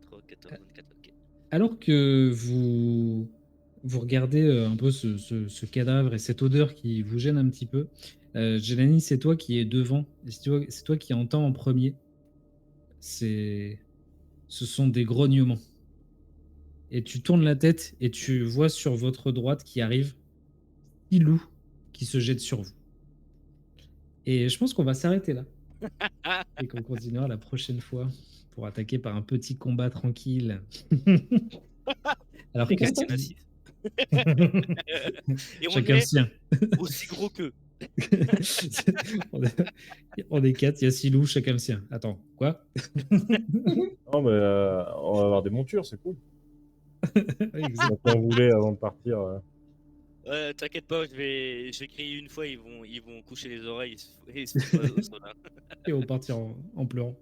3, 14, 24, ok. Alors que vous regardez un peu ce cadavre et cette odeur qui vous gêne un petit peu, Jelani, c'est toi qui es devant. Et c'est toi qui entends en premier. Ce sont des grognements. Et tu tournes la tête et tu vois sur votre droite qui arrive 6 loups qui se jettent sur vous. Et je pense qu'on va s'arrêter là. Et qu'on continuera la prochaine fois pour attaquer par un petit combat tranquille. Alors Les que gars, il y en a 6. Et on chacun le est sien. aussi gros qu'eux. On est 4, il y a 6 loups, chacun le sien. Attends, quoi? Non, mais on va avoir des montures, c'est cool. Oui, exact. Donc, on voulait avant de partir. T'inquiète pas, je vais crier une fois, ils vont coucher les oreilles et se foutre au sol, hein. Et on partir en pleurant.